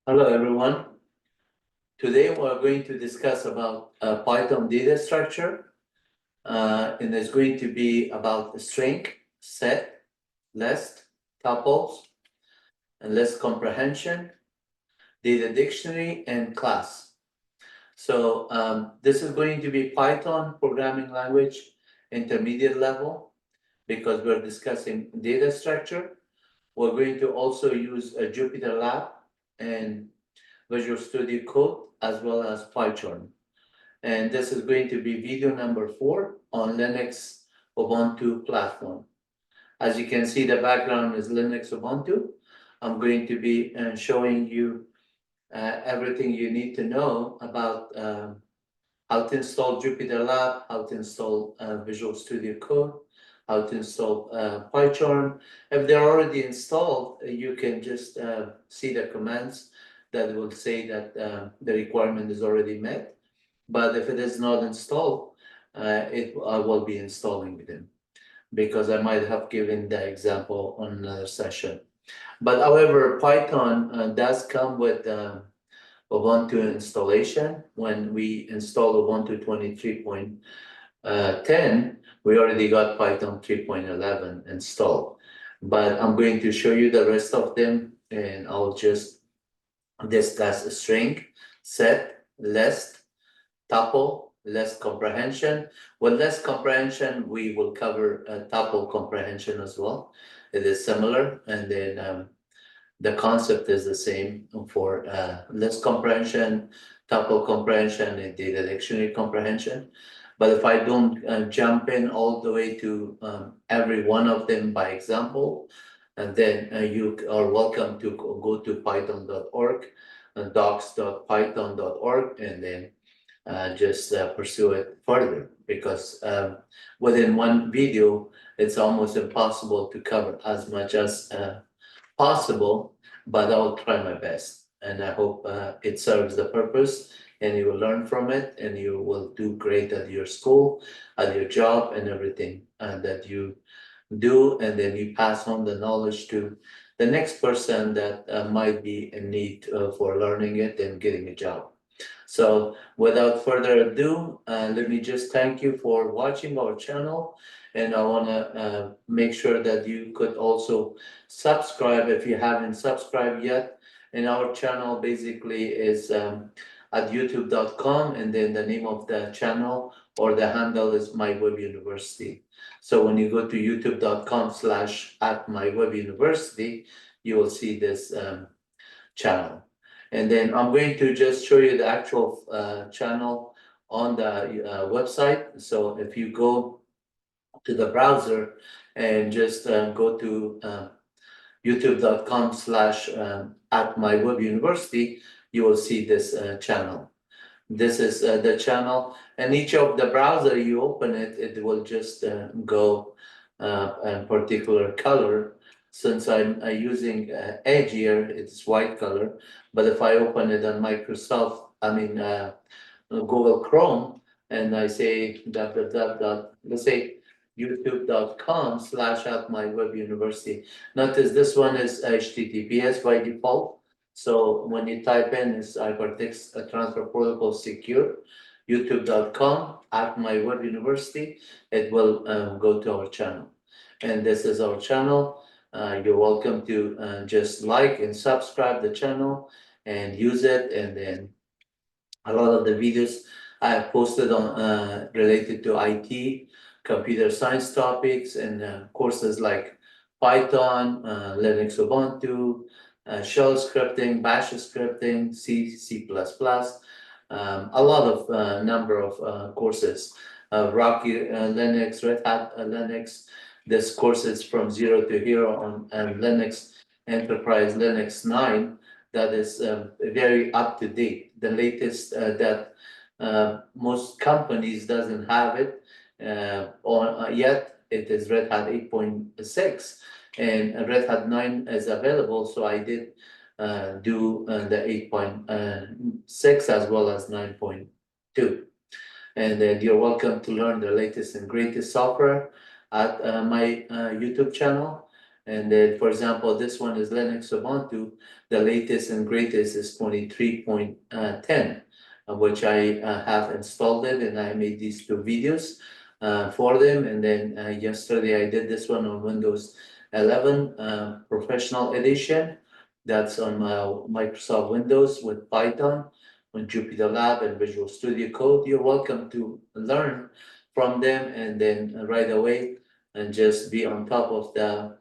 Hello, everyone. Today we're going to discuss about Python data structure, and it's going to be about string, set, list, tuples, and list comprehension, data dictionary, and class. So this is going to be Python programming language intermediate level because we're discussing data structure. We're going to also use a JupyterLab and Visual Studio Code as well as PyCharm. And this is going to be video number 4 on Linux Ubuntu platform. As you can see, the background is Linux Ubuntu. I'm going to be showing you everything you need to know about how to install JupyterLab, how to install Visual Studio Code, how to install PyCharm. If they're already installed, you can just see the commands that will say that the requirement is already met. But if it is not installed, I will be installing them because I might have given the example on another session. But however, Python does come with Ubuntu installation. When we install Ubuntu 23.10, we already got Python 3.11 installed. But I'm going to show you the rest of them, and I'll just discuss a string, set, list, tuple, list comprehension. With list comprehension, we will cover tuple comprehension as well. It is similar, and then the concept is the same for list comprehension, tuple comprehension, and data dictionary comprehension. But if I don't jump in all the way to every one of them by example, and then you are welcome to go to python.org, docs.python.org, and then just pursue it further because within one video, it's almost impossible to cover as much as possible, but I'll try my best. And I hope it serves the purpose and you will learn from it and you will do great at your school, at your job, and everything that you do. And then you pass on the knowledge to the next person that might be in need for learning it and getting a job. So without further ado, let me just thank you for watching our channel. And I want to make sure that you could also subscribe if you haven't subscribed yet. And our channel basically is at youtube.com, and then the name of the channel or the handle is MyWebUniversity. So when you go to youtube.com/@MyWebUniversity, you will see this channel. And then I'm going to just show you the actual channel on the website. So if you go to the browser and just go to youtube.com/@MyWebUniversity, you will see this channel. This is the channel, and each of the browser you open it, it will just go a particular color. Since I'm using Edge here, it's white color. But if I open it on Google Chrome, and I say let's say youtube.com/@MyWebUniversity. Notice this one is HTTPS by default. So when you type in is hypertext transfer protocol secure, youtube.com/MyWebUniversity, it will go to our channel. And this is our channel. You're welcome to just like and subscribe the channel and use it. And then a lot of the videos I have posted on related to IT, computer science topics, and courses like Python, Linux Ubuntu, shell scripting, bash scripting, C++, a lot of number of courses, Rocky Linux, Red Hat Linux. This course is from zero to hero on Linux Enterprise Linux 9. That is very up to date. The latest that most companies doesn't have it yet. It is Red Hat 8.6, and Red Hat 9 is available. So I did do the 8.6 as well as 9.2. And then you're welcome to learn the latest and greatest software at my YouTube channel. And then, for example, this one is Linux Ubuntu. The latest and greatest is 23.10, which I have installed it, and I made these two videos for them. And then yesterday I did this one on Windows 11 Professional Edition. That's on Microsoft Windows with Python, with JupyterLab and Visual Studio Code. You're welcome to learn from them, and then right away and just be on top of the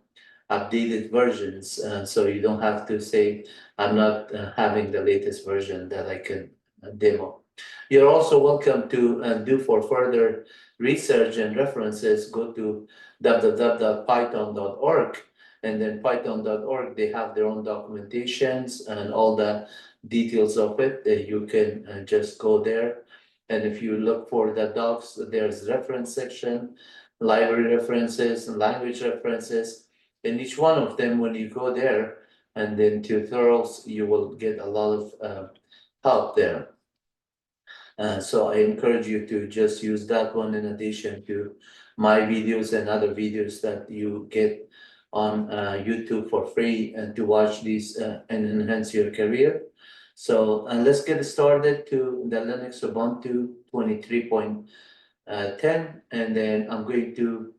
updated versions, so you don't have to say, I'm not having the latest version that I can demo. You're also welcome to do for further research and references, go to www.python.org, and then python.org, they have their own documentations and all the details of it that you can just go there. And if you look for the docs, there's reference section, library references, and language references. In each one of them, when you go there and then tutorials, you will get a lot of help there. So I encourage you to just use that one in addition to my videos and other videos that you get on YouTube for free and to watch these and enhance your career. So let's get started to the Linux Ubuntu 23.10, and then I'm going to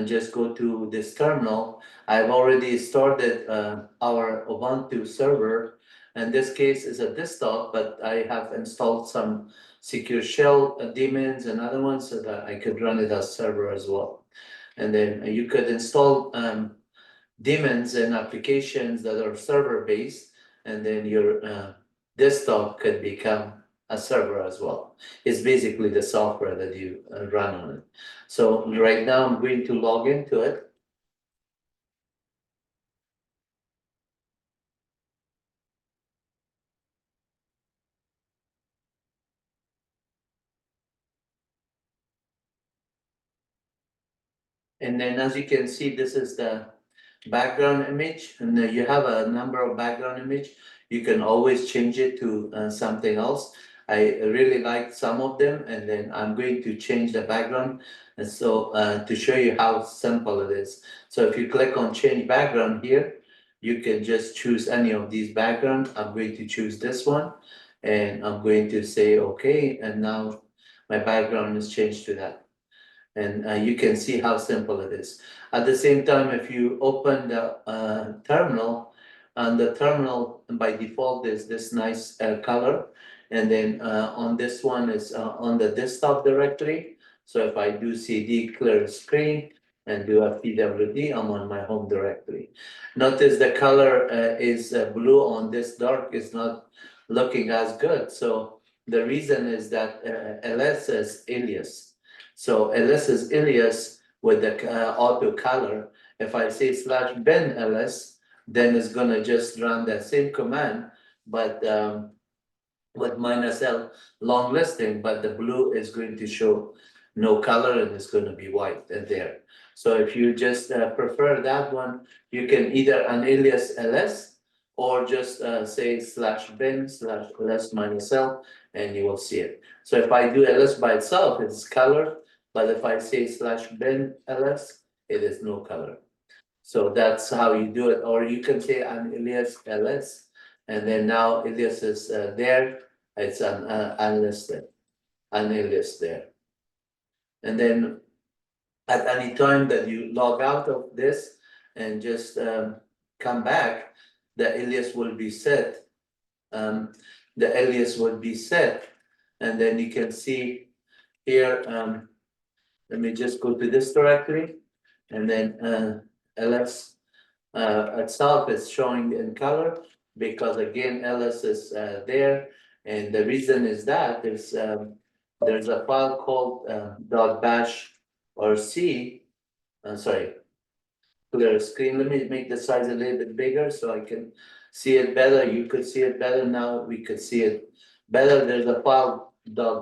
just go to this terminal. I've already started our Ubuntu server. In this case is a desktop, but I have installed some secure shell daemons and other ones so that I could run it as server as well. And then you could install daemons and applications that are server based, and then your desktop could become a server as well. It's basically the software that you run on it. So right now I'm going to log into it. And then as you can see, this is the background image, and you have a number of background image. You can always change it to something else. I really like some of them, and then I'm going to change the background. And so to show you how simple it is. So if you click on change background here, you can just choose any of these backgrounds. I'm going to choose this one, and I'm going to say okay, and now my background is changed to that. And you can see how simple it is. At the same time, if you open the terminal, and the terminal by default is this nice color, and then on this one is on the desktop directory. So if I do cd clear screen and do a pwd, I'm on my home directory. Notice the color is blue on this dark is not looking as good. So the reason is that ls is alias. So ls is alias with the auto color. If I say /bin ls, then it's gonna just run that same command, but with -l long listing, but the blue is going to show no color and it's going to be white there. So if you just prefer that one, you can either unalias ls or just say /bin/ls-l and you will see it. So if I do ls by itself, it's color, but if I say /bin ls, it is no color. So that's how you do it, or you can say unalias ls, and then now alias is there. It's an unlisted, unalias there. And then at any time that you log out of this and just come back, the alias will be set. The alias will be set, and then you can see here. Let me just go to this directory, and then ls itself is showing in color because again ls is there, and the reason is that there's a file called .bash or c. Sorry, clear screen. Let me make the size a little bit bigger so I can see it better. You could see it better now. We could see it better. There's a file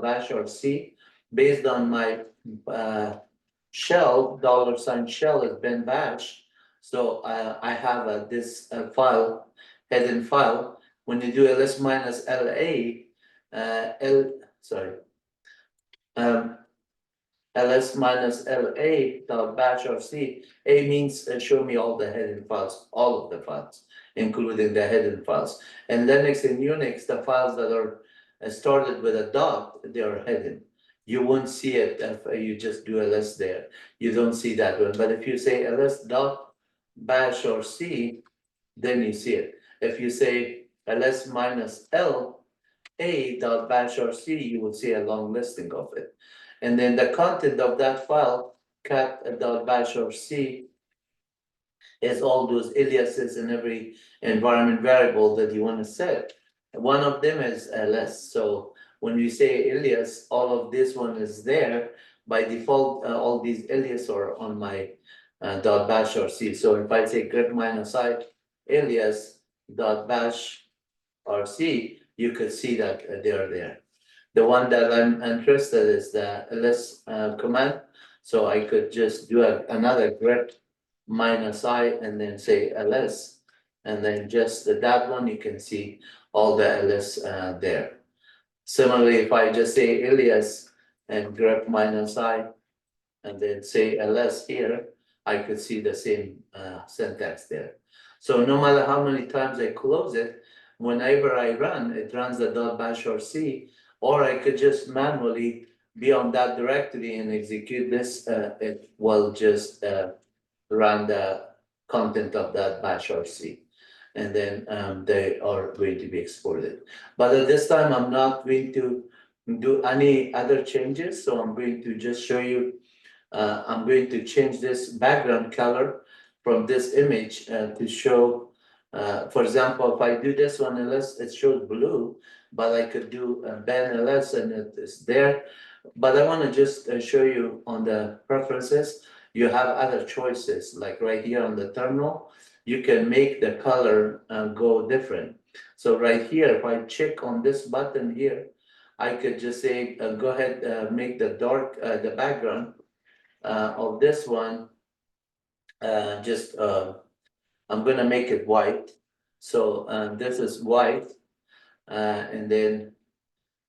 .bash or c based on my shell, $shell has been bash. So I have this file, hidden file. When you do ls minus la, sorry, ls minus la dot bash or c. A means show me all the hidden files, all of the files, including the hidden files. In Linux and Unix, the files that are started with a dot, they are hidden. You won't see it if you just do ls there. You don't see that one. But if you say ls dot bash or c, then you see it. If you say ls minus l a dot bash or c, you will see a long listing of it. And then the content of that file, cat dot bash or c, is all those aliases in every environment variable that you want to set. One of them is ls. So when we say alias, all of this one is there. By default, all these alias are on my dot bash or c. So if I say grep minus I alias dot bash or c, you could see that they're there. The one that I'm interested is the ls command. So I could just do another grep minus I and then say ls. And then just that one, you can see all the ls there. Similarly, if I just say alias and grep minus I and then say ls here, I could see the same syntax there. So no matter how many times I close it, whenever I run, it runs the dot bash or c, or I could just manually be on that directory and execute this. It will just run the content of that bash or c, and then they are going to be exported. But at this time, I'm not going to do any other changes, so I'm going to just show you. I'm going to change this background color from this image to show, for example, if I do this one ls, it shows blue, but I could do ban ls and it is there. But I want to just show you on the preferences, you have other choices, like right here on the terminal, you can make the color go different. So right here, if I check on this button here, I could just say, go ahead, make the dark, the background of this one, I'm gonna make it white. So this is white, and then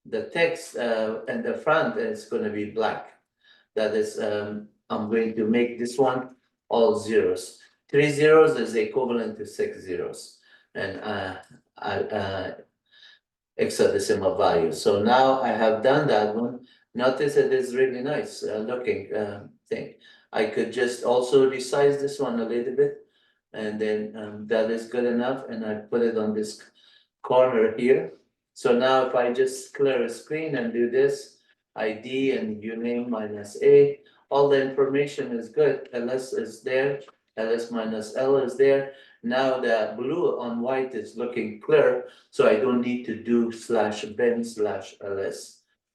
the text in the front is gonna be black. That is, I'm going to make this one all zeros. 3 zeros is equivalent to 6 zeros, and hexadecimal value. So now I have done that one. Notice it is really nice looking thing. I could just also resize this one a little bit, and then that is good enough, and I put it on this corner here. So now if I just clear a screen and do this, ID and uname minus A, all the information is good. ls is there, ls minus L is there. Now the blue on white is looking clear, so I don't need to do /bin/ls.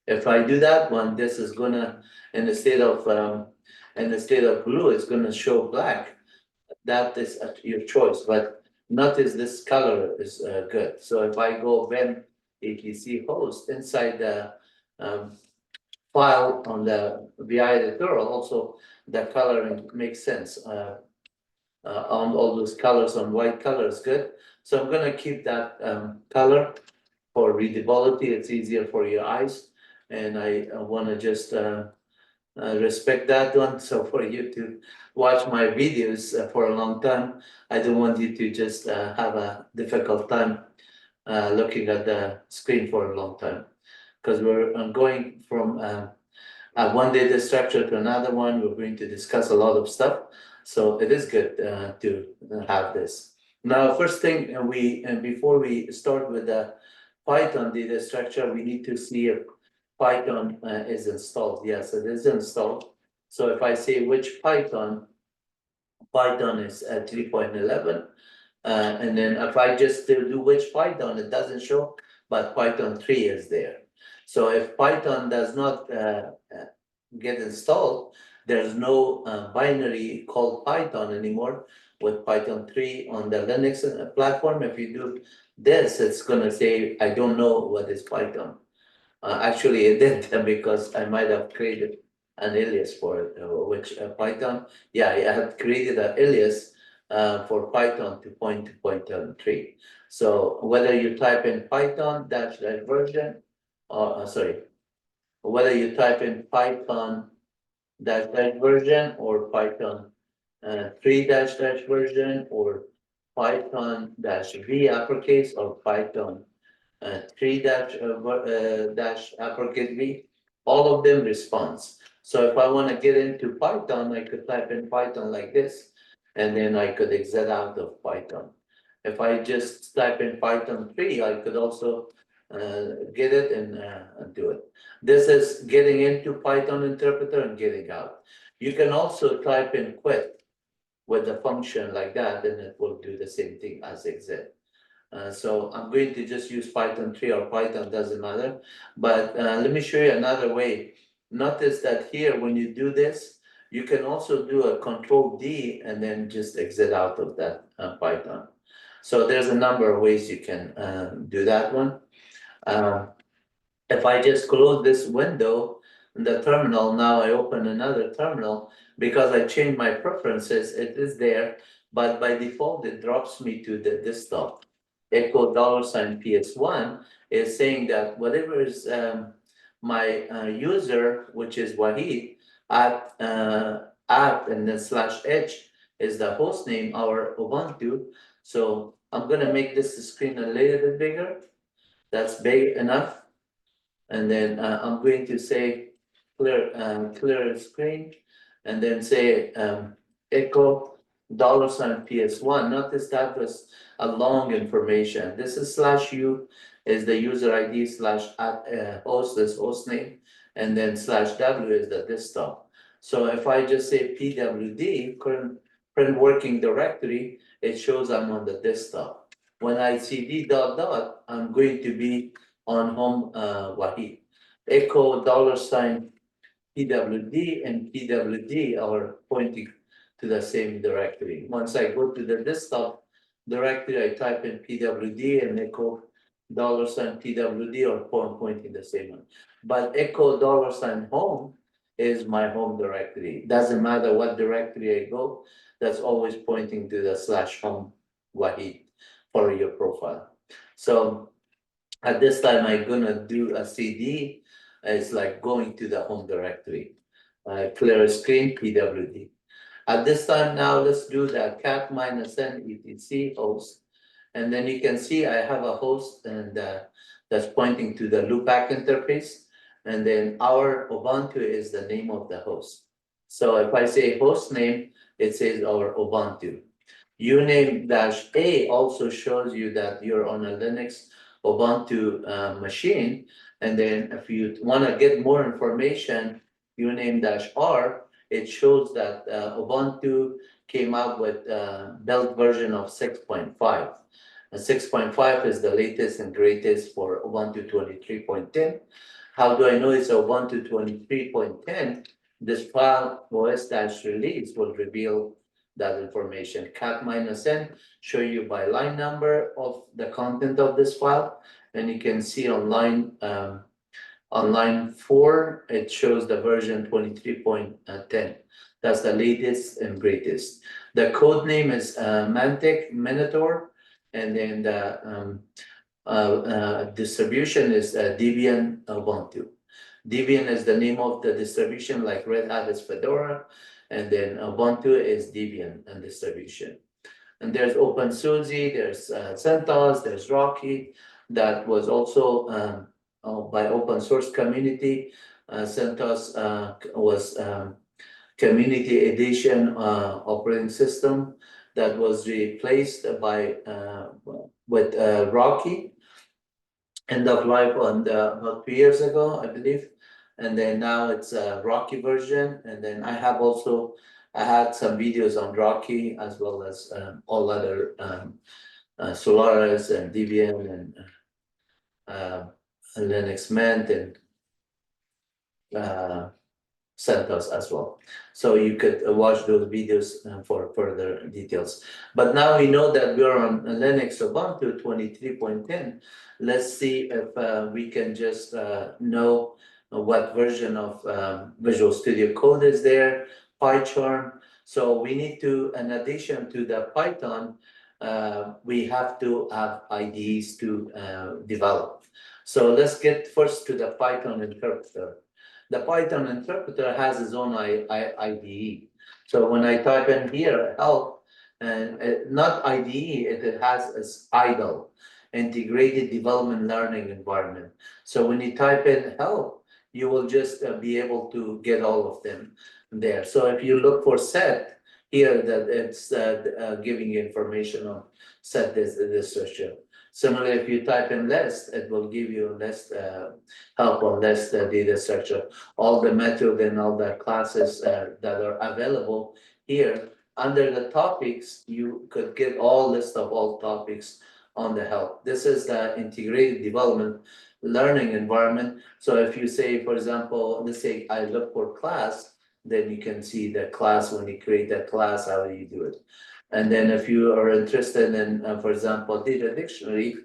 If I do that one, this is gonna, instead of blue, it's gonna show black. That is at your choice, but notice this color is good. So if I go bin etc host inside the file on the VI editorial, also the coloring makes sense. On all those colors on white color is good. So I'm gonna keep that color for readability. It's easier for your eyes, and I wanna just respect that one. So for you to watch my videos for a long time, I don't want you to just have a difficult time looking at the screen for a long time, because we're going from one data structure to another one. We're going to discuss a lot of stuff, so it is good to have this. Now, first thing before we start with the Python data structure, we need to see if Python is installed. Yes, it is installed. So if I say which Python is at 3.11, and then if I just do which Python, it doesn't show, but Python 3 is there. So if Python does not get installed, there's no binary called Python anymore with Python 3 on the Linux platform. If you do this, it's gonna say, I don't know what is Python. Actually, it did because I might have created an alias for it, which Python, yeah, I had created an alias for Python to point to Python 3. So whether you type in Python dash version, or sorry, whether you type in Python dash dash version, or Python 3 dash dash version, or Python dash V uppercase, or Python 3 dash dash uppercase V. All of them response. So if I want to get into Python, I could type in Python like this, and then I could exit out of Python. If I just type in Python 3, I could also get it and do it. This is getting into Python interpreter and getting out. You can also type in quit with a function like that, and it will do the same thing as exit. So I'm going to just use Python 3 or Python, doesn't matter. But let me show you another way. Notice that here, when you do this, you can also do a Control D and then just exit out of that Python. So there's a number of ways you can do that one. If I just close this window in the terminal, now I open another terminal, because I changed my preferences, it is there, but by default, it drops me to the desktop. Echo $PS1 is saying that whatever is my user, which is Wahid, at and then /h is the host name, our Ubuntu. So I'm gonna make this screen a little bit bigger. That's big enough. And then I'm going to say clear screen, and then say echo $PS1. Notice that was a long information. This is /u is the user ID /host is host name, and then /w is the desktop. So if I just say pwd, current working directory, it shows I'm on the desktop. When I cd ... I'm going to be on home Wahid. Echo $PWD and PWD are pointing to the same directory. Once I go to the desktop directory, I type in PWD and echo $PWD are pointing the same one. But echo $home is my home directory. Doesn't matter what directory I go, that's always pointing to the /home Wahid for your profile. So at this time, I'm gonna do a CD. It's like going to the home directory. Clear screen, PWD. At this time now, let's do the cat -n etc host. And then you can see I have a host, and that's pointing to the loopback interface. And then our Ubuntu is the name of the host. So if I say host name, it says our Ubuntu. Uname -a also shows you that you're on a Linux Ubuntu machine. And then if you want to get more information, uname -r, it shows that Ubuntu came out with build version of 6.5. And 6.5 is the latest and greatest for Ubuntu 23.10. How do I know it's Ubuntu 23.10? This file os-release will reveal that information. Cat -n show you by line number of the content of this file, and you can see on line 4, it shows the version 23.10. That's the latest and greatest. The code name is Mantic Minotaur, and then the distribution is Debian Ubuntu. Debian is the name of the distribution, like Red Hat is Fedora, and then Ubuntu is Debian and distribution. And there's OpenSUSE, there's CentOS, there's Rocky, that was also by open source community. CentOS was community edition operating system that was replaced by with Rocky. End of life on about 2 years ago, I believe. And then now it's a Rocky version. And then I had some videos on Rocky, as well as all other Solaris and Debian and Linux Mint and CentOS as well. So you could watch those videos for further details. But now we know that we're on Linux Ubuntu 23.10. Let's see if we can just know what version of Visual Studio Code is there, PyCharm. So we need to, in addition to the Python, we have to have IDEs to develop. So let's get first to the Python interpreter. the Python interpreter has its own IDE. So when I type in here help, and not IDE, it has its idle, integrated development learning environment. So when you type in help, you will just be able to get all of them there. So if you look for set here, that it's giving you information on set this structure. Similarly, if you type in list, it will give you list help on list data structure, all the method and all the classes that are available here. Under the topics, you could get all list of all topics on the help. This is the integrated development learning environment. So if you say, for example, let's say I look for class, then you can see the class when you create that class, how do you do it? And then if you are interested in, for example, data dictionary,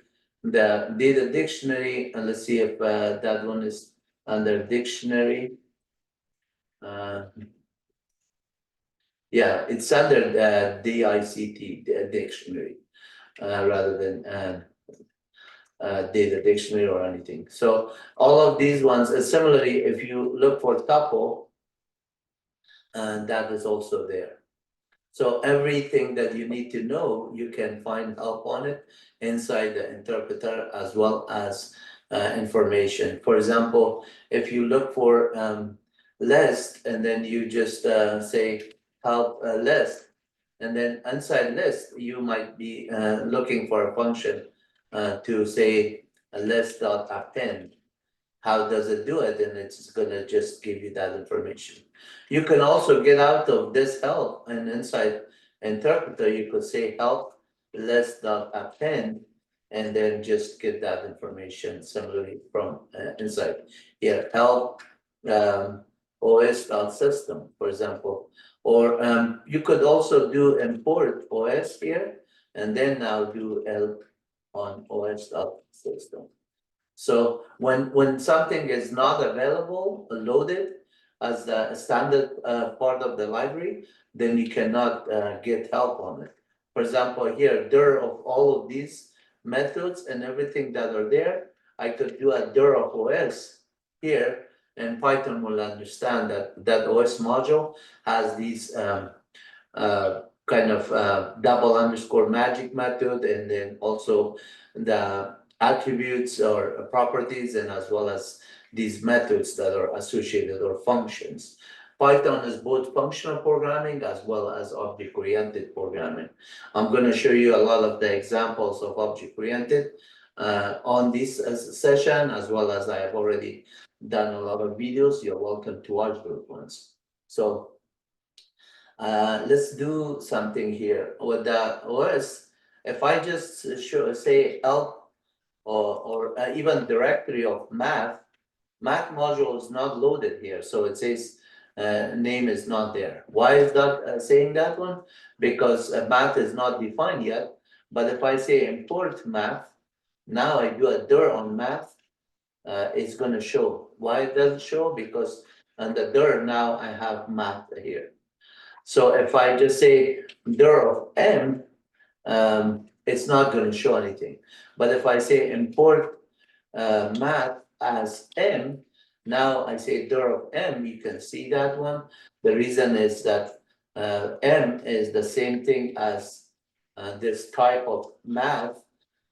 the data dictionary, and let's see if that one is under dictionary. Yeah, it's under the DICT, dictionary, rather than data dictionary or anything. So all of these ones, similarly, if you look for tuple, that is also there. So everything that you need to know, you can find help on it inside the interpreter as well as information. For example, if you look for list and then you just say help list, and then inside list, you might be looking for a function to say a list.append. How does it do it? And it's gonna just give you that information. You can also get out of this help and inside interpreter, you could say help list.append and then just get that information similarly from inside here, help os.system, for example. Or you could also do import OS here and then now do help on os.system. So when something is not available, loaded as the standard part of the library, then you cannot get help on it. For example, here, dir of all of these methods and everything that are there, I could do a dir of OS here, and Python will understand that that OS module has these kind of double underscore magic method, and then also the attributes or properties, and as well as these methods that are associated or functions. Python is both functional programming as well as object-oriented programming. I'm going to show you a lot of the examples of object-oriented on this session, as well as I have already done a lot of videos. You're welcome to watch those ones. So let's do something here with the OS. If I just say help or even directory of math module is not loaded here. So it says name is not there. Why is that saying that one? Because math is not defined yet. But if I say import math, now I do a dir on math, it's going to show. Why it doesn't show? Because under dir now I have math here. So if I just say dir of m, it's not going to show anything. But if I say import math as m, now I say dir of m, you can see that one. The reason is that m is the same thing as this type of math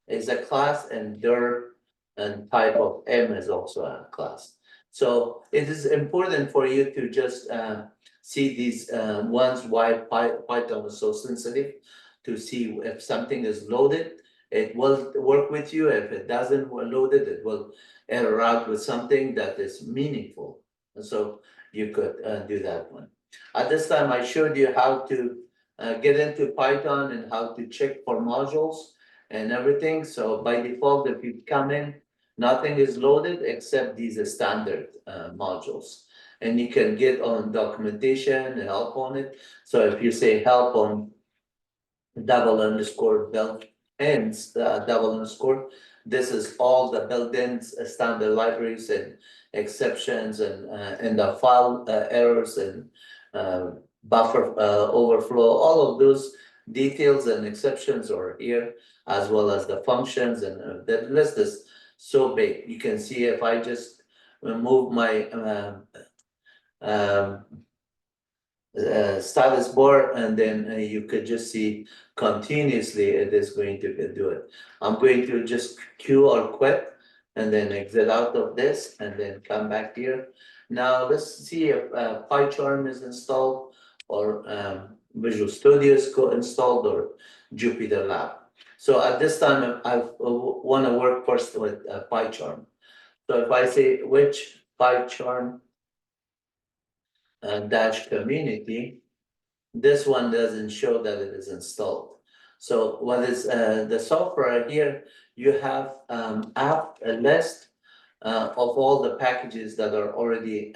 is a class, and dir and type of m is also a class. So it is important for you to just see these ones, why Python is so sensitive, to see if something is loaded, it will work with you. If it doesn't load it will error out with something that is meaningful. And so you could do that one. At this time, I showed you how to get into Python and how to check for modules and everything. So by default, if you come in, nothing is loaded except these standard modules. And you can get on documentation and help on it. So if you say help on double underscore built ends, double underscore, this is all the built-in standard libraries and exceptions and the file errors and buffer overflow. All of those details and exceptions are here, as well as the functions, and the list is so big. You can see if I just move my um, status bar, and then you could just see continuously it is going to do it. I'm going to just queue or quit and then exit out of this and then come back here. Now let's see if PyCharm is installed or Visual Studio is installed or JupyterLab. So at this time, I want to work first with PyCharm. So if I say which PyCharm dash community, this one doesn't show that it is installed. So what is the software here? You have app a list of all the packages that are already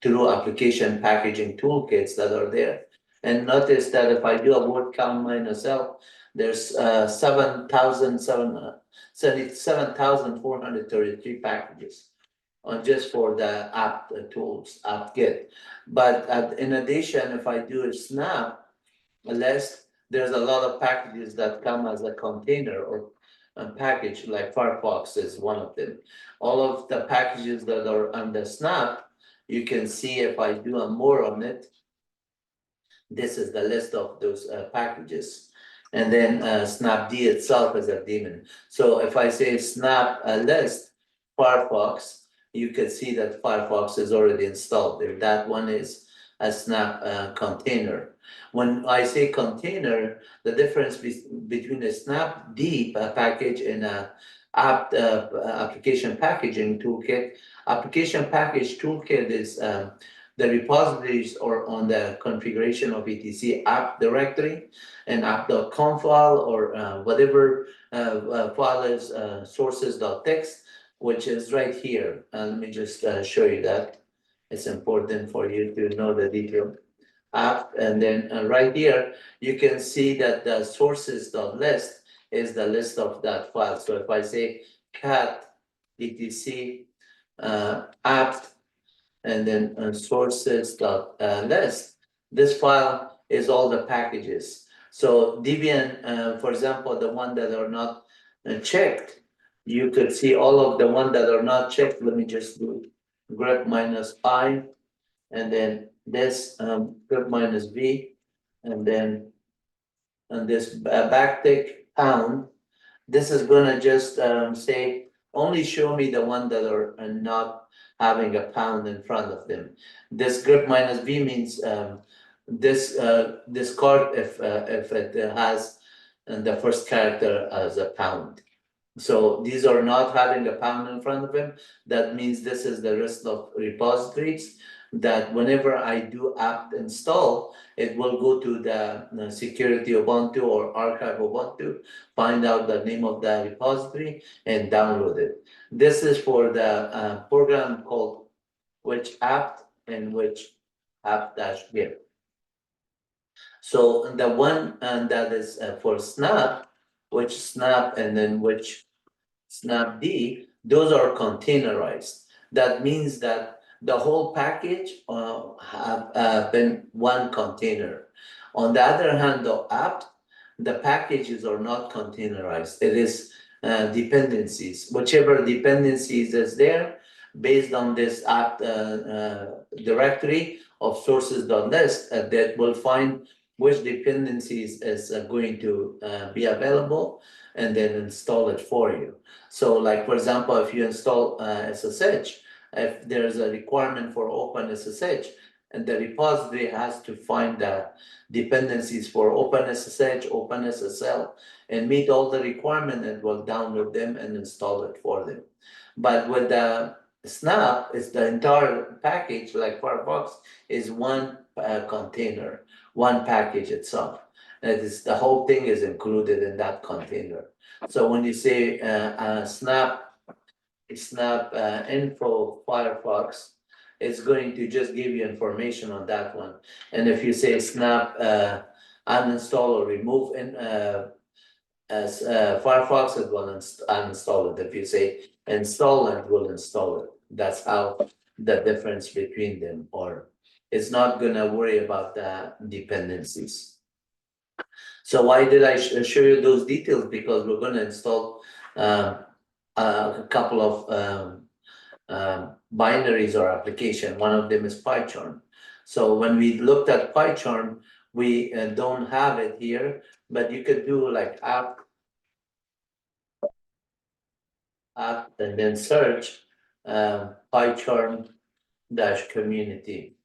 through application packaging toolkits that are there. And notice that if I do a word count -L, there's 77,433 packages on just for the app tools, apt-get. But in addition, if I do a snap list, there's a lot of packages that come as a container or a package, like Firefox is one of them. All of the packages that are on the snap, you can see if I do a more on it, this is the list of those packages. And then snapd itself is a daemon. So if I say snap list Firefox, you can see that Firefox is already installed there. That one is a snap container. When I say container, the difference between a snapd package and a application packaging toolkit. Application package toolkit is the repositories are on the configuration of etc app directory and app.conf file or whatever file is sources.txt, which is right here. Let me just show you that. It's important for you to know the detail app. And then right here, you can see that the sources.list is the list of that file. So if I say cat etc app and then sources.list, this file is all the packages. So Debian, for example, the one that are not checked, you could see all of the one that are not checked. Let me just do grep -I, and then this grep -v, and then this backtick pound. This is gonna just say, only show me the one that are not having a pound in front of them. This grep -v means this discard if it has the first character as a pound. So these are not having a pound in front of them. That means this is the list of repositories that whenever I do apt install, it will go to the security Ubuntu or archive Ubuntu, find out the name of the repository and download it. This is for the program called which apt and which apt-get. So the one that is for snap, which snap and then which snapd, those are containerized. That means that the whole package have been one container. On the other hand, the app, the packages are not containerized. It is dependencies. Whichever dependencies is there, based on this app directory of sources.list, that will find which dependencies is going to be available and then install it for you. So like, for example, if you install SSH, if there's a requirement for OpenSSH, and the repository has to find the dependencies for OpenSSH, OpenSSL, and meet all the requirements, it will download them and install it for them. But with the Snap, it's the entire package, like Firefox, is one container, one package itself. And the whole thing is included in that container. So when you say snap info Firefox, it's going to just give you information on that one. And if you say snap uninstall or remove as Firefox, it will uninstall it. If you say install, it will install it. That's how the difference between them, or it's not gonna worry about the dependencies. So why did I show you those details? Because we're gonna install a couple of binaries or application. One of them is PyCharm. So when we looked at PyCharm, we don't have it here, but you could do like app and then search PyCharm-community.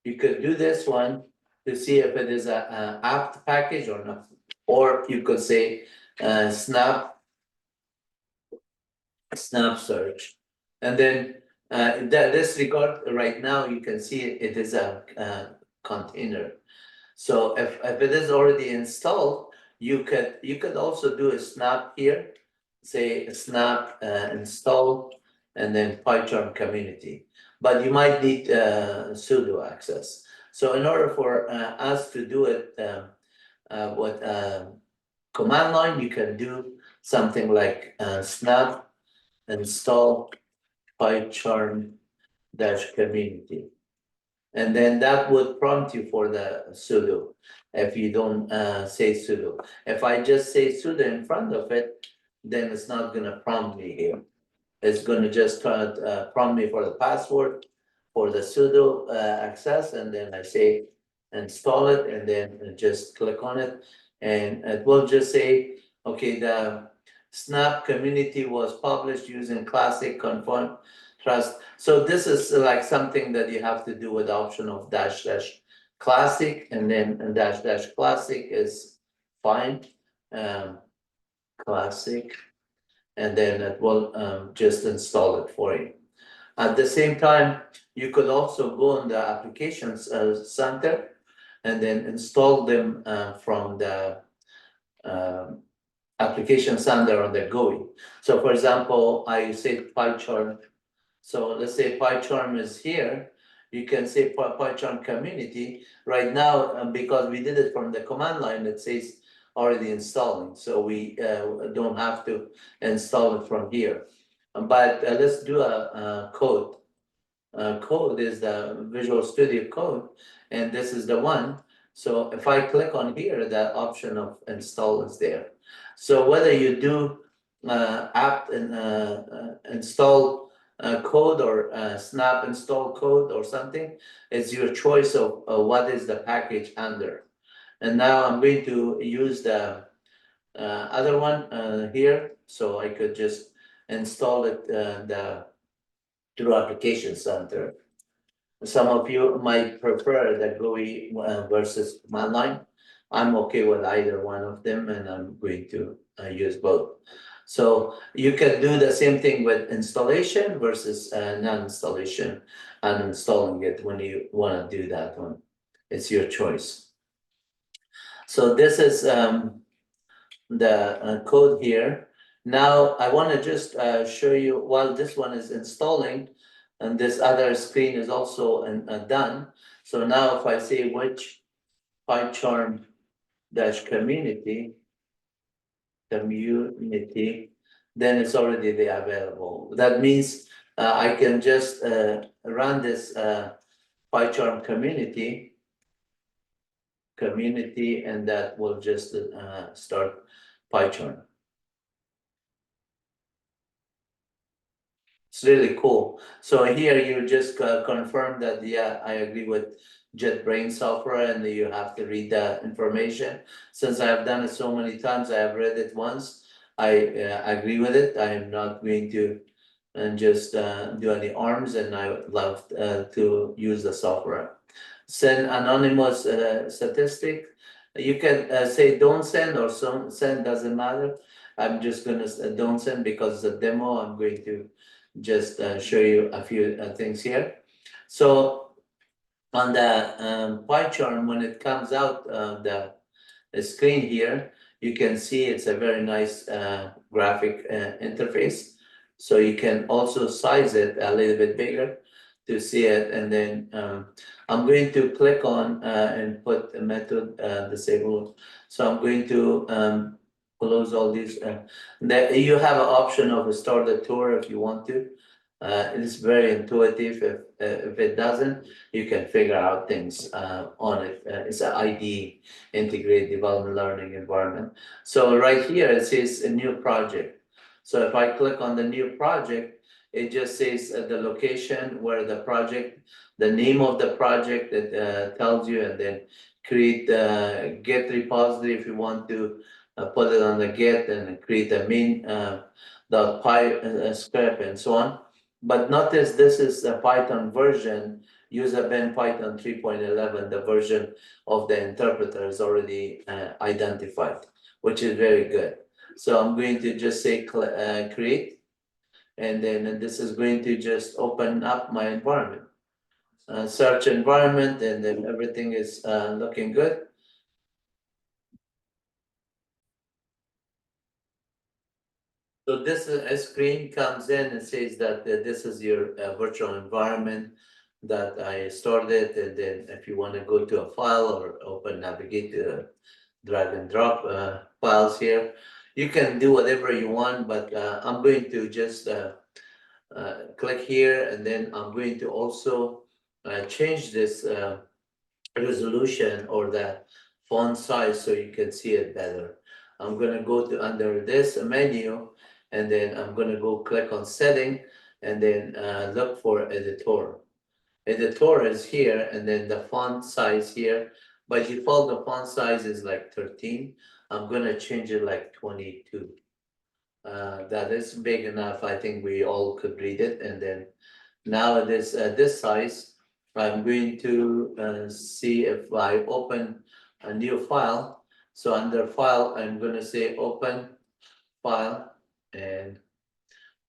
You could do this one to see if it is a apt package or not. Or you could say snap search. And then this regard right now, you can see it is a container. So if it is already installed, you could also do a snap here, say snap install, and then PyCharm community. But you might need sudo access. So in order for us to do it with command line, you can do something like snap install PyCharm-community. And then that would prompt you for the sudo if you don't say sudo. If I just say sudo in front of it, then it's not gonna prompt me here. It's gonna just prompt me for the password, for the sudo access, and then I say install it, and then just click on it, and it will just say, okay, the snap community was published using classic conform trust. So this is like something that you have to do with the option of -- classic, and then -- classic is fine, classic, and then it will just install it for you. At the same time, you could also go in the applications center and then install them from the application center on the GUI. So for example, I say PyCharm. So let's say PyCharm is here. You can say PyCharm community. Right now, because we did it from the command line, it says already installing. So we don't have to install it from here. But let's do a code. Code is the Visual Studio Code, and this is the one. So if I click on here, the option of install is there. So whether you do apt and install code or snap install code or something, it's your choice of what is the package under. And now I'm going to use the other one here, so I could just install it through Application Center. Some of you might prefer the GUI versus command line. I'm okay with either one of them, and I'm going to use both. So you can do the same thing with installation versus non-installation, and installing it when you want to do that one. It's your choice. So this is the code here. Now I want to just show you while this one is installing, and this other screen is also done. So now if I say which PyCharm-community, then it's already there available. That means I can just run this PyCharm community, and that will just start PyCharm. It's really cool. So here you just confirm that, yeah, I agree with JetBrains software, and you have to read the information. Since I have done it so many times, I have read it once. I agree with it. I am not going to just do any arms, and I would love to use the software. Send anonymous statistic. You can say don't send or send, doesn't matter. I'm just gonna don't send because it's a demo. I'm going to just show you a few things here. So on the PyCharm, when it comes out the screen here, you can see it's a very nice graphic interface. So you can also size it a little bit bigger to see it. And then I'm going to click on and put a method disabled. So I'm going to close all these. You have an option of start the tour if you want to. It is very intuitive. If it doesn't, you can figure out things on it. It's an IDE, Integrated Development Learning Environment. So right here it says a new project. So if I click on the new project, it just says the location where the project, the name of the project that tells you, and then create the Git repository if you want to put it on the Git, and create a main .py script and so on. But notice this is the Python version, user bin Python 3.11, the version of the interpreter is already identified, which is very good. So I'm going to just say create, and then this is going to just open up my environment, search environment, and then everything is looking good. So this a screen comes in and says that this is your virtual environment that I stored it, and then if you want to go to a file or open navigate drag and drop files here, you can do whatever you want, but I'm going to just click here, and then I'm going to also change this resolution or the font size so you can see it better. I'm gonna go to under this menu, and then I'm gonna go click on setting, and then look for editor. Editor is here, and then the font size here. By default, the font size is like 13. I'm gonna change it like 22. That is big enough. I think we all could read it. And then now this size, I'm going to see if I open a new file. So under file, I'm going to say open file, and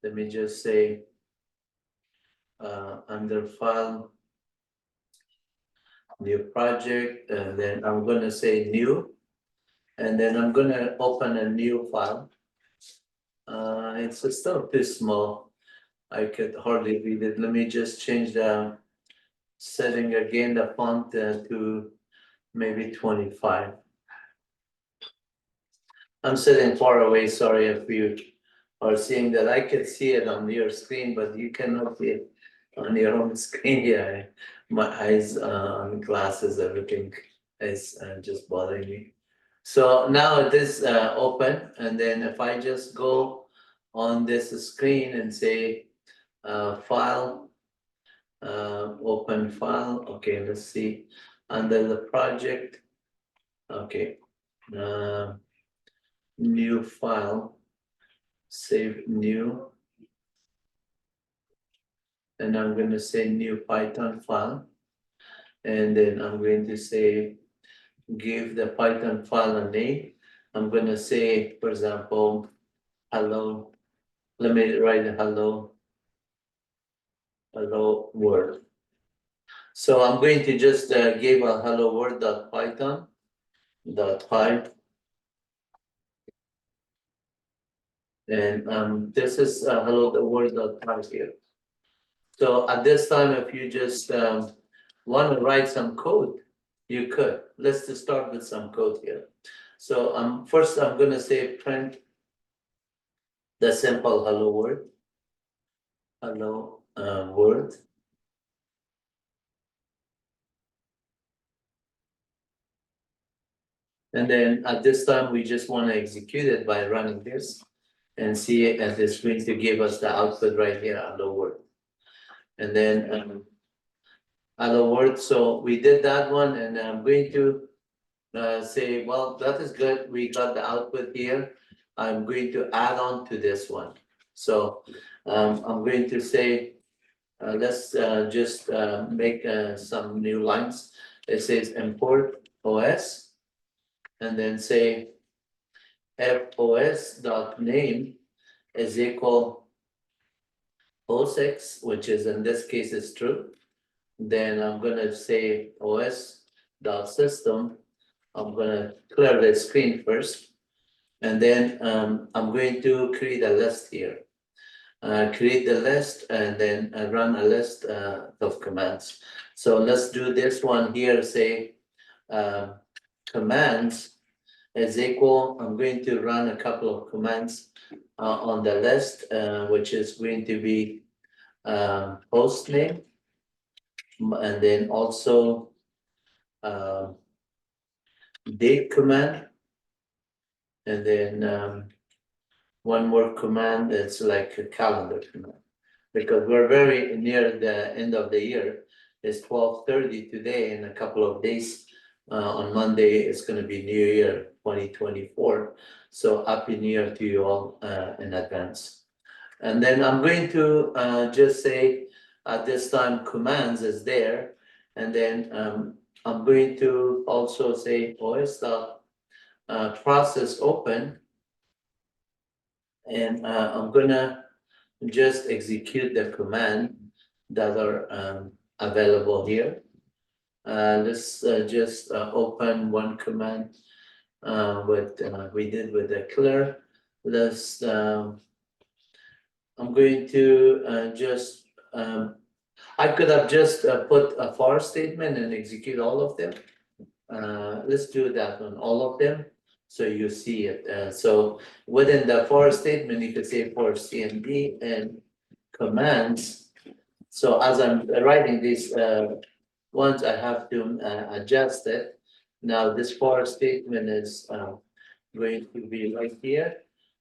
let me just say under file, new project, and then I'm going to say new, and then I'm going to open a new file. It's still too small. I could hardly read it. Let me just change the setting again, the font to maybe 25. I'm sitting far away, sorry if you are seeing that. I can see it on your screen, but you cannot see it on your own screen. Yeah, my eyes on glasses, everything is just bothering me. So now it is open, and then if I just go on this screen and say file, open file, okay, let's see, under the project, okay, new file, save new, and I'm going to say new Python file, and then I'm going to say give the Python file a name. I'm going to say, for example, hello. Let me write hello world. So I'm going to just give a hello world.python.py, and this is hello world.py here. So at this time, if you just want to write some code, you could. Let's just start with some code here. So first I'm going to say print the simple hello world. Hello world. And then at this time, we just want to execute it by running this and see it at the screen to give us the output right here, hello world. And then hello world. So we did that one, and I'm going to say, well, that is good. We got the output here. I'm going to add on to this one. So I'm going to say, let's just make some new lines. It says import OS, and then say fos.name is equal 06, which is in this case is true. Then I'm going to say os.system. I'm going to clear the screen first, and then I'm going to create a list here. Create the list, and then run a list of commands. So let's do this one here. Say commands is equal. I'm going to run a couple of commands on the list, which is going to be host name, and then also date command, and then one more command that's like a calendar command. because we're very near the end of the year. It's 12:30 today. In a couple of days, on Monday, it's going to be New Year 2024. So happy New Year to you all in advance. And then I'm going to just say at this time commands is there, and then I'm going to also say OS process open, and I'm gonna just execute the command that are available here. Let's just open one command with we did with the clear. Let's I'm going to just I could have just put a for statement and execute all of them. Let's do that on all of them, so you see it. So within the for statement, you could say for CMD and commands. So as I'm writing these ones, I have to adjust it. Now this for statement is going to be right here.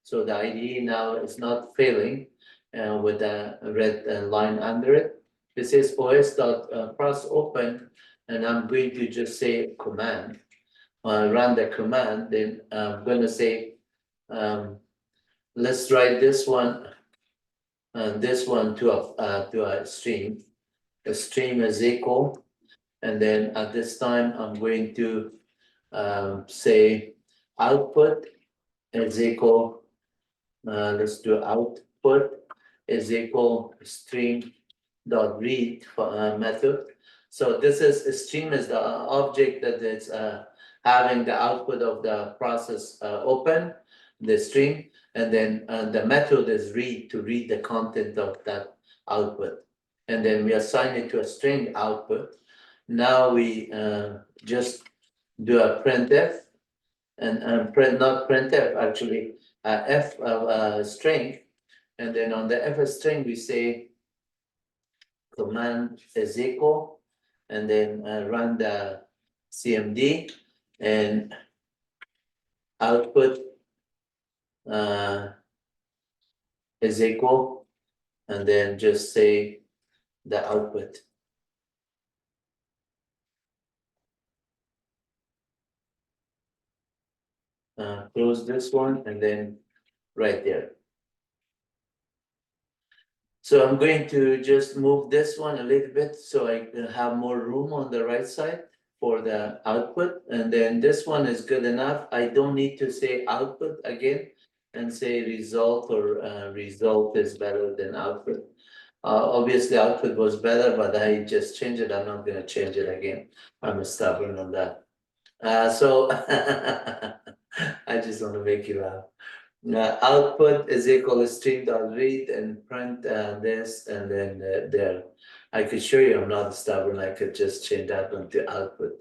So the IDE now is not failing with a red line under it. This is os.process open, and I'm going to just say command. Run the command, then I'm going to say, let's write this one to a stream. The stream is equal, and then at this time I'm going to say output is equal. Let's do output is equal stream dot read method. So this is a stream is the object that is having the output of the process open, the stream, and then the method is read to read the content of that output. And then we assign it to a string output. Now we just do a printf and print, not printf, actually f string. And then on the f string, we say command is equal, and then run the CMD and output is equal, and then just say the output. Close this one, and then right there. So I'm going to just move this one a little bit so I can have more room on the right side for the output. And then this one is good enough. I don't need to say output again and say result, or result is better than output. Obviously output was better, but I just changed it. I'm not going to change it again. I'm stubborn on that. So I just want to make you laugh. Output is equal to stream.read and print this, and then there. I could show you I'm not stubborn. I could just change that one to output,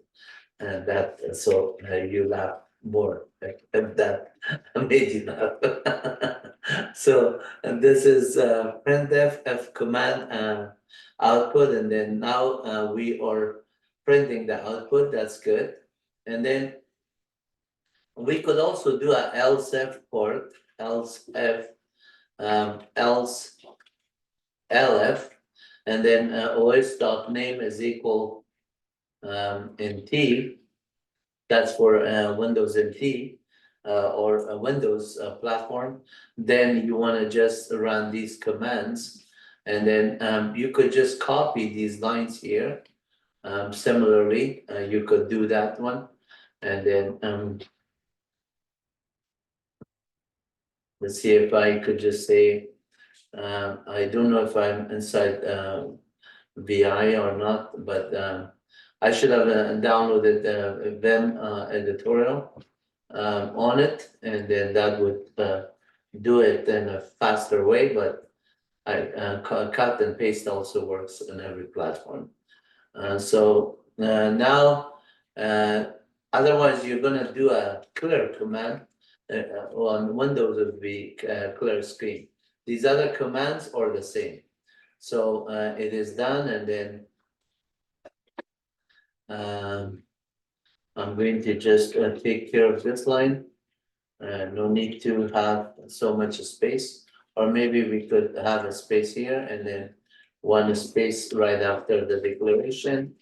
and that so you laugh more. Like, if that made you laugh. So and this is printf f command output, and then now we are printing the output. That's good, and then we could also do a else if port, else if, else elif, and then os.name is equal NT. That's for Windows NT or a Windows platform. Then you want to just run these commands, and then you could just copy these lines here. Similarly, you could do that one, and then let's see if I could just say, I don't know if I'm inside VI or not, but I should have downloaded the Vim editorial on it, and then that would do it in a faster way, but I cut and paste also works on every platform. So now, otherwise you're gonna do a clear command on Windows would be clear screen. These other commands are the same. So it is done, and then I'm going to just take care of this line. No need to have so much space. or maybe we could have a space here and then one space right after the declaration.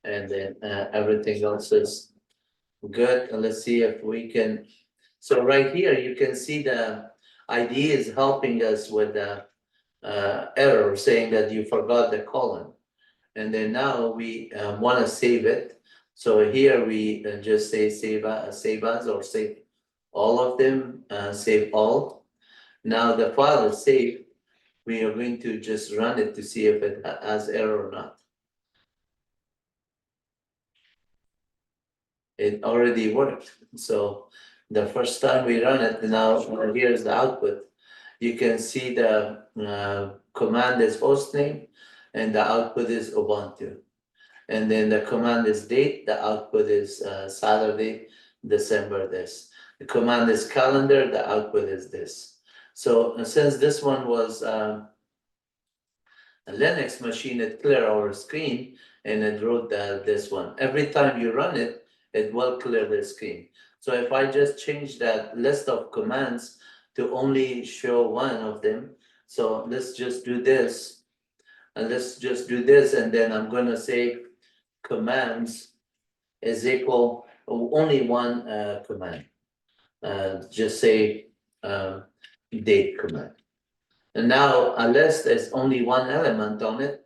And then everything else is good. And let's see if we can. So right here, you can see the IDE is helping us with the error saying that you forgot the colon. And then now we want to save it. So here we just say save as or save all of them, save all. Now the file is saved. We are going to just run it to see if it has error or not. It already worked. So the first time we run it, now here's the output. You can see the command is hostname and the output is Ubuntu. And then the command is date, the output is Saturday, December this. The command is calendar, the output is this. So since this one was a Linux machine, it cleared our screen and it wrote this one. Every time you run it, it will clear the screen. So if I just change that list of commands to only show one of them, so let's just do this, and let's just do this, and then I'm gonna say commands is equal only one command. Just say date command. And now a list is only one element on it.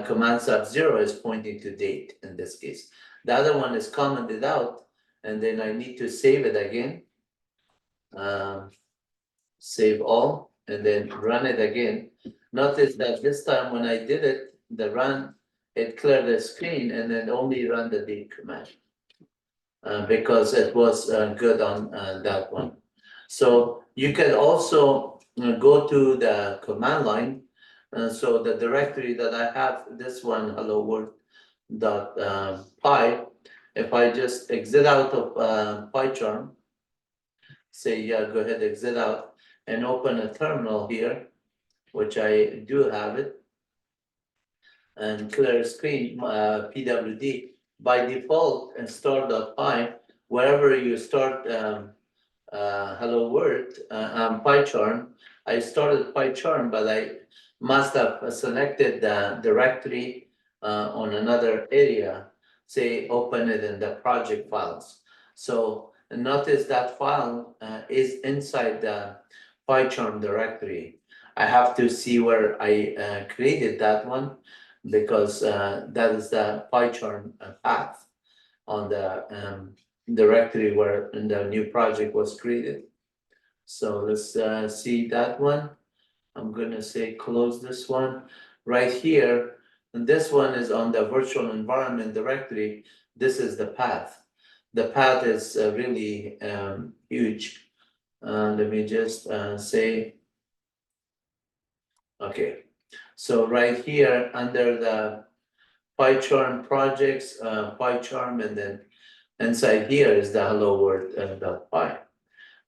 Command sub 0 is pointing to date in this case. The other one is commented out, and then I need to save it again. Save all, and then run it again. Notice that this time when I did it, the run, it cleared the screen and then only run the date command. Because it was good on that one. So you can also go to the command line. So the directory that I have, this one, hello world .py, if I just exit out of PyCharm, say, yeah, go ahead, exit out and open a terminal here, which I do have it, and clear screen, pwd. By default, in start.py, wherever you start hello world, PyCharm, I started PyCharm, but I must have selected the directory on another area, say open it in the project files. So notice that file is inside the PyCharm directory. I have to see where I created that one, because that is the PyCharm path on the directory where the new project was created. So let's see that one. I'm gonna say close this one right here. And this one is on the virtual environment directory. This is the path. The path is really huge. Let me just say, okay. So right here under the PyCharm projects, PyCharm, and then inside here is the hello world.py.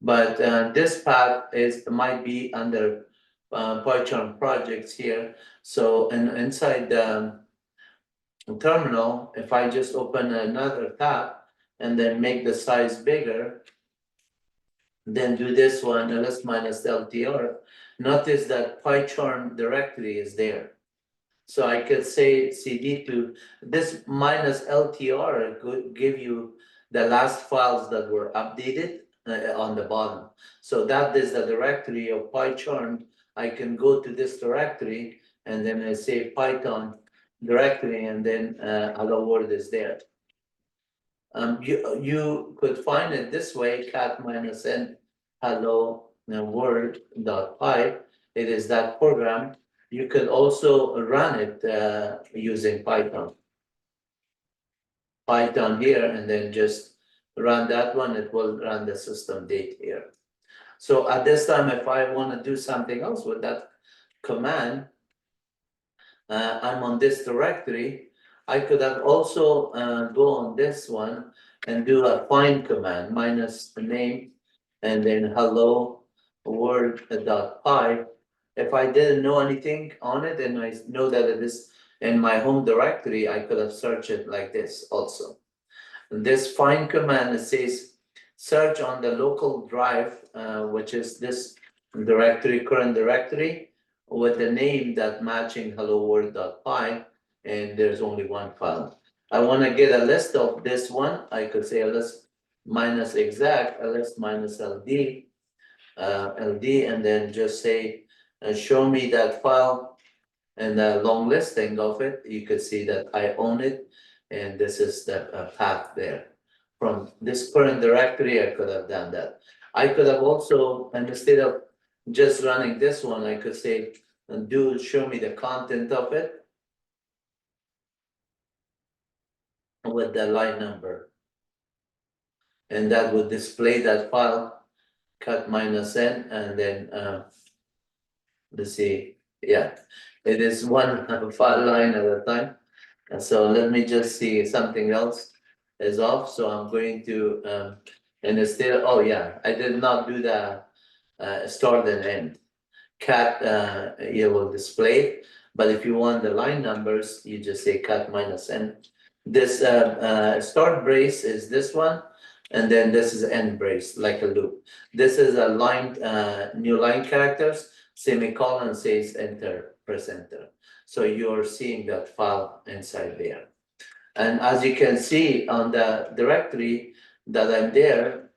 But this path might be under PyCharm projects here. So inside the terminal, if I just open another tab and then make the size bigger, then do this one, ls minus LTR, notice that PyCharm directory is there. So I could say cd to this minus LTR could give you the last files that were updated on the bottom. So that is the directory of PyCharm. I can go to this directory and then I say Python directory, and then hello world is there. You could find it this way, cat minus n hello world.py. It is that program. You could also run it using Python. Python here, and then just run that one. It will run the system date here. So at this time, if I want to do something else with that command, I'm on this directory. I could have also go on this one and do a find command minus the name and then hello world.py. If I didn't know anything on it and I know that it is in my home directory, I could have searched it like this also. And this find command, it says search on the local drive, which is this directory, current directory, with the name that matching hello world.py, and there's only one file. I want to get a list of this one. I could say a list minus exact, a list minus LD, LD, and then just say, show me that file and a long listing of it. You could see that I own it, and this is the path there. From this current directory, I could have done that. I could have also, and instead of just running this one, I could say, do show me the content of it with the line number. And that would display that file, cut minus n, and then let's see, yeah, it is one file line at a time. And so let me just see something else is off. So I'm going to, and instead, oh yeah, I did not do the start and end. Cat, it will display it, but if you want the line numbers, you just say cat minus n. This start brace is this one, and then this is end brace, like a loop. This is a line, new line characters, semicolon says enter, press enter. So you're seeing that file inside there. And as you can see on the directory that I'm there,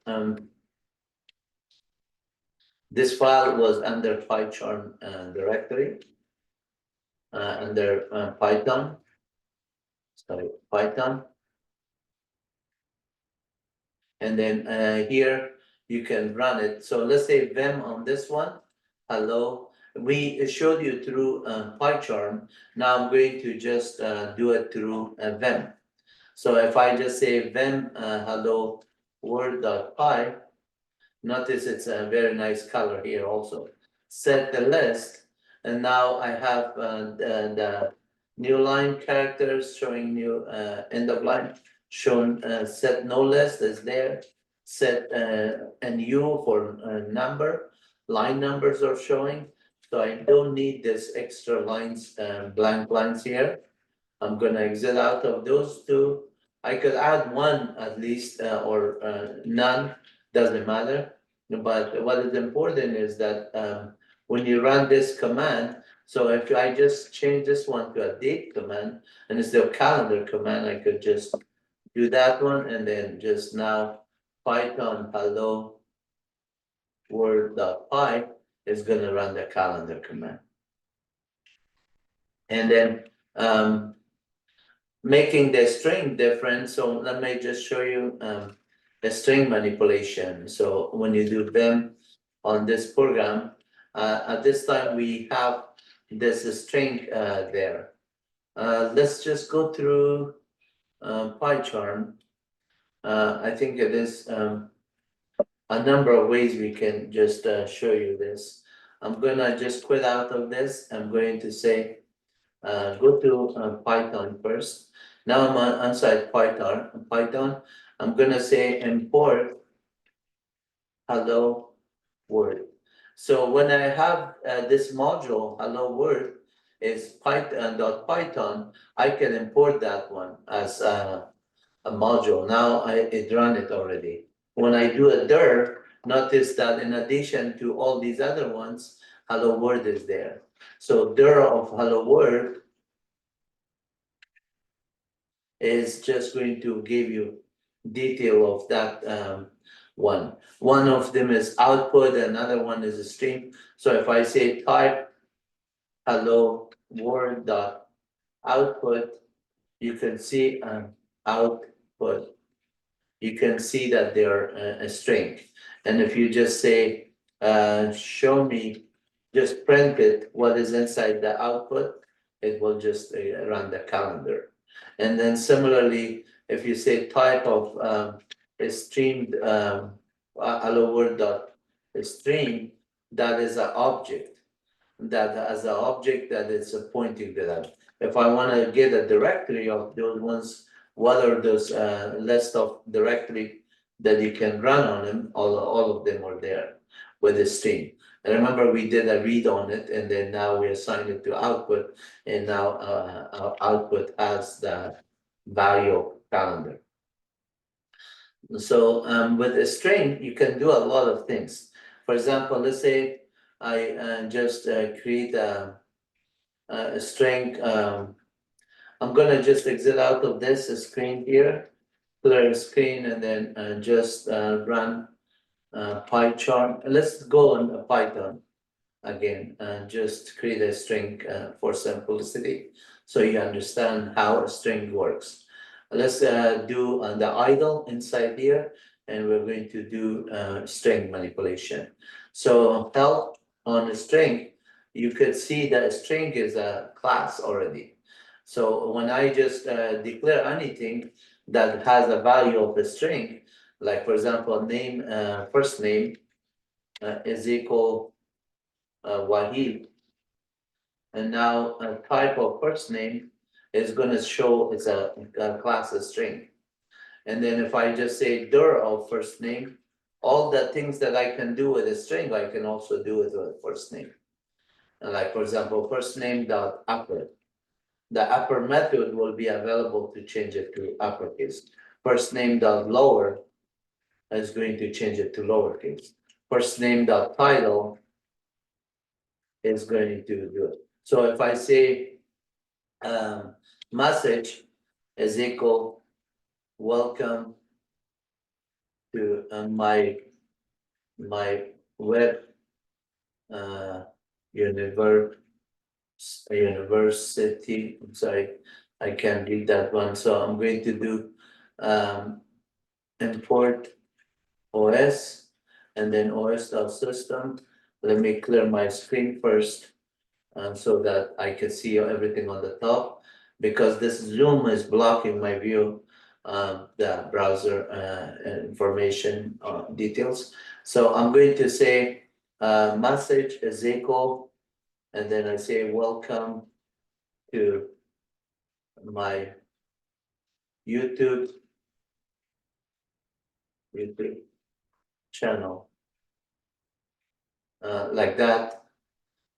this file was under PyCharm directory, under Python, Python. And then here you can run it. So let's say vim on this one, hello. We showed you through PyCharm. Now I'm going to just do it through vim. So if I just say vim hello world.py, notice it's a very nice color here also. Set the list, and now I have the new line characters showing new end of line, shown set no list is there, set and U for number, line numbers are showing. So I don't need this extra lines, blank lines here. I'm gonna exit out of those two. I could add one at least or none, doesn't matter. But what is important is that when you run this command, so if I just change this one to a date command, and instead of calendar command, I could just do that one and then just now Python hello word.py is gonna run the calendar command. And then making the string different, so let me just show you a string manipulation. So when you do vim on this program, at this time we have this string there. Let's just go through PyCharm. I think it is a number of ways we can just show you this. I'm gonna just quit out of this. I'm going to say, go to Python first. Now I'm on inside Python. I'm gonna say import hello world. So when I have this module hello world is Python.python, I can import that one as a module. Now it run it already. When I do a dir, notice that in addition to all these other ones, hello world is there. So dir of hello world is just going to give you detail of that one. One of them is output, another one is a stream. So if I say type hello world dot output, you can see output. You can see that they're a string. And if you just say show me, just print it, what is inside the output, it will just run the calendar. And then similarly, if you say type of a streamed hello world dot stream, that is an object. That as an object that is pointing to that. If I want to get a directory of those ones, what are those list of directory that you can run on them? All of them are there with the stream. And remember, we did a read on it, and then now we assign it to output, and now our output has the value of calendar. So with a string, you can do a lot of things. For example, let's say I just create a string. I'm gonna just exit out of this screen here, clear screen, and then just run PyCharm. Let's go on Python again and just create a string for simplicity, so you understand how a string works. Let's do the idle inside here, and we're going to do string manipulation. So help on a string, you could see that a string is a class already. So when I just declare anything that has a value of a string, like for example, name, first name is equal Wahid, and now a type of first name is going to show it's a class of string. And then if I just say dir of first name, all the things that I can do with a string, I can also do with a first name. And like for example, first name dot upper. The upper method will be available to change it to uppercase. First name dot lower is going to change it to lowercase. First name dot title is going to do it. So if I say message is equal welcome to my web university. I'm sorry, I can't read that one. So I'm going to do import OS and then os.system. Let me clear my screen first so that I can see everything on the top, because this Zoom is blocking my view, the browser information details. So I'm going to say message is equal, and then I say welcome to my YouTube channel, like that.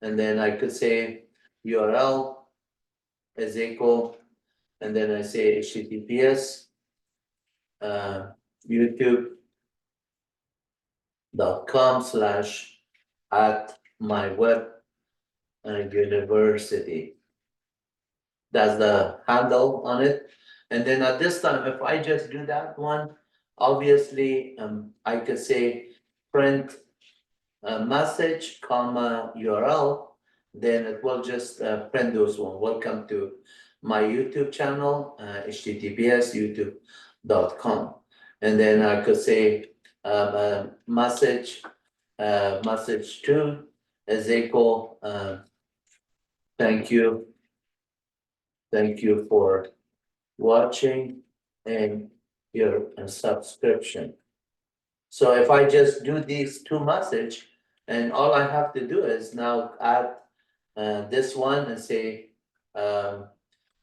And then I could say URL is equal, and then I say HTTPS youtube.com/@MyWebUniversity. That's the handle on it. And then at this time, if I just do that one, obviously I could say print a message, comma URL, then it will just print those one. Welcome to my YouTube channel, https youtube.com. And then I could say message 2 is equal thank you for watching and your subscription. So if I just do these two message, and all I have to do is now add this one and say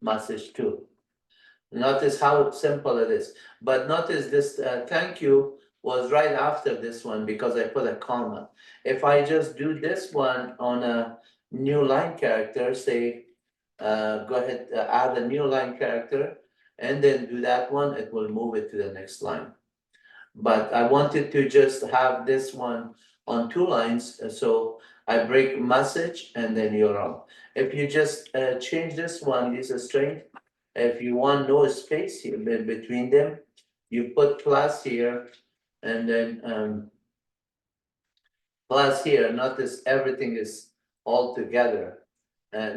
message 2. Notice how simple it is. But notice this thank you was right after this one because I put a comma. If I just do this one on a new line character, say go ahead, add a new line character, and then do that one, it will move it to the next line. But I wanted to just have this one on 2 lines, so I break message and then URL. If you just change this one, use a string. If you want no space here between them, you put plus here, and then plus here. Notice everything is all together,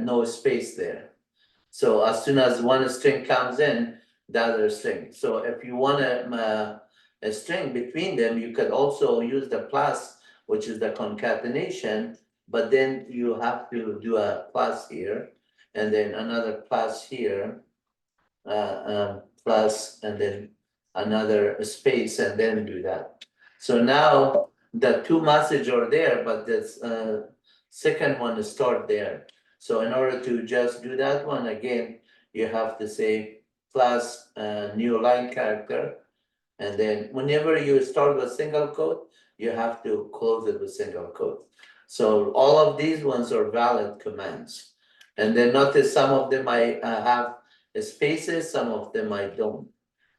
no space there. So as soon as one string comes in, the other string. So if you want a string between them, you could also use the plus, which is the concatenation, but then you have to do a plus here, and then another plus here, plus, and then another space, and then do that. So now the 2 messages are there, but this second one is stored there. So in order to just do that one again, you have to say plus new line character. And then whenever you start with single quote, you have to close it with single quote. So all of these ones are valid commands. And then notice some of them I have spaces, some of them I don't.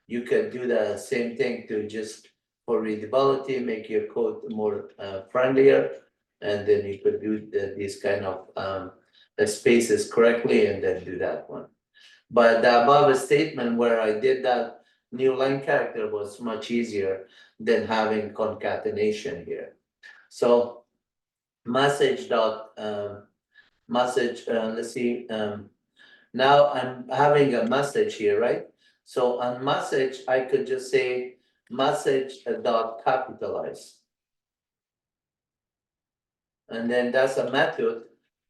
You could do the same thing to just for readability, make your code more friendlier. and then you could do these kind of the spaces correctly and then do that one. But the above statement where I did that new line character was much easier than having concatenation here. So message dot message, let's see, now I'm having a message here, right? So on message, I could just say message dot capitalize. And then that's a method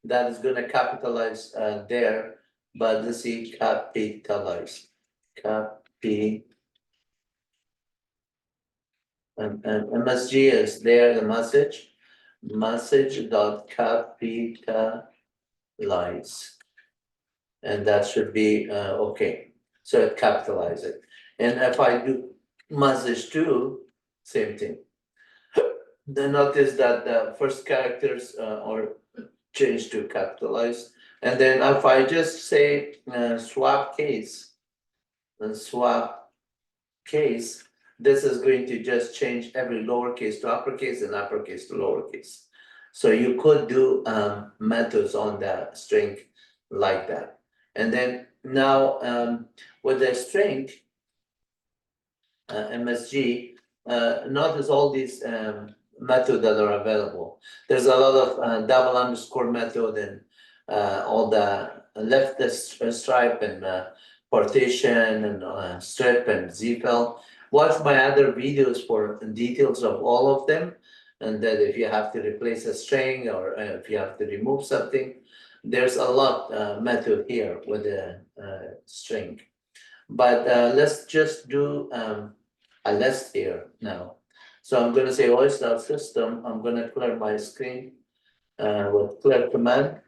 that is gonna capitalize there, but let's see, capitalize, and MSG is there, the message dot capitalize. And that should be okay, so it capitalize it. And if I do message two, same thing. Then notice that the first characters are changed to capitalize. And then if I just say swap case, and swap case, this is going to just change every lowercase to uppercase and uppercase to lowercase. So you could do methods on the string like that. And then now with the string MSG, notice all these methods that are available. There's a lot of double underscore method and all the left stripe and partition and strip and zfil. Watch my other videos for details of all of them. And then if you have to replace a string or if you have to remove something, there's a lot method here with the string. But let's just do a list here now. So I'm going to say OS.system. I'm going to clear my screen with clear command.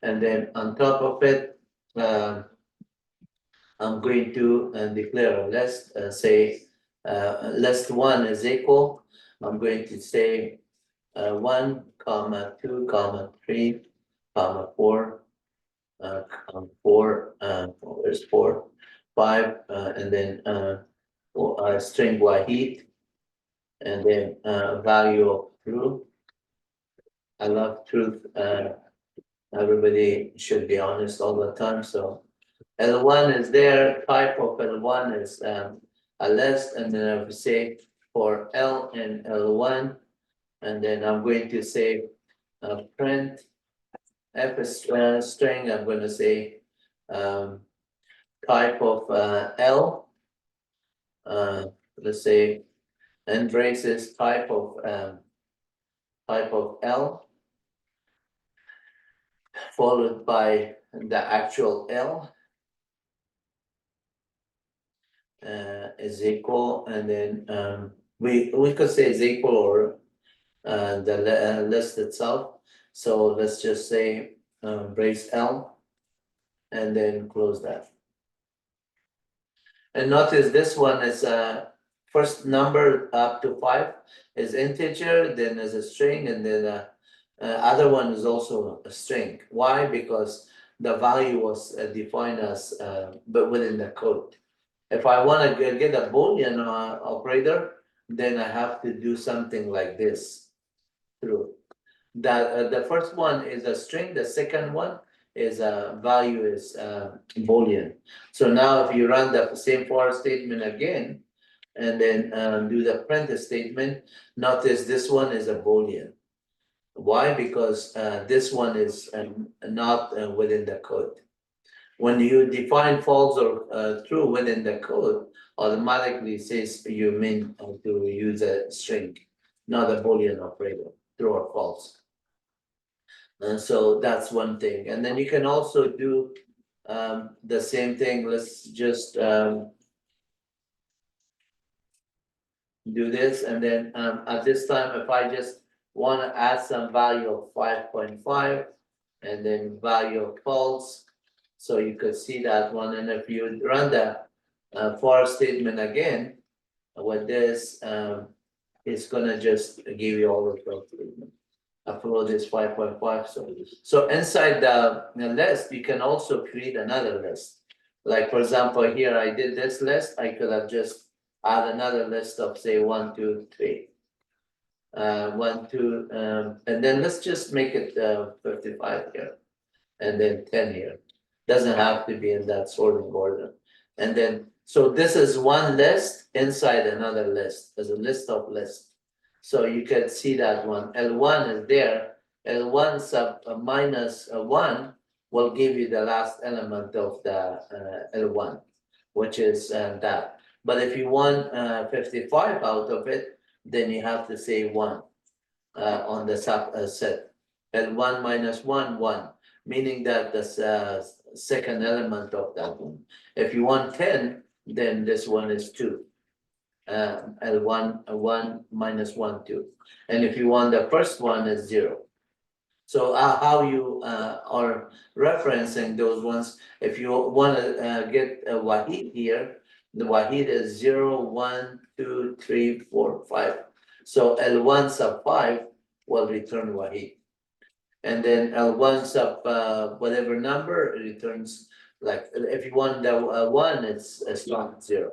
And then on top of it, I'm going to declare a list, say list one is equal. I'm going to say 1, 2, 3, 4, 4, where's 4, 5, and then string wahid, and then value of true. I love truth. Everybody should be honest all the time. So L1 is there, type of L1 is a list, and then I will say for L and L1, and then I'm going to say print F string, I'm going to say type of L, let's say, and braces type of L, followed by the actual L is equal, and then we could say is equal or the list itself. So let's just say brace L, and then close that. And notice this one is first number up to 5 is integer, then is a string, and then other one is also a string. Why? Because the value was defined as but within the code. If I want to get a Boolean operator, then I have to do something like this through. That the first one is a string, the second one is a value is Boolean. So now if you run the same for statement again, and then do the print statement, notice this one is a Boolean. Why? Because this one is not within the code. When you define false or true within the code, automatically says you mean to use a string, not a Boolean operator, true or false. And so that's one thing. And then you can also do the same thing. Let's just do this. And then at this time, if I just want to add some value of 5.5 and then value of false, so you could see that one. And if you run the for statement again with this, it's gonna just give you all of those statements. Upload is 5.5. So inside the list, you can also create another list. Like for example, here I did this list. I could have just add another list of say 1, 2, 3. 1, 2, and then let's just make it 55 here, and then 10 here. Doesn't have to be in that sorting order. And then, so this is one list inside another list, as a list of lists. So you can see that one, L1 is there, L1 sub minus 1 will give you the last element of the L1, which is that. But if you want 55 out of it, then you have to say 1 on the set. L1 minus 1, 1, meaning that the second element of that one. If you want 10, then this one is 2. L1, 1 minus 1, 2. And if you want the first one is 0. So how you are referencing those ones, if you want to get a Wahid here, the Wahid is 0, 1, 2, 3, 4, 5. So L1 sub 5 will return Wahid. And then L1 sub whatever number returns, like if you want the 1, it's not 0.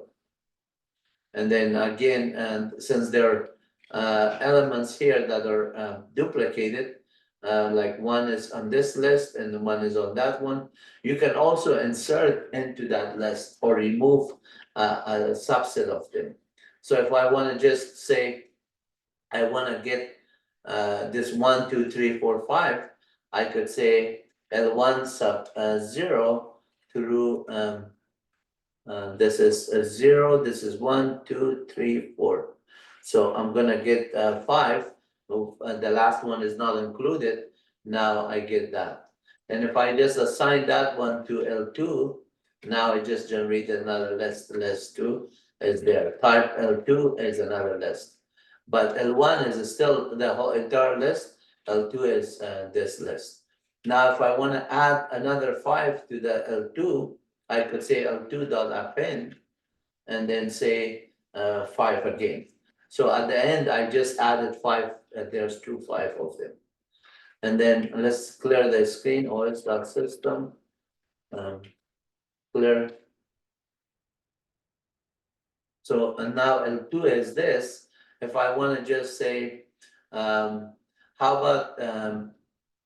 And then again, and since there are elements here that are duplicated, like 1 is on this list and 1 is on that one, you can also insert into that list or remove a subset of them. So if I want to just say, I want to get this 1, 2, 3, 4, 5, I could say L1 sub 0 through this is 0, this is 1, 2, 3, 4. So I'm gonna get 5. The last one is not included. Now I get that. And if I just assign that one to L2, now I just generated another list. List 2 is there. Type L2 is another list. But L1 is still the whole entire list. L2 is this list. Now, if I want to add another 5 to the L2, I could say L2.append and then say 5 again. So at the end, I just added 5. There's 5 of them. And then let's clear the screen. OS.system. Clear. So and now L2 is this. If I want to just say, how about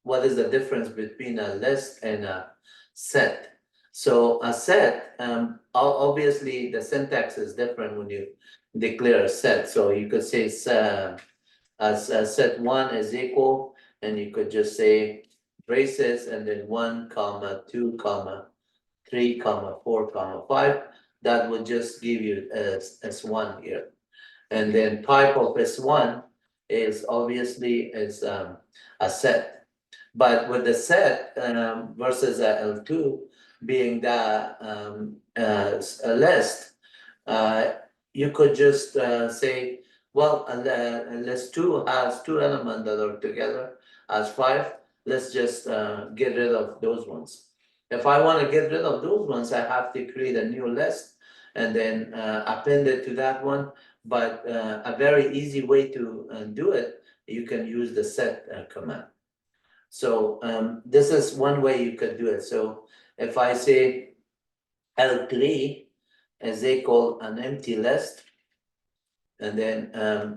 what is the difference between a list and a set? So a set, obviously the syntax is different when you declare a set. So you could say set 1 is equal, and you could just say braces and then 1, 2, 3, 4, 5. That would just give you S1 here. And then type of S1 is obviously is a set. But with the set versus a L2 being the a list, you could just say, well, list 2 has 2 elements that are together as 5. Let's just get rid of those ones. If I want to get rid of those ones, I have to create a new list and then append it to that one. But a very easy way to do it, you can use the set command. So this is one way you could do it. So if I say L3 is equal an empty list, and then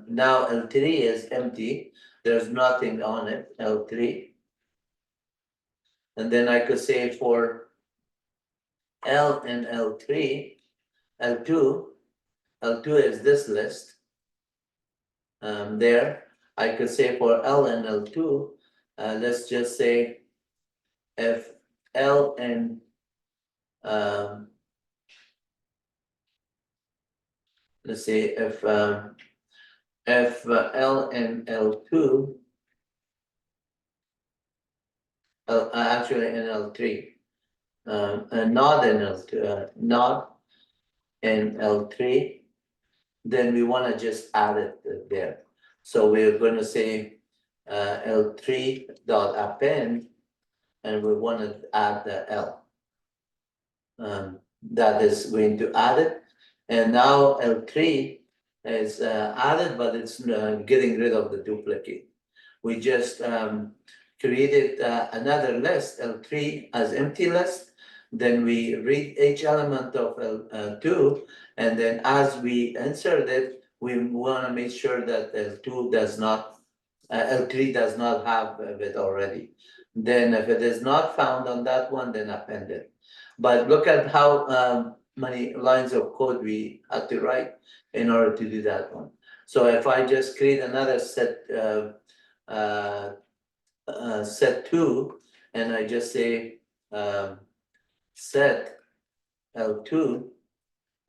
now L3 is empty, there's nothing on it, L3. And then I could say for L and L3, L2 is this list. There, I could say for L and L2, let's just say if L and let's say if L and L2, actually in L3, and not in L2, not in L3, then we want to just add it there. So we're going to say L3.append, and we want to add the L. That is going to add it. And now L3 is added, but it's getting rid of the duplicate. We just created another list, L3 as empty list. Then we read each element of L2, and then as we insert it, we want to make sure that L2 does not, L3 does not have it already. Then if it is not found on that one, then append it. But look at how many lines of code we had to write in order to do that one. So if I just create another set, set 2, and I just say set L2,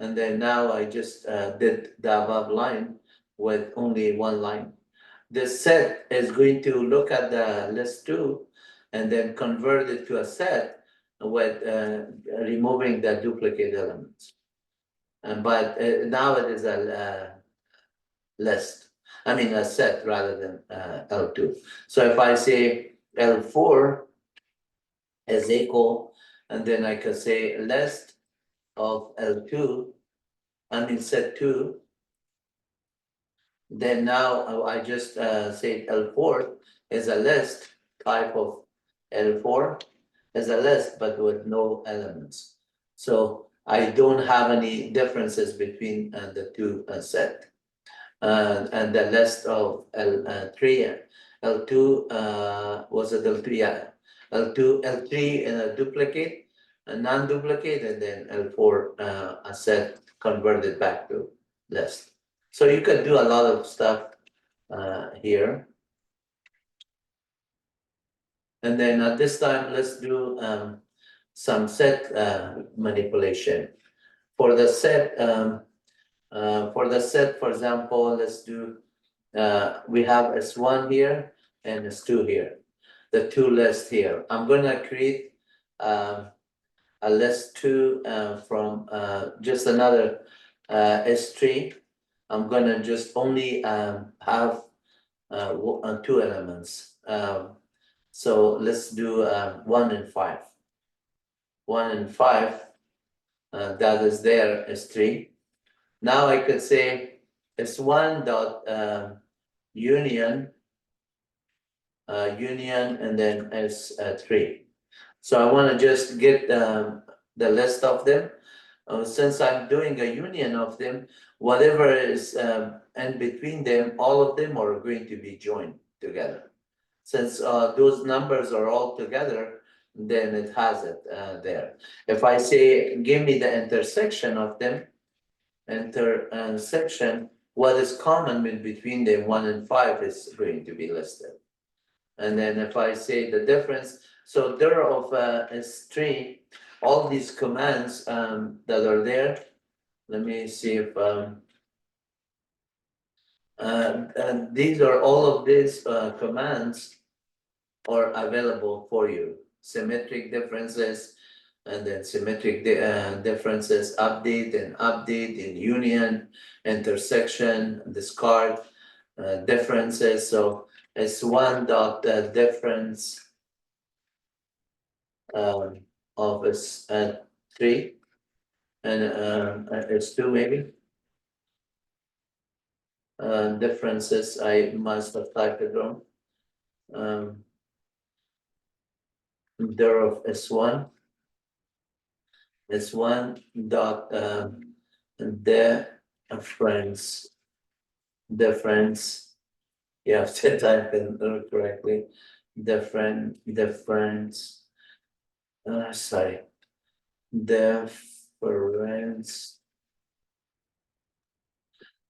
and then now I just did the above line with only one line. This set is going to look at the list 2 and then convert it to a set with removing the duplicate elements. But now it is a list. I mean a set rather than L2. So if I say L4 is equal, and then I can say list of L2, I mean set 2, then now I just say L4 is a list type of L4 is a list, but with no elements. So I don't have any differences between the two set. And the list of L3, L2, was it L2? Yeah, L2, L3 in a duplicate, a non-duplicate, and then L4 a set converted back to list. So you can do a lot of stuff here. And then at this time, let's do some set manipulation. For the set, for example, let's do, we have S1 here and S2 here, the two lists here. I'm gonna create a list 2 from just another S3. I'm gonna just only have 2 elements. So let's do 1 and 5. 1 and 5, that is there is 3. Now I could say S1 dot union, union, and then S3. So I want to just get the list of them. Since I'm doing a union of them, whatever is in between them, all of them are going to be joined together. Since those numbers are all together, then it has it there. If I say, give me the intersection of them, intersection, what is common in between them, 1 and 5 is going to be listed. And then if I say the difference, so there of S3, all these commands that are there, let me see if, and these are all of these commands are available for you. Symmetric differences, and then symmetric differences, update in union, intersection, discard, differences. So it's one dot difference of S3 and S2 maybe. Differences, I must have typed it wrong. There of S1. S1 dot difference. You have to type in correctly. Difference. Sorry. Difference.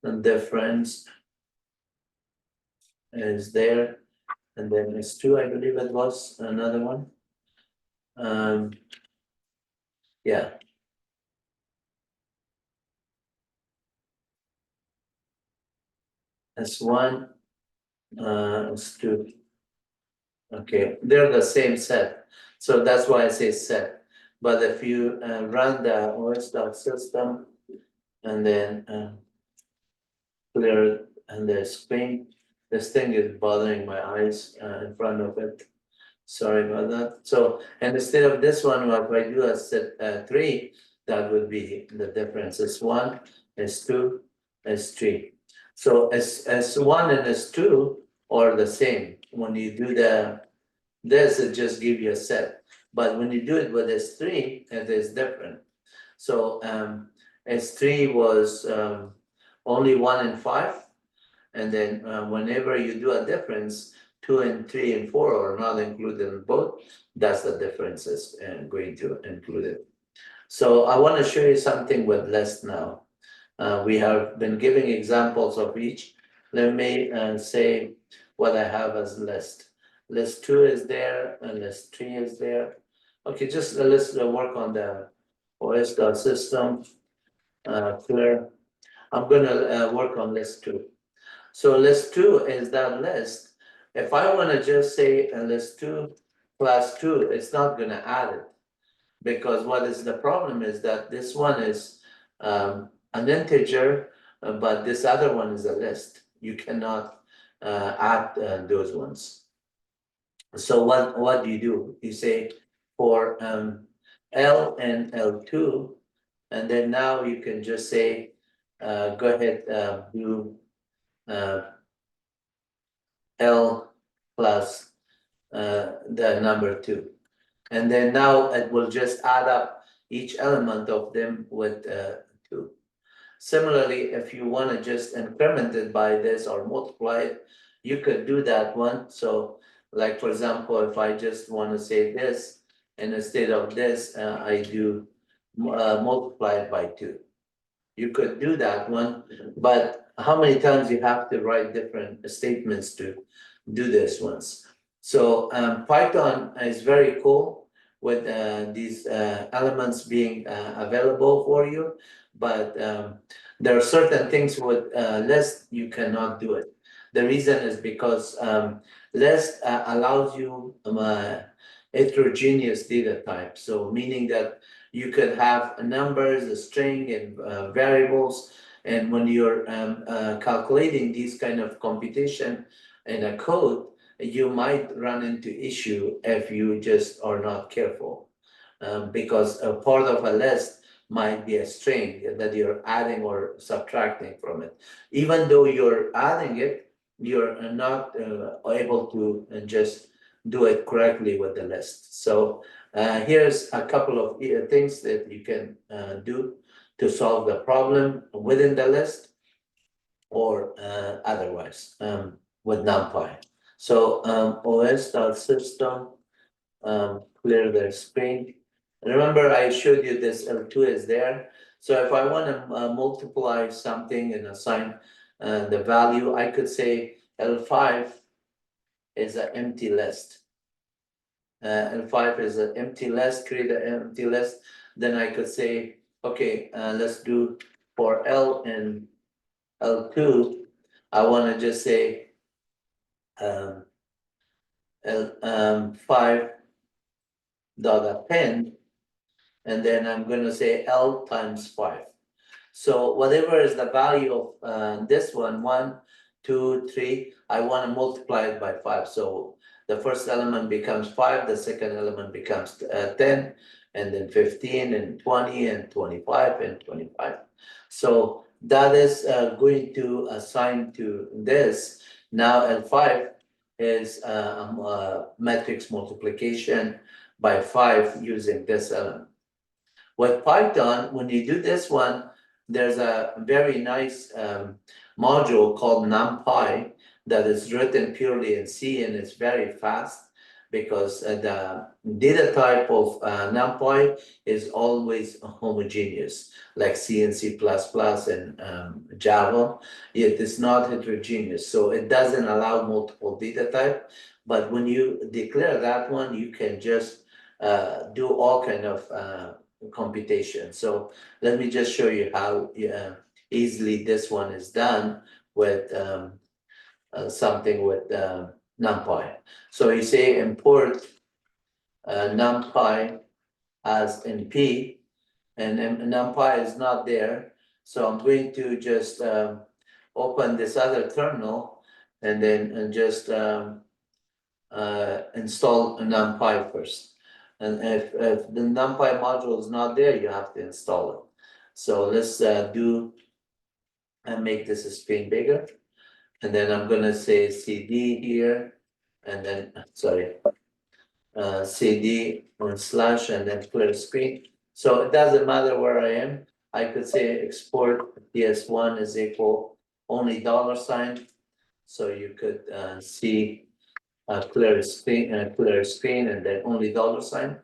And difference is there, and then S2, I believe it was another one. Yeah. S1, S2. Okay, they're the same set. So that's why I say set. But if you run the os.system and then clear and the screen, this thing is bothering my eyes in front of it. Sorry about that. So, and instead of this one, if I do a set 3, that would be the difference. S1, S2, S3. So S1 and S2 are the same. When you do this, it just gives you a set. But when you do it with S3, it is different. So S3 was only 1 and 5. And then whenever you do a difference, 2 and 3 and 4 are not included in both, that's the differences and going to include it. So I want to show you something with list now. We have been giving examples of each. Let me say what I have as list. List 2 is there and list 3 is there. Okay, just let's work on the OS.system clear. I'm gonna work on list 2. So list 2 is that list. If I want to just say list 2 class 2, it's not gonna add it. Because what is the problem is that this one is an integer, but this other one is a list. You cannot add those ones. So what do? You say for L and L2, and then now you can just say, go ahead, do L plus the number 2. And then now it will just add up each element of them with 2. Similarly, if you want to just increment it by this or multiply it, you could do that one. So like, for example, if I just want to say this, and instead of this, I do multiply it by 2. You could do that one, but how many times you have to write different statements to do this ones? So Python is very cool with these elements being available for you, but there are certain things with list you cannot do it. The reason is because list allows you heterogeneous data type. So meaning that you could have numbers, a string, and variables. And when you're calculating these kind of computation in a code, you might run into issue if you just are not careful. Because a part of a list might be a string that you're adding or subtracting from it. Even though you're adding it, you're not able to just do it correctly with the list. So here's a couple of things that you can do to solve the problem within the list or otherwise with NumPy. So os.system, clear the screen. Remember I showed you this L2 is there. So if I want to multiply something and assign the value, I could say L5 is an empty list. L5 is an empty list, create an empty list. Then I could say, okay, let's do for L and L2, I want to just say L5 dot append, and then I'm going to say L times 5. So whatever is the value of this one, 1, 2, 3, I want to multiply it by 5. So the first element becomes 5, the second element becomes 10, and then 15, and 20, and 25, and 25. So that is going to assign to this. Now L5 is matrix multiplication by 5 using this element. With Python, when you do this one, there's a very nice module called NumPy that is written purely in C, and it's very fast because the data type of NumPy is always homogeneous, like C and C++ and Java. It is not heterogeneous, so it doesn't allow multiple data type. But when you declare that one, you can just do all kind of computation. So let me just show you how easily this one is done with something with NumPy. So you say import NumPy as NP, and NumPy is not there. So I'm going to just open this other terminal and then just install NumPy first. And if the NumPy module is not there, you have to install it. So let's do and make this screen bigger. And then I'm gonna say CD here, and then sorry, CD on slash and then clear screen. So it doesn't matter where I am. I could say export ps1 is equal only $. So you could see a clear screen, and then only $.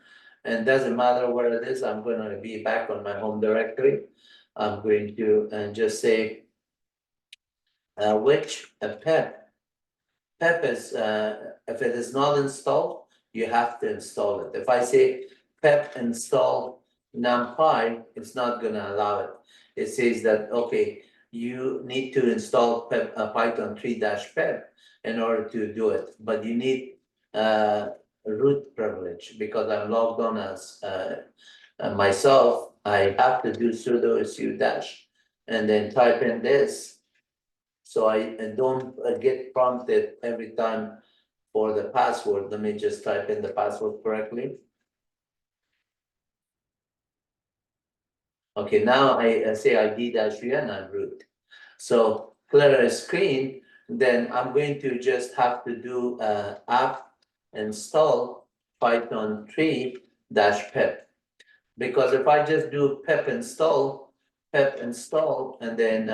And doesn't matter where it is, I'm going to be back on my home directory. I'm going to just say which pep. Pep is, if it is not installed, you have to install it. If I say pep install NumPy, it's not going to allow it. It says that, okay, you need to install pep, Python 3-pep in order to do it, but you need root privilege because I'm logged on as myself. I have to do sudo su dash and then type in this. So I don't get prompted every time for the password. Let me just type in the password correctly. Okay, now I say ID-U and I'm root. So clear a screen, then I'm going to just have to do app install Python 3-pep. Because if I just do pep install, and then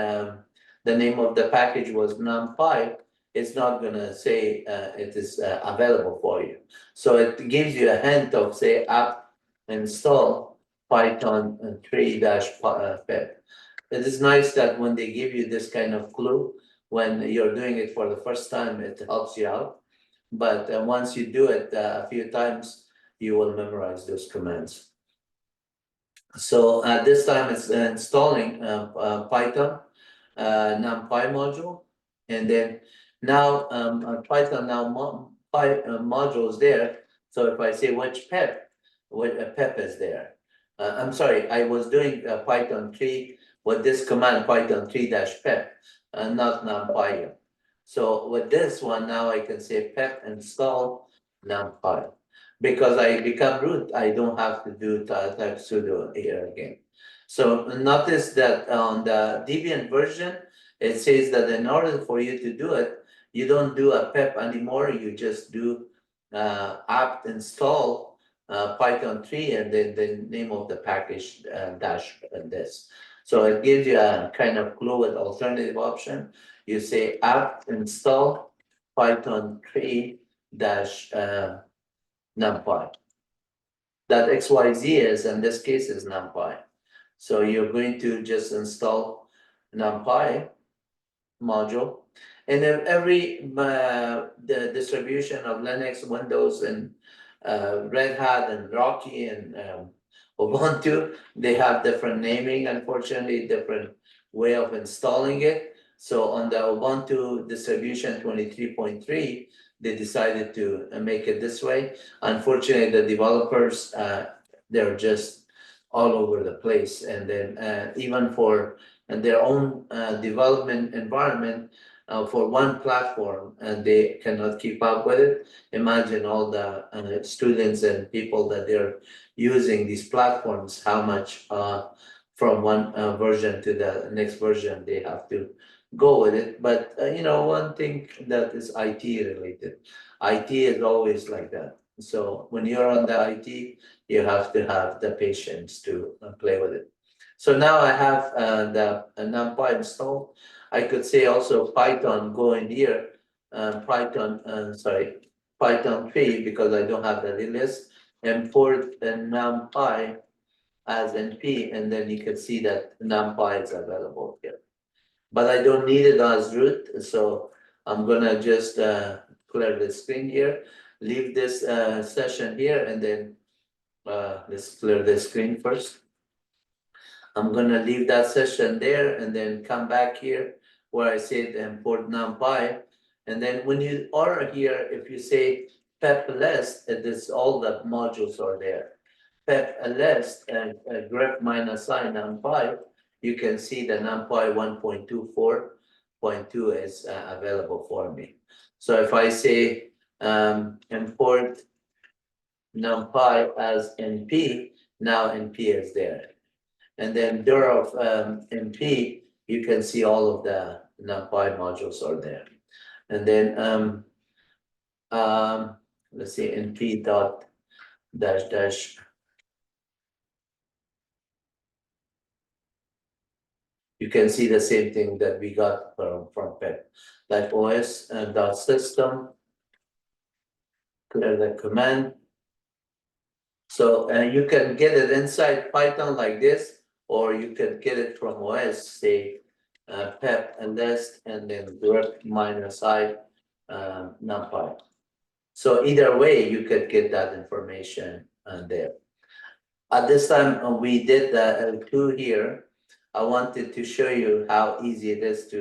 the name of the package was NumPy, it's not gonna say it is available for you. So it gives you a hint of say app install Python 3-pep. It is nice that when they give you this kind of clue, when you're doing it for the first time, it helps you out. But once you do it a few times, you will memorize those commands. So this time it's installing Python NumPy module, and then now Python NumPy module is there. So if I say which pep, what pep is there? I'm sorry, I was doing Python 3 with this command Python 3-pep, not NumPy. So with this one now I can say pep install NumPy. Because I become root, I don't have to do type sudo here again. So notice that on the Debian version, it says that in order for you to do it, you don't do a pep anymore. You just do apt install Python 3 and then the name of the package dash and this. So it gives you a kind of clue with alternative option. You say apt install Python 3 dash NumPy. That XYZ is, in this case, is NumPy. So you're going to just install NumPy module. And then every the distribution of Linux, Windows, and Red Hat, and Rocky, and Ubuntu, they have different naming, unfortunately, different way of installing it. So on the Ubuntu distribution 23.3, they decided to make it this way. Unfortunately, the developers, they're just all over the place. And then even for their own development environment, for one platform, and they cannot keep up with it. Imagine all the students and people that they're using these platforms, how much from one version to the next version they have to go with it. But one thing that is IT related, IT is always like that. So when you're on the IT, you have to have the patience to play with it. So now I have the NumPy installed. I could say also Python go in here, Python 3, because I don't have the list, import NumPy as NP, and then you can see that NumPy is available here. But I don't need it as root, so I'm gonna just clear the screen here, leave this session here, and then let's clear the screen first. I'm gonna leave that session there and then come back here where I said import NumPy. And then when you are here, if you say pep list, it is all the modules are there. Pep list and grep -i NumPy, you can see the NumPy 1.24.2 is available for me. So if I say import NumPy as NP, now NP is there. And then dir of NP, you can see all of the NumPy modules are there. And then let's see, NP dot dash dash you can see the same thing that we got from pip, like os.system, clear the command. So you can get it inside Python like this, or you can get it from OS, say pep and list, and then direct -i NumPy. So either way, you could get that information there. At this time, we did the L2 here. I wanted to show you how easy it is to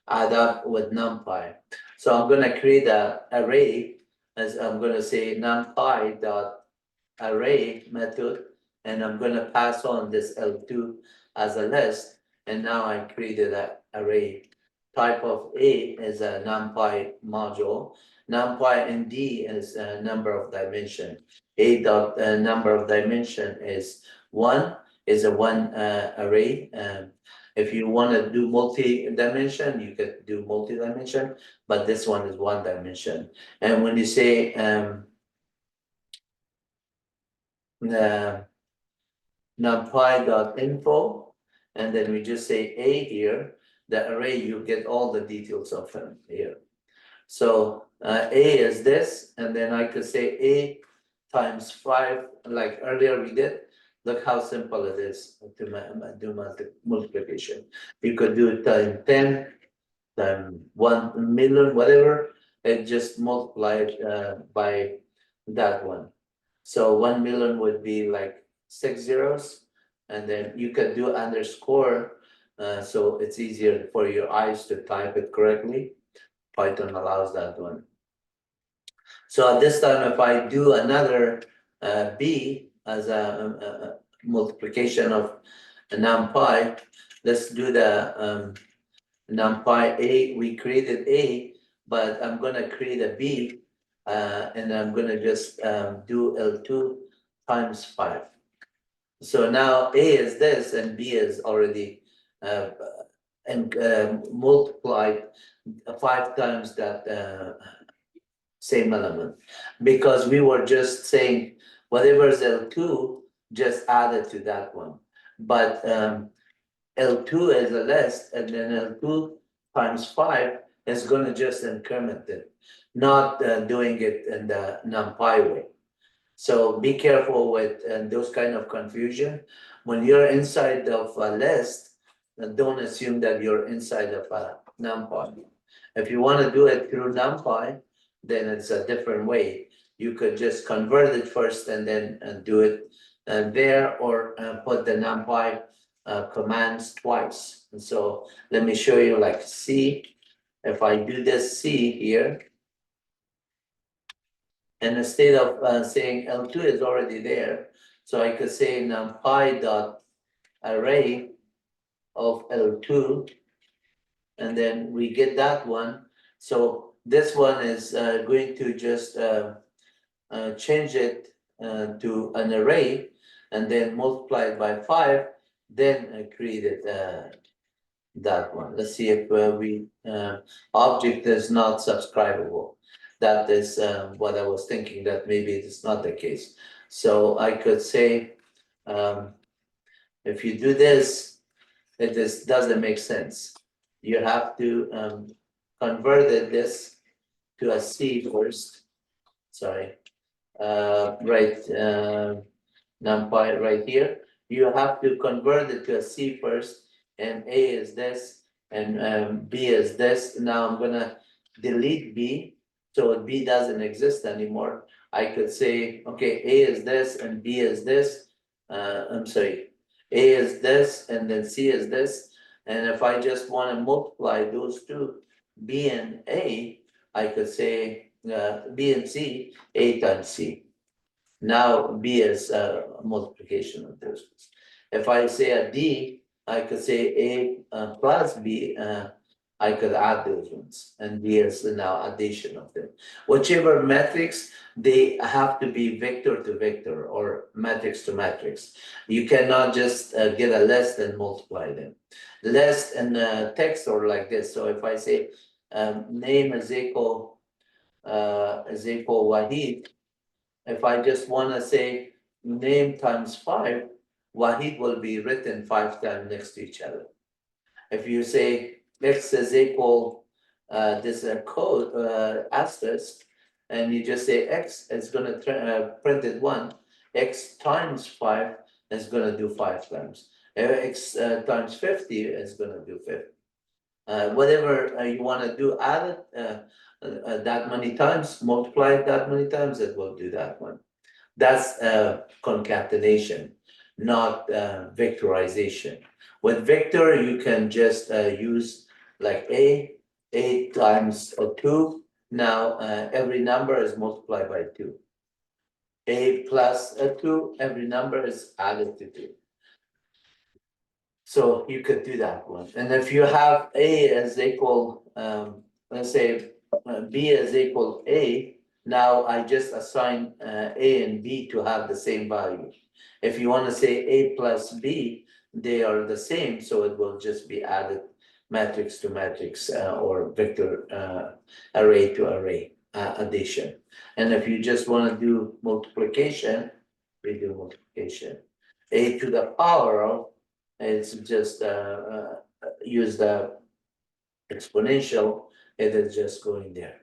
add up with NumPy. So I'm going to create an array, as I'm going to say NumPy dot array method, and I'm going to pass on this L2 as a list. And now I created an array. Type of A is a NumPy module. NumPy and D is a number of dimension. A dot number of dimension is one array. If you want to do multi-dimension, you could do multi-dimension, but this one is one dimension. And when you say NumPy.info, and then we just say A here, the array, you get all the details of them here. So A is this, and then I could say A times 5, like earlier we did. Look how simple it is to do multiplication. You could do it times 10, times 1 million, whatever, and just multiply it by that one. So 1 million would be like 6 zeros, and then you could do underscore, so it's easier for your eyes to type it correctly. Python allows that one. So at this time, if I do another B as a multiplication of NumPy, let's do the NumPy A. We created A, but I'm going to create a B, and I'm going to just do L2 times 5. So now A is this, and B is already multiplied 5 times that same element, because we were just saying whatever is L2, just add it to that one. But L2 is a list, and then L2 times 5 is going to just increment it, not doing it in the NumPy way. So be careful with those kind of confusion. When you're inside of a list, don't assume that you're inside of a NumPy. If you want to do it through NumPy, then it's a different way. You could just convert it first and then do it there, or put the NumPy commands twice. And so let me show you, like C. If I do this C here, and instead of saying L2 is already there, so I could say NumPy dot array of L2, and then we get that one. So this one is going to just change it to an array, and then multiply it by 5, then create it that one. Let's see if object is not subscribable. That is what I was thinking, that maybe it is not the case. So I could say, if you do this, it just doesn't make sense. You have to convert this to a C first. Sorry, NumPy right here. You have to convert it to a C first, and A is this, and B is this. Now I'm gonna delete B, so B doesn't exist anymore. I could say, okay, A is this and B is this. I'm sorry, A is this and then C is this. And if I just want to multiply those two, B and A, I could say B and C, A times C. Now B is a multiplication of those. If I say a D, I could say A plus B. I could add those ones, and D is now addition of them. Whichever matrix, they have to be vector to vector or matrix to matrix. You cannot just get a list and multiply them. List and text are like this. So if I say name is equal Wahid, if I just want to say name times 5, Wahid will be written 5 times next to each other. If you say x is equal this code asterisk, and you just say x is going to print it 1, x times 5 is going to do 5 times. X times 50 is going to do 50. Whatever you want to do, add it that many times, multiply it that many times, it will do that one. That's concatenation, not vectorization. With vector, you can just use like a times 2. Now every number is multiplied by 2. A plus 2, every number is added to 2. So you could do that one. And if you have A as equal, let's say B is equal A, now I just assign A and B to have the same value. If you want to say A plus B, they are the same, so it will just be added matrix to matrix or vector array to array addition. And if you just want to do multiplication, we do multiplication. A to the power of, it's just use the exponential, it is just going there.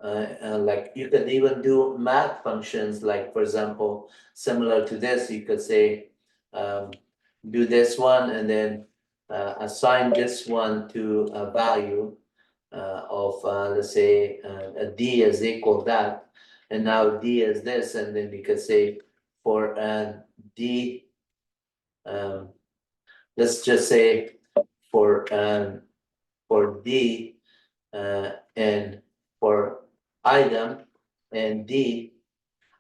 Like you can even do math functions, like for example, similar to this, you could say, do this one and then assign this one to a value of, let's say, a D is equal that, and now D is this, and then you could say for D, let's just say for D and for item and D,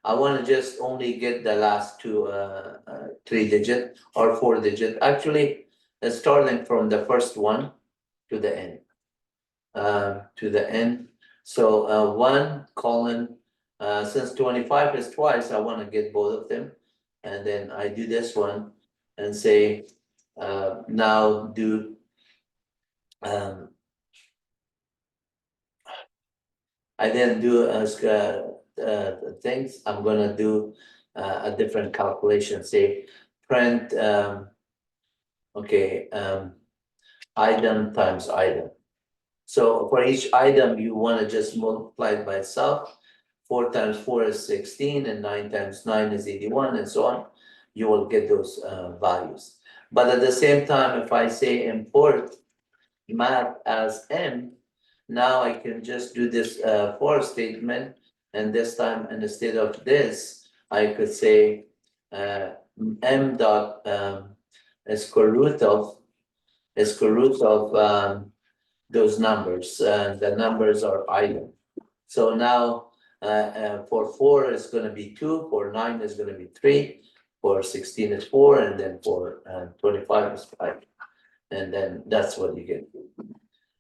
I want to just only get the last two 3-digit or 4-digit. Actually, starting from the first one to the end. So 1 colon, since 25 is twice, I want to get both of them, and then I do this one and say now do I then do things. I'm gonna do a different calculation. Say print item times item. So for each item, you want to just multiply it by itself. 4 times 4 is 16, and 9 times 9 is 81, and so on. You will get those values. But at the same time, if I say import math as m, now I can just do this for statement, and this time instead of this, I could say m dot square root of those numbers. The numbers are item. So now for 4 is going to be 2, for 9 is going to be 3, for 16 is 4, and then for 25 is 5. And then that's what you get.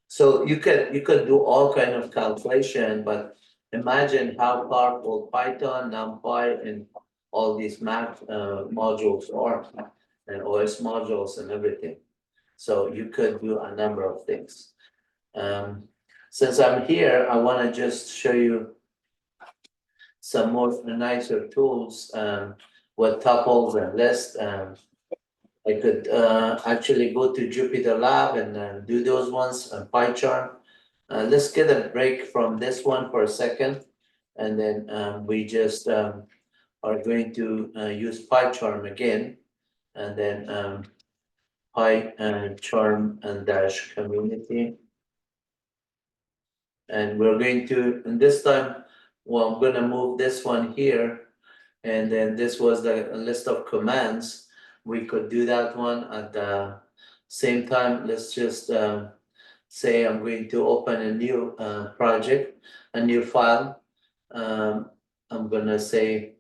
So you could do all kind of calculation, but imagine how powerful Python, NumPy, and all these math modules are, and OS modules and everything. So you could do a number of things. Since I'm here, I want to just show you some more nicer tools with tuples and lists. I could actually go to JupyterLab and do those ones on PyCharm. Let's get a break from this one for a second, and then we just are going to use PyCharm again, and then PyCharm and dash community. And we're going to, and this time, well, I'm going to move this one here, and then this was the list of commands. We could do that one at the same time. Let's just say I'm going to open a new project, a new file. I'm going to say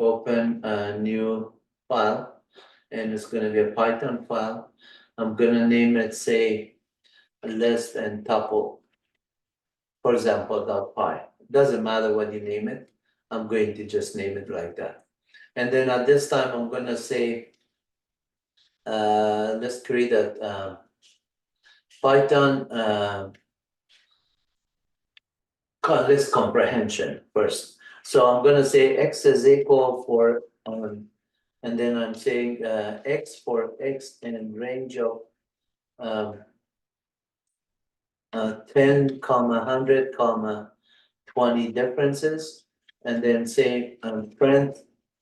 open a new file, and it's going to be a Python file. I'm going to name it, say, list and tuple, for example, .py. Doesn't matter what you name it. I'm going to just name it like that. And then at this time, I'm going to say, let's create a Python list comprehension first. So I'm going to say x is equal for and then I'm saying x for x in range of 10, 100, 20 differences, and then say print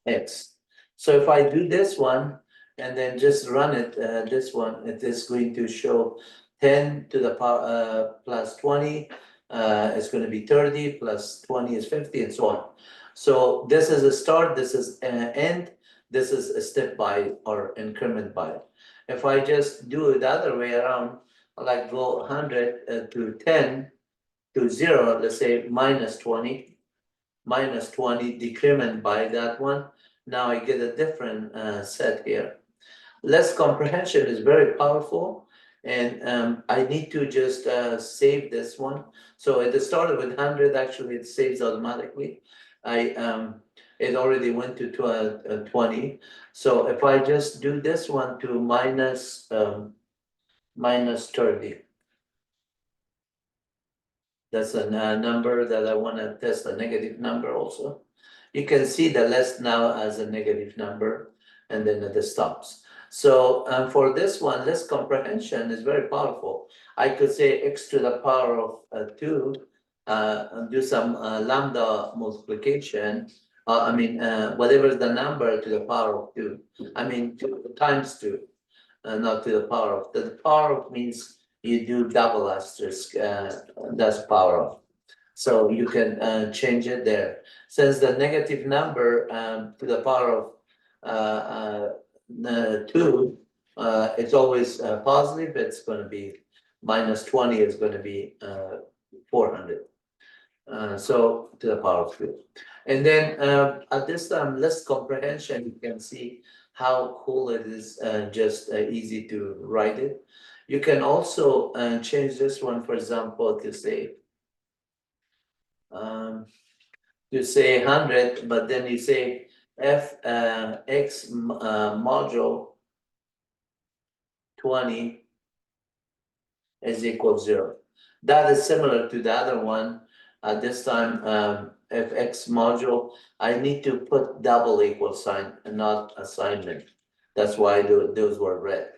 x. So if I do this one and then just run it, this one, it is going to show 10 to the power plus 20 is going to be 30, plus 20 is 50, and so on. So this is a start, this is an end, this is a step by or increment by. If I just do it the other way around, like go 100 to 10 to 0, let's say minus 20 decrement by that one. Now I get a different set here. Less comprehension is very powerful, and I need to just save this one. So it started with 100, actually it saves automatically. It already went to 20. So if I just do this one to minus 30, that's a number that I want to test, a negative number also. You can see the list now as a negative number, and then it stops. So for this one, list comprehension is very powerful. I could say x to the power of 2, and do some lambda multiplication. Whatever the number to the power of 2. I mean, 2 times 2, not to the power of. The power of means you do double asterisk, that's power of. So you can change it there. Since the negative number to the power of 2, it's always positive, it's going to be minus 20 is going to be 400. So to the power of 2. And then at this time, less comprehension, you can see how cool it is, just easy to write it. You can also change this one, for example, to say 100, but then you say f x module 20 is equal 0. That is similar to the other one. This time, if x module, I need to put double equal sign and not assignment. That's why those were red.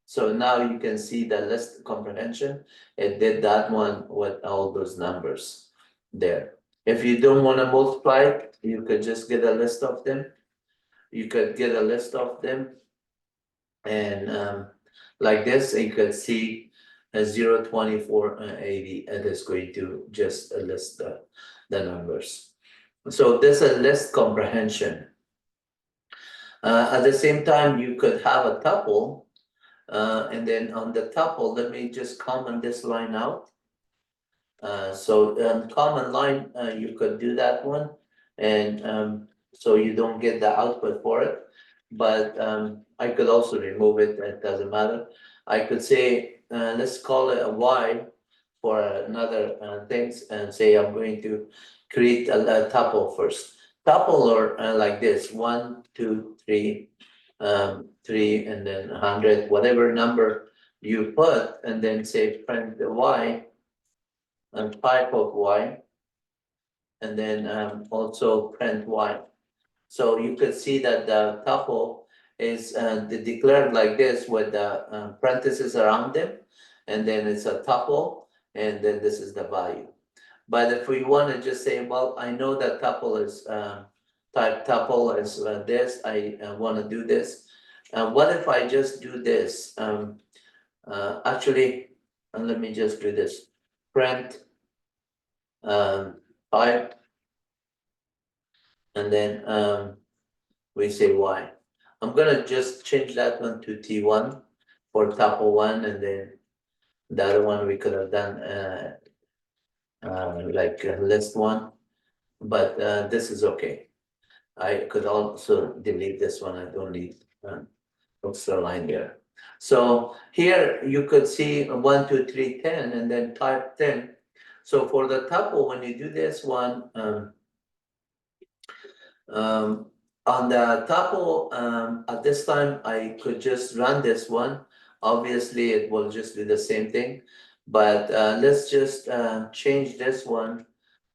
So now you can see the list comprehension. It did that one with all those numbers there. If you don't want to multiply, you could just get a list of them. You could get a list of them, and like this, you could see 0, 24, 80, and it's going to just list the numbers. So this is list comprehension. At the same time, you could have a tuple, and then on the tuple, let me just comment this line out. So common line, you could do that one, and so you don't get the output for it. But I could also remove it, it doesn't matter. I could say, let's call it a y for another things, and say I'm going to create a tuple first. Tuple or like this, 1, 2, 3, 3, and then 100, whatever number you put, and then say print the y and type of y, and then also print y. So you could see that the tuple is declared like this with the parentheses around them, and then it's a tuple, and then this is the value. But if we want to just say, well, I know that tuple is type tuple is this, I want to do this. What if I just do this? Actually, let me just do this. Print type, and then we say y. I'm gonna just change that one to T1 for tuple 1, and then the other one we could have done like list 1, but this is okay. I could also delete this one. I don't need extra line there. So here you could see 1, 2, 3, 10, and then type 10. So for the tuple, when you do this one, on the tuple, at this time, I could just run this one. Obviously, it will just do the same thing. But let's just change this one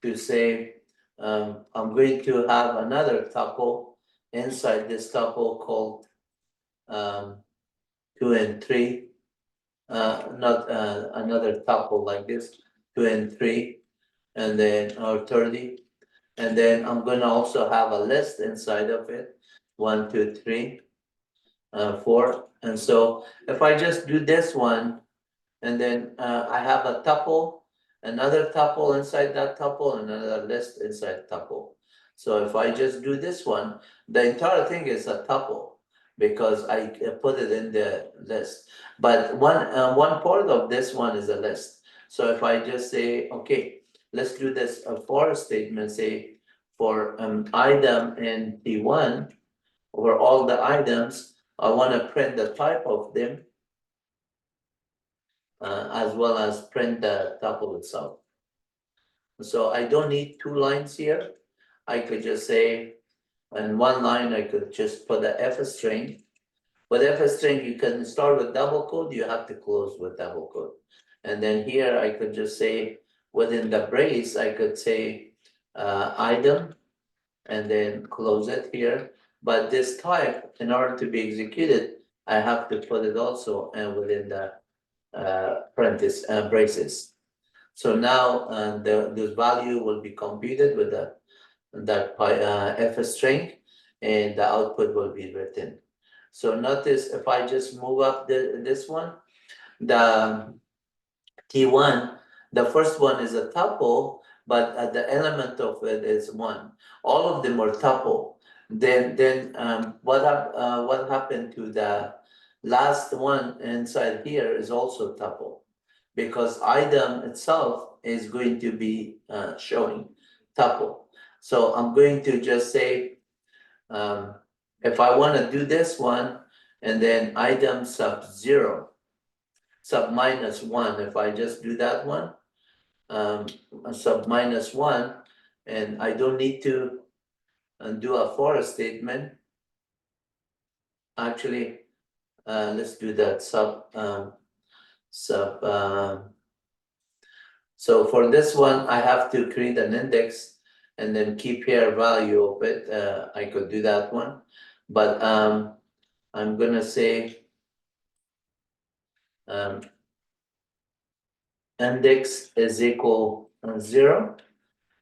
to say, I'm going to have another tuple, inside this tuple called 2 and 3, not another tuple like this, 2 and 3, and then or 30. And then I'm gonna also have a list inside of it, 1, 2, 3, 4. And so if I just do this one, and then I have a tuple, another tuple inside that tuple, and another list inside tuple. So if I just do this one, the entire thing is a tuple because I put it in the list. But one part of this one is a list. So if I just say, okay, let's do this for statement, say for item in T1, over all the items, I want to print the type of them as well as print the tuple itself. So I don't need 2 lines here. I could just say, in 1 line, I could just put the F string. With F string, you can start with double quote, you have to close with double quote. And then here I could just say, within the brace, I could say item, and then close it here. But this type, in order to be executed, I have to put it also within the braces. So now this value will be computed with that F string, and the output will be written. So notice if I just move up this one, the T1, the first one is a tuple, but the element of it is 1. All of them are tuple. Then what happened to the last one inside here is also tuple, because item itself is going to be showing tuple. So I'm going to just say, if I want to do this one, and then item sub 0, sub minus 1, if I just do that one, sub minus 1, and I don't need to do a for statement. Actually, let's do that so for this one, I have to create an index and then keep here value of it. I could do that one, but I'm gonna say index is equal 0,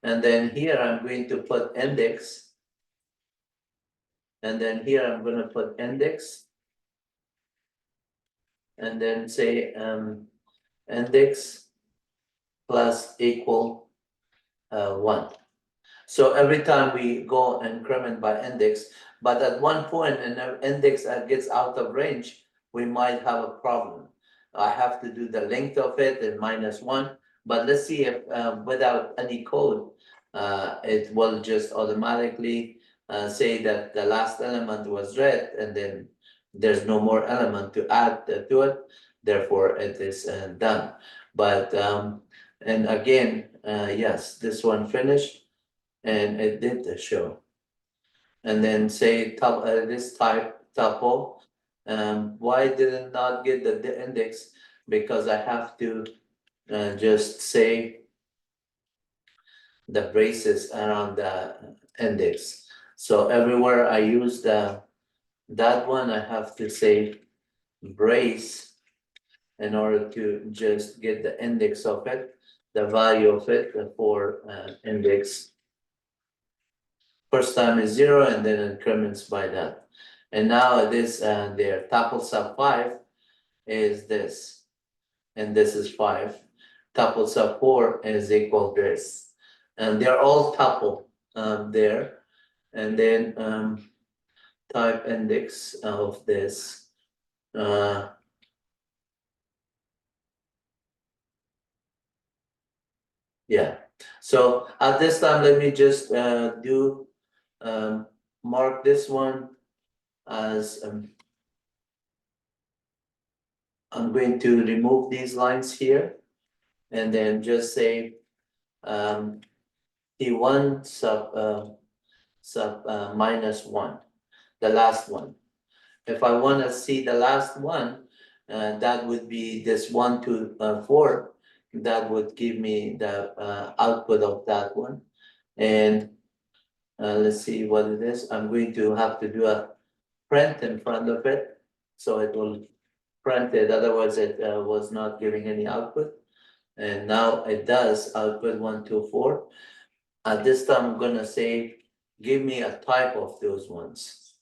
and then here I'm going to put index, and then here I'm going to put index, and then say index plus equal 1. So every time we go increment by index, but at one point an index gets out of range, we might have a problem. I have to do the length of it and -1, but let's see if without any code, it will just automatically say that the last element was read, and then there's no more element to add to it, therefore it is done. But and again, yes, this one finished, and it did the show. And then say this type tuple, why did it not get the index? Because I have to just say the braces around the index. So everywhere I use that one, I have to say brace in order to just get the index of it, the value of it for index. First time is 0, and then increments by that. And now this their tuple sub 5 is this, and this is 5. Tuple sub 4 is equal to this, and they're all tuple there. And then type index of this. Yeah. So at this time, let me just do mark this one as I'm going to remove these lines here, and then just say T1 sub -1, the last one. If I want to see the last one, that would be this 1 to 4. That would give me the output of that one. And let's see what it is. I'm going to have to do a print in front of it, so it will print it, otherwise it was not giving any output. And now it does output 1, 2, 4. At this time, I'm gonna say, give me a type of those ones.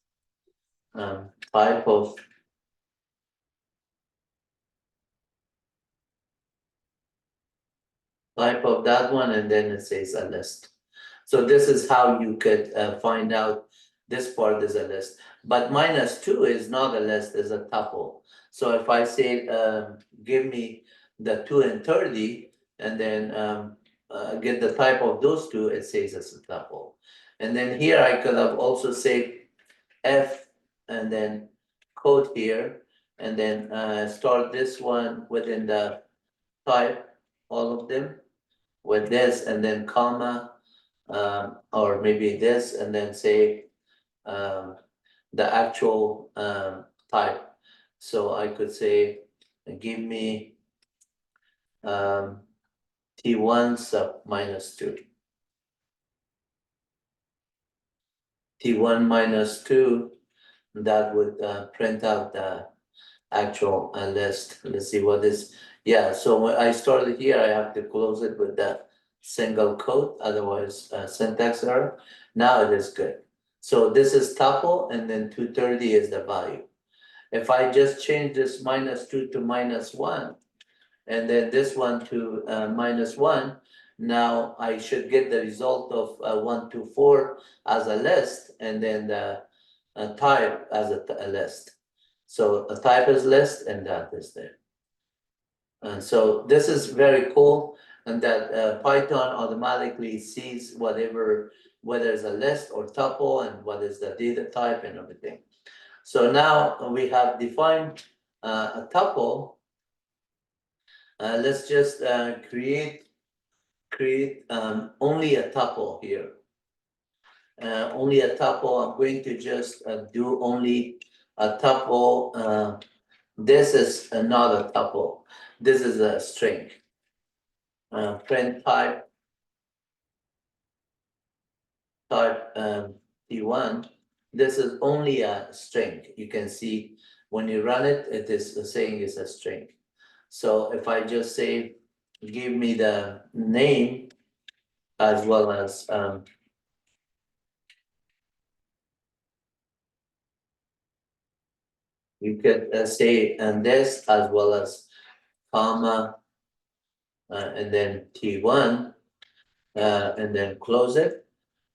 Type of that one, and then it says a list. So this is how you could find out this part is a list. But -2 is not a list, is a tuple. So if I say, give me the 2 and 30, and then get the type of those two, it says it's a tuple. And then here I could have also said F and then code here, and then start this one within the type, all of them, with this, and then comma, or maybe this, and then say the actual type. So I could say, give me T1 sub -2. T1 -2, that would print out the actual list. Let's see what is, yeah, so when I started here, I have to close it with the single quote, otherwise syntax error. Now it is good. So this is tuple, and then 230 is the value. If I just change this -2 to -1, and then this one to -1, now I should get the result of 1 to 4 as a list, and then the type as a list. So a type is list, and that is there. And so this is very cool, and that Python automatically sees whatever, whether it's a list or tuple, and what is the data type and everything. So now we have defined a tuple. Let's just create only a tuple here. Only a tuple. I'm going to just do only a tuple. This is not a tuple. This is a string. Print type T1. This is only a string. You can see when you run it, it is saying it's a string. So if I just say, give me the name as well as you could say and this as well as comma and then T1 and then close it.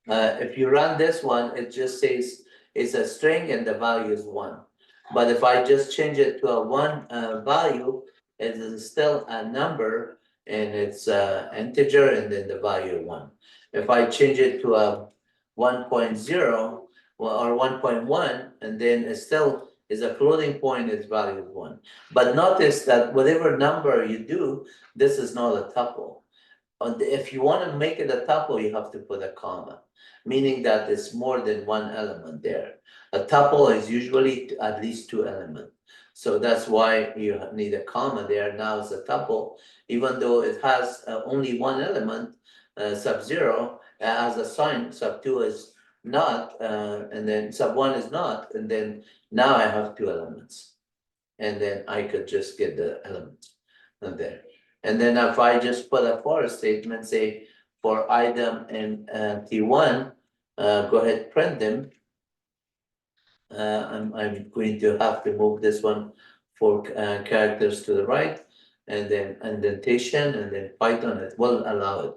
If you run this one, it just says it's a string and the value is 1. But if I just change it to a 1 value, it is still a number and it's integer and then the value 1. If I change it to a 1.0 or 1.1, and then it still is a floating point, its value is 1. But notice that whatever number you do, this is not a tuple. If you want to make it a tuple, you have to put a comma, meaning that it's more than one element there. A tuple is usually at least 2 elements. So that's why you need a comma there. Now it's a tuple, even though it has only one element, sub-0, as a sign, sub-2 is not, and then sub-1 is not, and then now I have 2 elements. And then I could just get the elements there. And then if I just put a for statement, say for item in T1, go ahead, print them. I'm going to have to move this one for characters to the right, and then indentation, and then Python, it will allow it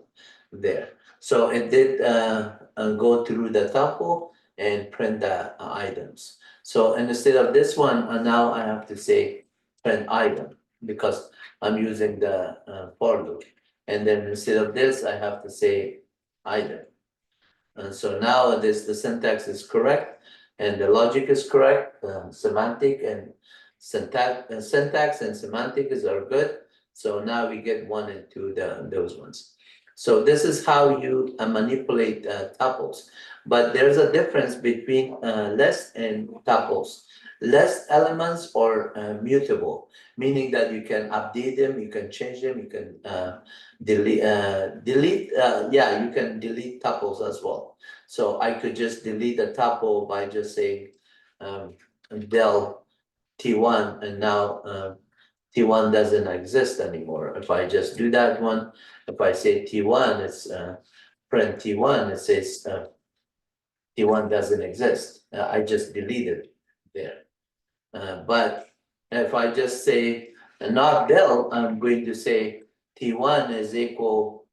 there. So it did go through the tuple and print the items. So instead of this one, now I have to say print item, because I'm using the for loop. And then instead of this, I have to say item. And so now the syntax is correct and the logic is correct, semantic and syntax and semantics are good. So now we get 1 and 2, those ones. So this is how you manipulate tuples. But there's a difference between list and tuples. List elements are mutable, meaning that you can update them, you can change them, you can delete, you can delete tuples as well. So I could just delete the tuple by just saying del T1, and now T1 doesn't exist anymore. If I just do that one, if I say T1, it's print T1, it says T1 doesn't exist. I just deleted there. But if I just say not del, I'm going to say T1 is equal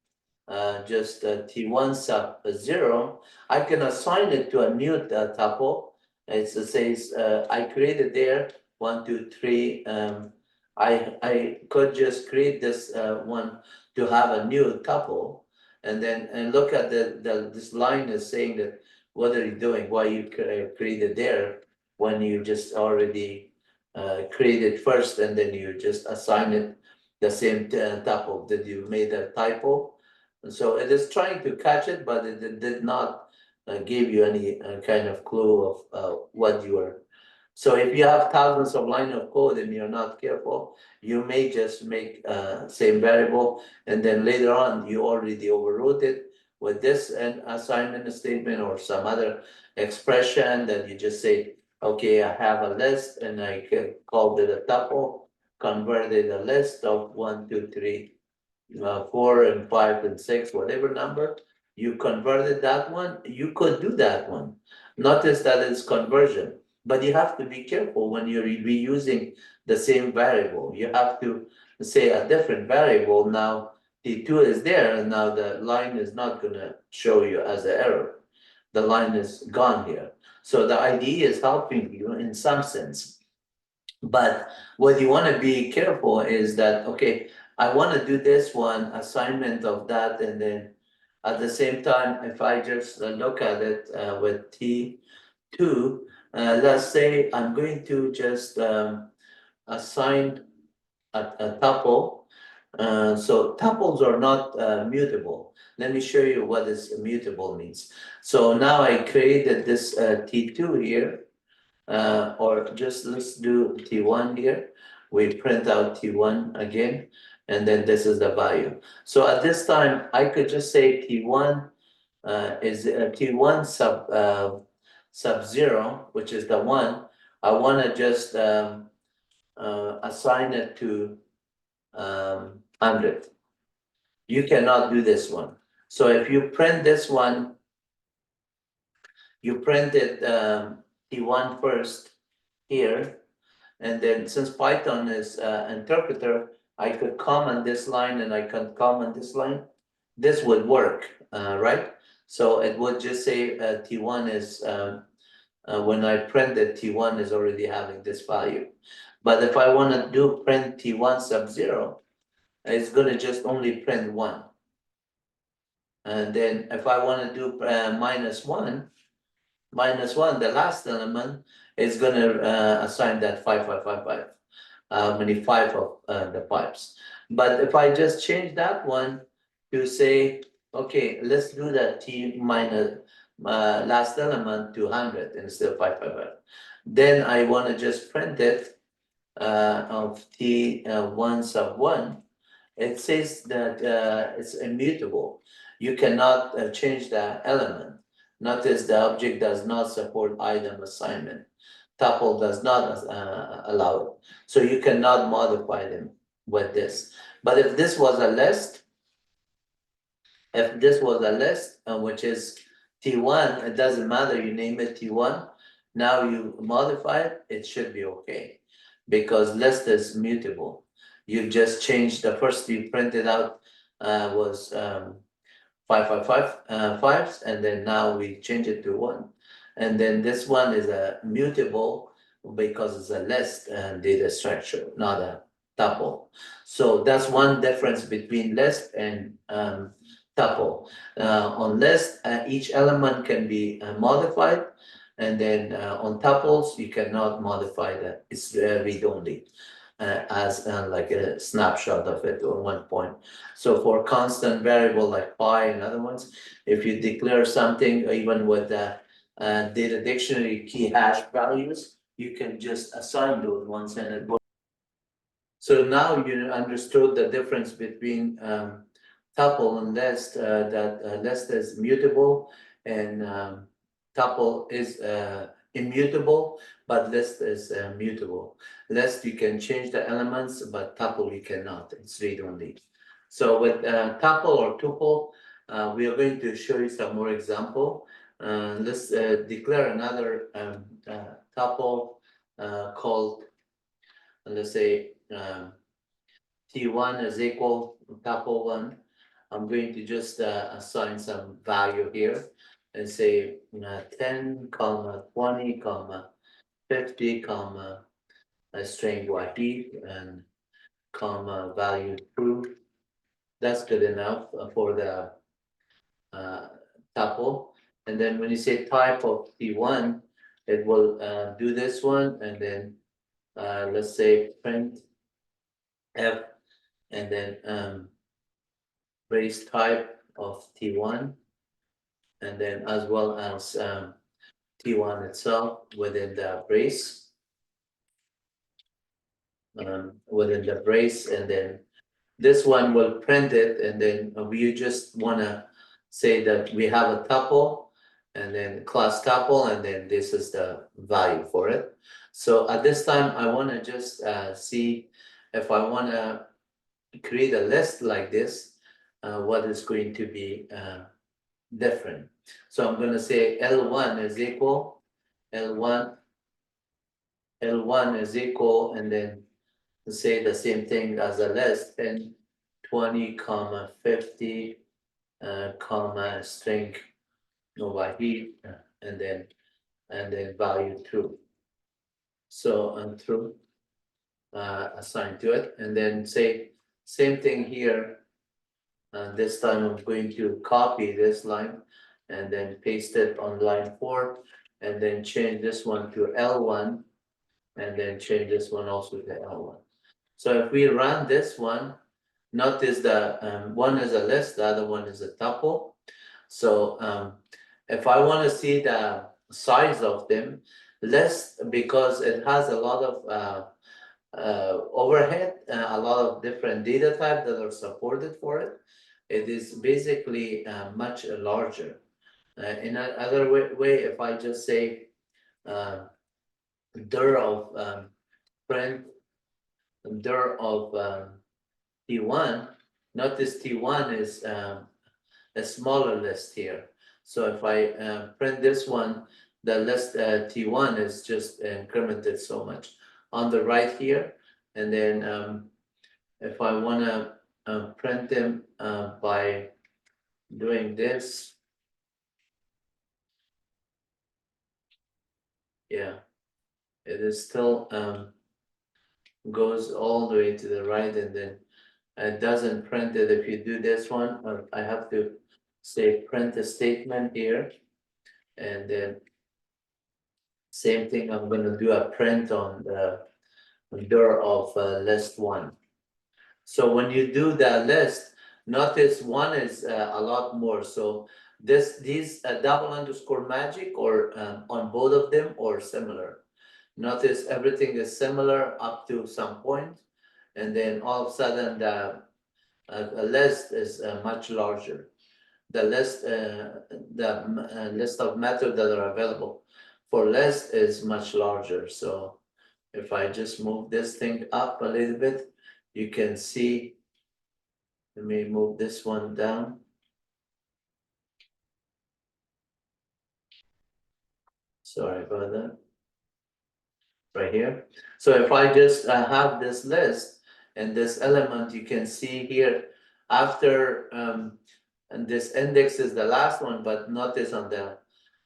just T1 sub 0. I can assign it to a new tuple. It says I created there 1, 2, 3. I could just create this one to have a new tuple, and then look at this line is saying that what are you doing? Why you created there when you just already created first, and then you just assign it the same tuple? Did you made a typo? And so it is trying to catch it, but it did not give you any kind of clue of what you are. So if you have thousands of lines of code and you're not careful, you may just make same variable, and then later on you already overrode it with this an assignment statement or some other expression that you just say, okay, I have a list and I can call it a tuple, converted a list of 1, 2, 3, 4 and 5 and 6, whatever number, you converted that one, you could do that one. Notice that it's conversion, but you have to be careful when you're reusing the same variable. You have to say a different variable. Now T2 is there, and now the line is not going to show you as an error. The line is gone here. So the IDE is helping you in some sense. But what you want to be careful is that, okay, I want to do this one assignment of that, and then at the same time, if I just look at it with T2, let's say I'm going to just assign a tuple. So tuples are not mutable. Let me show you what this immutable means. So now I created this T2 here. Or just let's do T1 here. We print out T1 again, and then this is the value. So at this time, I could just say T1 is T1 sub 0, which is the 1. I want to just assign it to 100. You cannot do this one. So if you print this one, you print it T1 first here, and then since Python is interpreter, I could comment this line and I can comment this line. This would work, right? So it would just say T1 is, when I print it, T1 is already having this value. But if I want to do print T1 sub 0, it's going to just only print 1. And then if I want to do minus 1, the last element is going to assign that 5, 5, 5, 5. Many 5 of the pipes. But if I just change that one to say, okay, let's do that T minus last element to 100 instead of 5, 5, 5. Then I want to just print it of T1 sub 1. It says that it's immutable. You cannot change the element. Notice the object does not support item assignment. Tuple does not allow it. So you cannot modify them with this. But if this was a list, which is T1, it doesn't matter, you name it T1, now you modify it, it should be okay. Because list is mutable. You've just changed the first you printed out was 555 and then now we change it to 1. And then this one is a mutable because it's a list data structure, not a tuple. So that's one difference between list and tuple. On list, each element can be modified, and then on tuples, you cannot modify that. It's read-only. As like a snapshot of it on one point. So for constant variable like pi and other ones, if you declare something even with the data dictionary key hash values, you can just assign those ones and it works. So now you understood the difference between tuple and list, that list is mutable and tuple is immutable, but list is mutable. List you can change the elements, but tuple you cannot. It's read only. So with tuple or tuple, we are going to show you some more example. Let's declare another tuple called, let's say, T1 is equal tuple 1. I'm going to just assign some value here and say 10, comma 20, comma 50, comma a string YP and comma value true. That's good enough for the tuple. And then when you say type of T1, it will do this one, and then let's say print F, and then brace type of T1, and then as well as T1 itself within the brace. Within the brace, and then this one will print it, and then we just wanna say that we have a tuple, and then class tuple, and then this is the value for it. So at this time, I wanna just see if I wanna create a list like this, what is going to be different. So I'm gonna say L1 is equal, L1 is equal, and then say the same thing as a list, 10, 20, comma 50, comma string over here, and then value true. So true assigned to it, and then say same thing here. This time I'm going to copy this line and then paste it on line 4, and then change this one to L1, and then change this one also to L1. So if we run this one, notice that one is a list, the other one is a tuple. So if I want to see the size of them, list, because it has a lot of overhead, a lot of different data types that are supported for it, it is basically much larger. In another way, if I just say dir of print dir of T1, notice T1 is a smaller list here. So if I print this one, the list T1 is just incremented so much on the right here. And then if I want to print them by doing this, yeah, it is still goes all the way to the right, and then it doesn't print it. If you do this one, I have to say print a statement here, and then same thing, I'm going to do a print on the dir of list 1. So when you do the list, notice 1 is a lot more. So these double underscore magic, or on both of them, or similar. Notice everything is similar up to some point, and then all of a sudden the list is much larger. The list of methods that are available for list is much larger. So if I just move this thing up a little bit, you can see. Let me move this one down. Sorry about that. Right here. So if I just have this list and this element, you can see here after and this index is the last one, but notice on the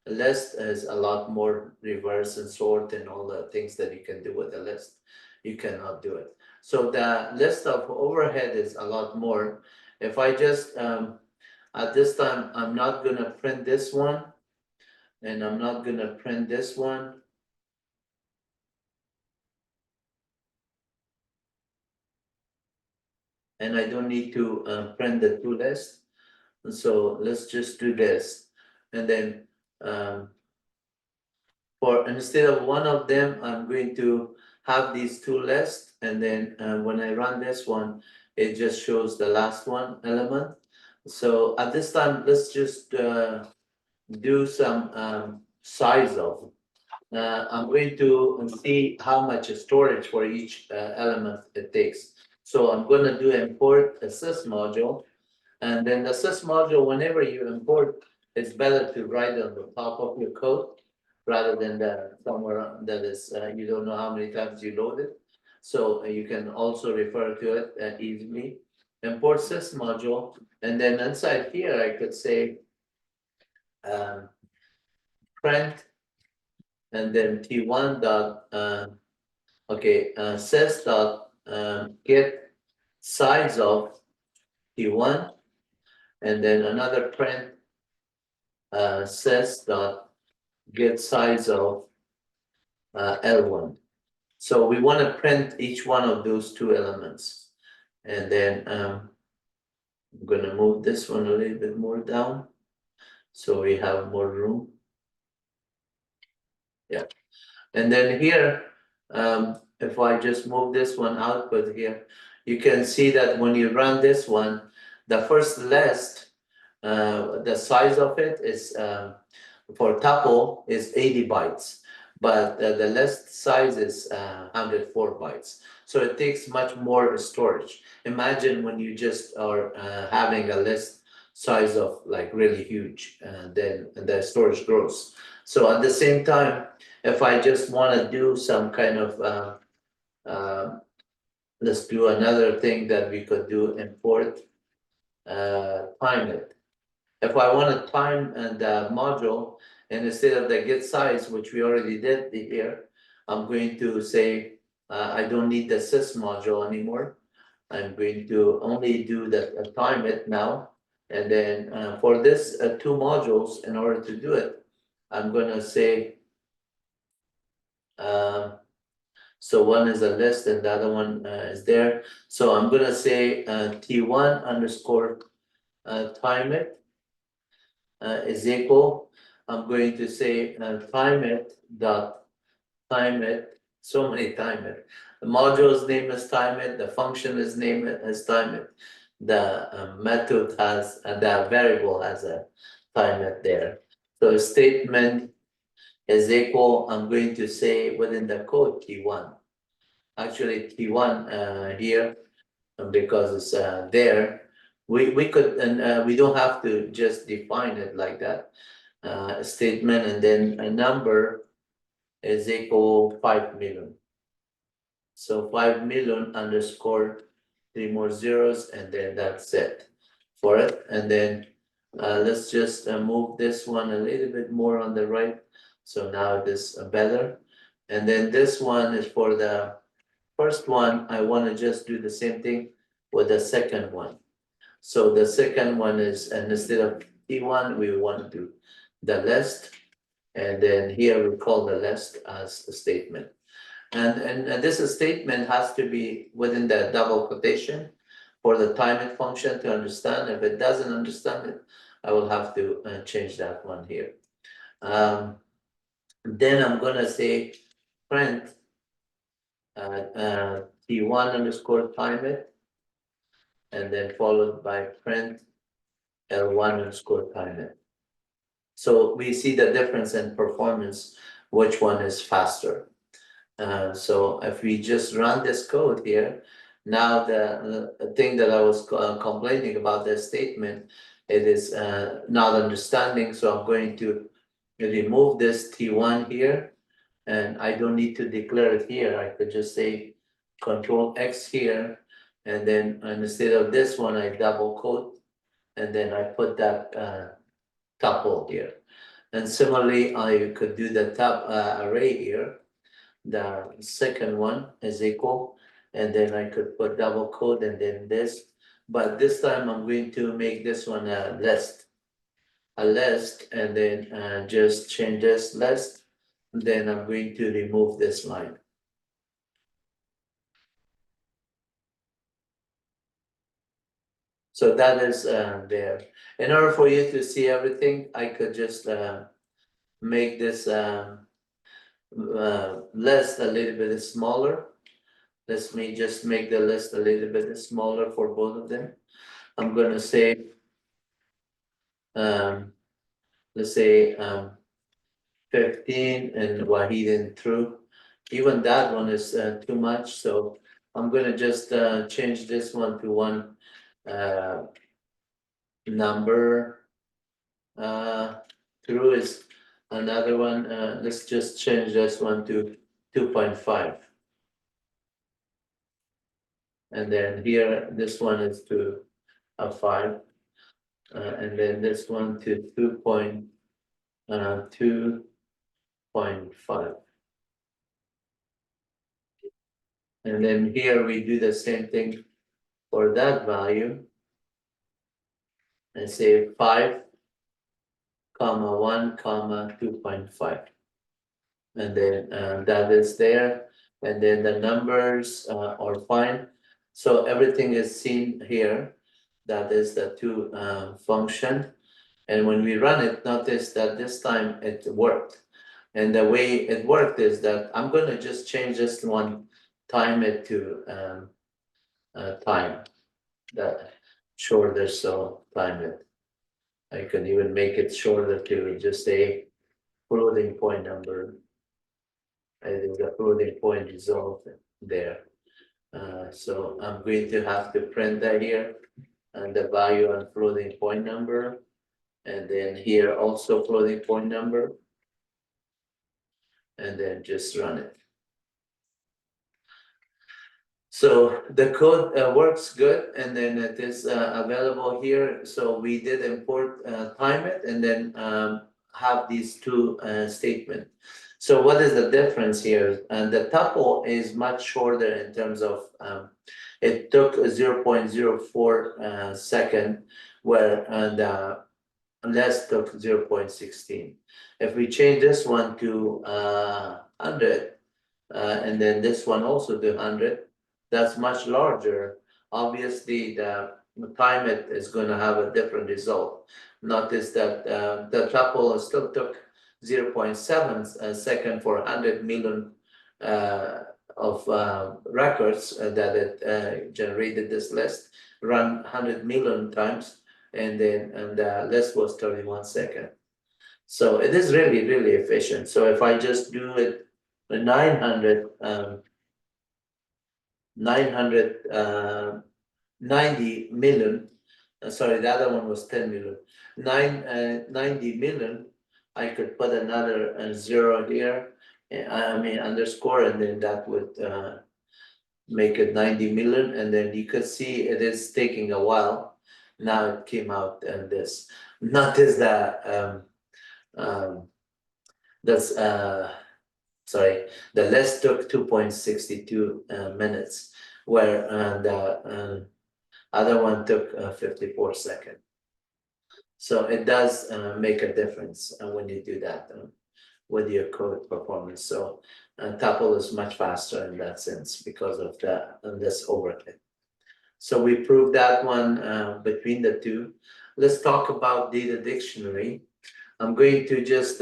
list is a lot more reverse and sort and all the things that you can do with the list. You cannot do it. So the list of overhead is a lot more. If I just at this time, I'm not gonna print this one, and I'm not gonna print this one. And I don't need to print the two lists. So let's just do this. And then for instead of one of them, I'm going to have these two lists. And then when I run this one, it just shows the last one element. So at this time, let's just do some size of. I'm going to see how much storage for each element it takes. So I'm going to do import a sys module, and then the sys module, whenever you import, it's better to write on the top of your code rather than somewhere that is you don't know how many times you load it. So you can also refer to it easily. Import sys module, and then inside here I could say print, and then t1 dot sys dot get size of t1, and then another print sys dot get size of L1. So we want to print each one of those two elements. And then I'm going to move this one a little bit more down so we have more room. Yeah. And then here, if I just move this one output here, you can see that when you run this one, the first list, the size of it is for tuple is 80 bytes, but the list size is 104 bytes. So it takes much more storage. Imagine when you just are having a list size of like really huge, then the storage grows. So at the same time, if I just want to do some kind of let's do another thing that we could do, import time it. If I want to time the module, and instead of the get size, which we already did here, I'm going to say I don't need the sys module anymore. I'm going to only do the time it now. And then for this two modules, in order to do it, I'm going to say so one is a list and the other one is there. So I'm going to say t1 underscore time it is equal. I'm going to say time it dot time it. So many time it. The module's name is time it. The function is name it as time it. The method has the variable has a time it there. So statement is equal. I'm going to say within the code t1. Actually t1 here because it's there. We could and we don't have to just define it like that. Statement and then a number is equal 5 million. So 5 million underscore 3 more zeros, and then that's it for it. And then let's just move this one a little bit more on the right. So now it is better. And then this one is for the first one. I want to just do the same thing with the second one. So the second one is, and instead of T1, we want to do the list. And then here we call the list as a statement. And this statement has to be within the double quotation for the time it function to understand. If it doesn't understand it, I will have to change that one here. Then I'm gonna say print T1 underscore time it, and then followed by print L1 underscore time it. So we see the difference in performance, which one is faster. So if we just run this code here, now the thing that I was complaining about the statement, it is not understanding. So I'm going to remove this T1 here, and I don't need to declare it here. I could just say Control X here, and then instead of this one, I double quote, and then I put that tuple here. And similarly, I could do the top array here. The second one is equal, and then I could put double quote and then this. But this time I'm going to make this one a list, and then just change this list. Then I'm going to remove this line. So that is there. In order for you to see everything, I could just make this list a little bit smaller. Let me just make the list a little bit smaller for both of them. I'm going to say let's say 15 and Wahid and true. Even that one is too much, so I'm gonna just change this one to one number. True is another one. Let's just change this one to 2.5. And then here, this one is to a 5. And then this one to 2.5. And then here we do the same thing for that value. And say 5, 1, 2.5. And then that is there. And then the numbers are fine. So everything is seen here. That is the two function. And when we run it, notice that this time it worked. And the way it worked is that I'm going to just change this one, time it to time, that shorter, so time it. I can even make it shorter to just say floating point number. I think the floating point resolved there. So I'm going to have to print that here and the value on floating point number. And then here also floating point number. And then just run it. So the code works good, and then it is available here. So we did import time it and then have these two statements. So what is the difference here? The tuple is much shorter in terms of it took 0.04 second, where the less took 0.16. If we change this one to 100, and then this one also to 100, that's much larger. Obviously, the time it is going to have a different result. Notice that the tuple still took 0.7 second for 100 million of records that it generated this list, run 100 million times, and then the list was 31 seconds. So it is really, really efficient. So if I just do it 990 million, sorry, the other one was 10 million, 90 million, I could put another zero here, I mean underscore, and then that would make it 90 million, and then you could see it is taking a while. Now it came out and this. Notice that that's sorry, the list took 2.62 minutes, where the other one took 54 seconds. So it does make a difference when you do that with your code performance. So tuple is much faster in that sense because of this overhead. So we proved that one between the two. Let's talk about data dictionary. I'm going to just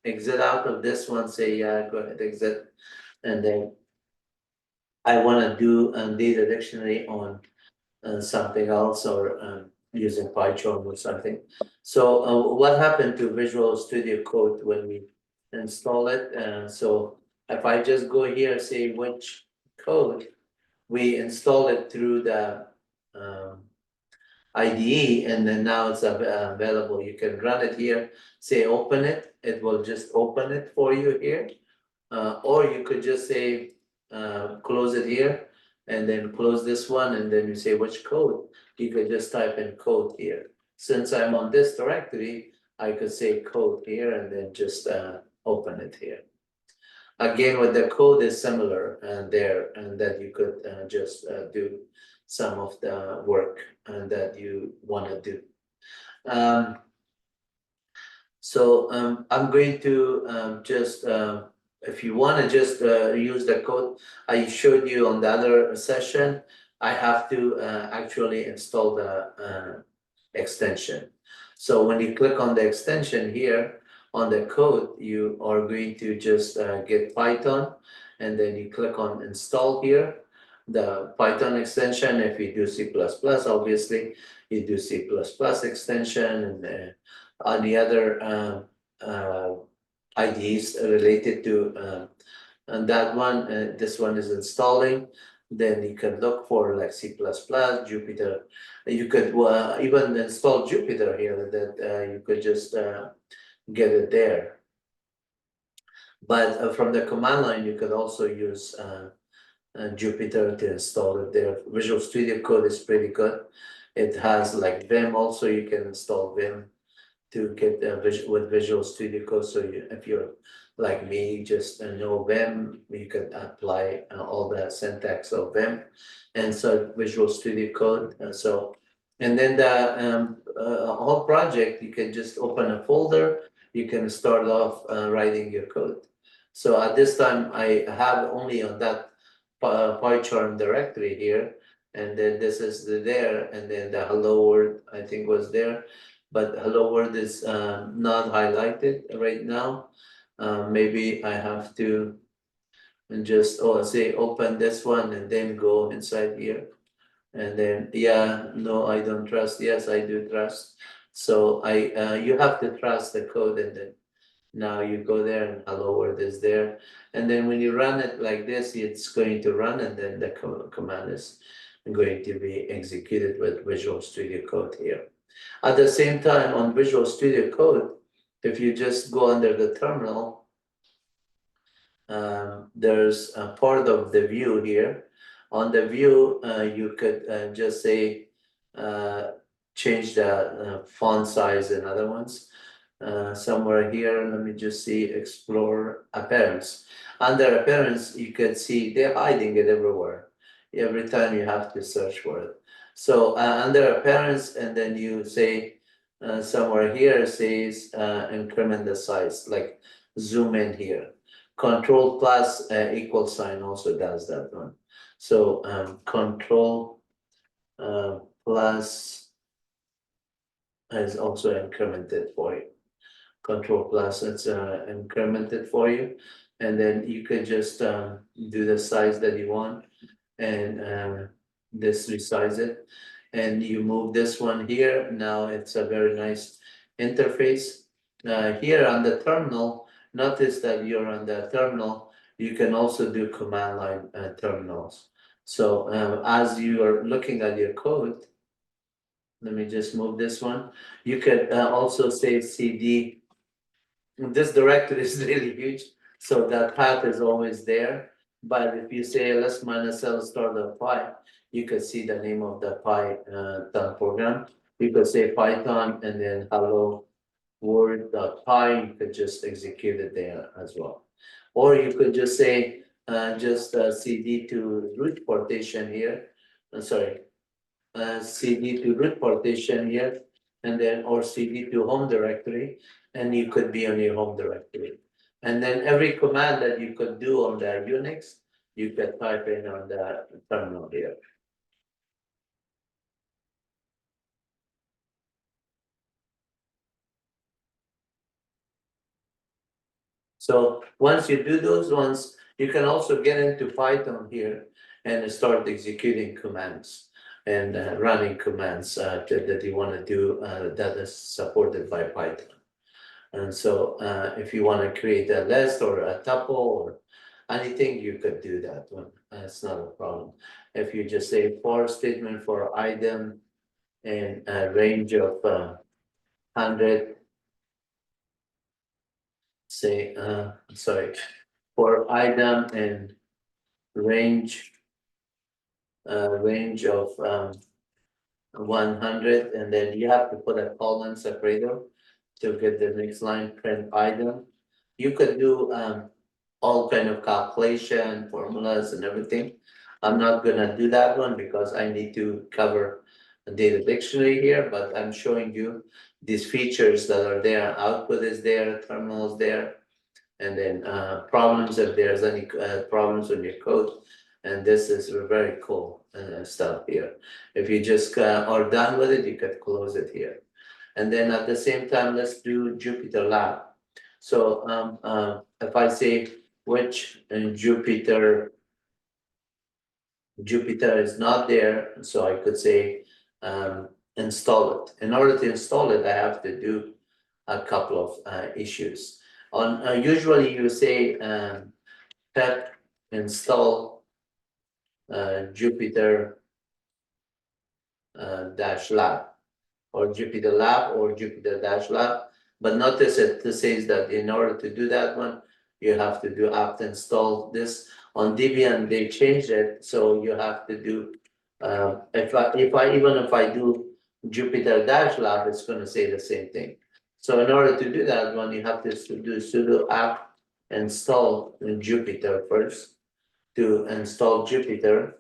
exit out of this one, say, yeah, go ahead, exit. And then I want to do data dictionary on something else, or using PyCharm or something. So what happened to Visual Studio Code when we install it? So if I just go here, say which code, we install it through the IDE, and then now it's available. You can run it here, say open it, it will just open it for you here. Or you could just say close it here, and then close this one, and then you say which code. You could just type in code here. Since I'm on this directory, I could say code here and then just open it here. Again, with the code is similar there, and that you could just do some of the work that you want to do. So I'm going to just, if you want to just use the code I showed you on the other session, I have to actually install the extension. So when you click on the extension here on the code, you are going to just get Python, and then you click on install here, the Python extension. If you do C++, obviously you do C++ extension, and on the other IDs related to and that one. This one is installing. Then you can look for like C++, Jupyter. You could even install Jupyter here. That you could just get it there. But from the command line, you could also use Jupyter to install it there. Visual Studio Code is pretty good. It has like Vim also. You can install Vim to get with Visual Studio Code. So if you're like me, just know Vim, you can apply all the syntax of Vim, and so Visual Studio Code. And then the whole project, you can just open a folder. You can start off writing your code. So at this time, I have only on that PyCharm directory here, and then this is there, and then the hello world I think was there, but hello world is not highlighted right now. Maybe I have to just say open this one and then go inside here, and then no, I don't trust. Yes, I do trust. So you have to trust the code, and then now you go there and hello world is there. And then when you run it like this, it's going to run, and then the command is going to be executed with Visual Studio Code here. At the same time, on Visual Studio Code, if you just go under the terminal, there's a part of the view here. On the view, you could just say, change the font size and other ones. Somewhere here, let me just see, explore appearance. Under appearance, you can see they're hiding it everywhere. Every time you have to search for it. So under appearance, and then you say somewhere here says increment the size, like zoom in here. Control plus equal sign also does that one. So control plus is also incremented for you. Control plus, it's incremented for you, and then you could just do the size that you want, and this resize it, and you move this one here. Now it's a very nice interface. Here on the terminal, notice that you're on the terminal. You can also do command line terminals. So as you are looking at your code, let me just move this one. You could also say cd. This directory is really huge, so that path is always there. But if you say ls minus l start.py, you can see the name of the Python program. You could say Python and then hello world.py. You could just execute it there as well. Or you could just say cd to root partition here. CD to root partition here, and then or CD to home directory, and you could be on your home directory. And then every command that you could do on the Unix, you could type in on the terminal here. So once you do those ones, you can also get into Python here and start executing commands and running commands that you want to do that is supported by Python. And so if you want to create a list or a tuple or anything, you could do that one. It's not a problem. If you just say for statement for item and a range of 100, say, for item and range of 100, and then you have to put a colon separator to get the next line, print item. You could do all kind of calculation, formulas and everything. I'm not gonna do that one because I need to cover the data dictionary here, but I'm showing you these features that are there. Output is there, terminal is there, and then problems if there's any problems in your code. And this is very cool stuff here. If you just are done with it, you could close it here. And then at the same time, let's do JupyterLab. So if I say which Jupyter is not there, so I could say install it. In order to install it, I have to do a couple of issues. On usually you say pep install Jupyter dash lab or JupyterLab or Jupyter-Lab. But notice it says that in order to do that one, you have to do apt install this. On Debian, they changed it, so you have to do, if I do Jupyter-Lab, it's going to say the same thing. So in order to do that one, you have to do sudo apt install in Jupyter first to install Jupyter.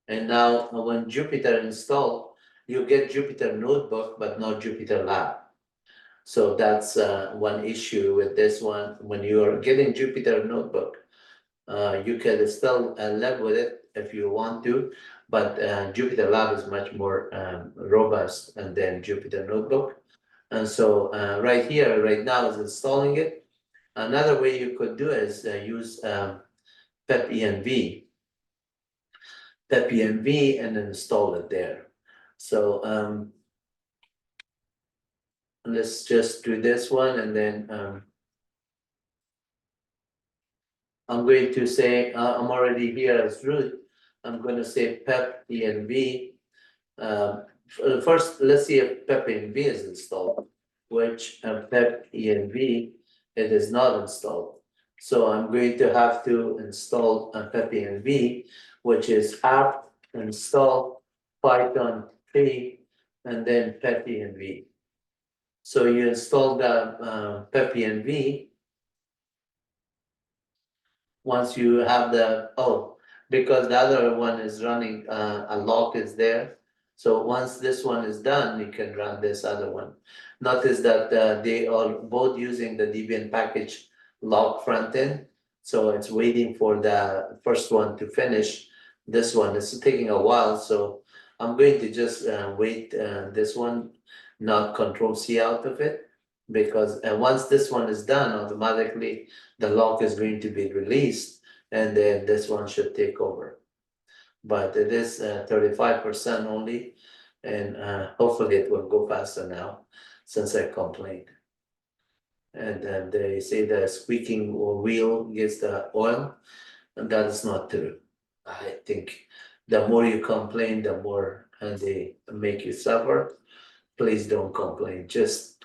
And now when Jupyter installed, you get Jupyter Notebook, but not JupyterLab. So that's one issue with this one. When you are getting Jupyter Notebook, you can still live with it if you want to, but JupyterLab is much more robust than Jupyter Notebook. And so right here, right now is installing it. Another way you could do is use pipenv. pipenv and install it there. So let's just do this one, and then I'm going to say I'm already here as root. I'm going to say pipenv. First, let's see if pipenv is installed, which pipenv it is not installed. So I'm going to have to install pipenv, which is apt install Python 3 and then pipenv. So you install the pipenv. Once you have the, because the other one is running, a lock is there. So once this one is done, you can run this other one. Notice that they are both using the Debian package lock frontend. So it's waiting for the first one to finish. This one is taking a while. So I'm going to just wait this one, not Control C out of it. Because once this one is done, automatically the lock is going to be released, and then this one should take over. But it is 35% only, and hopefully it will go faster now, since I complained. And then they say the squeaking wheel gets the oil, and that is not true. I think the more you complain, the more they make you suffer. Please don't complain. Just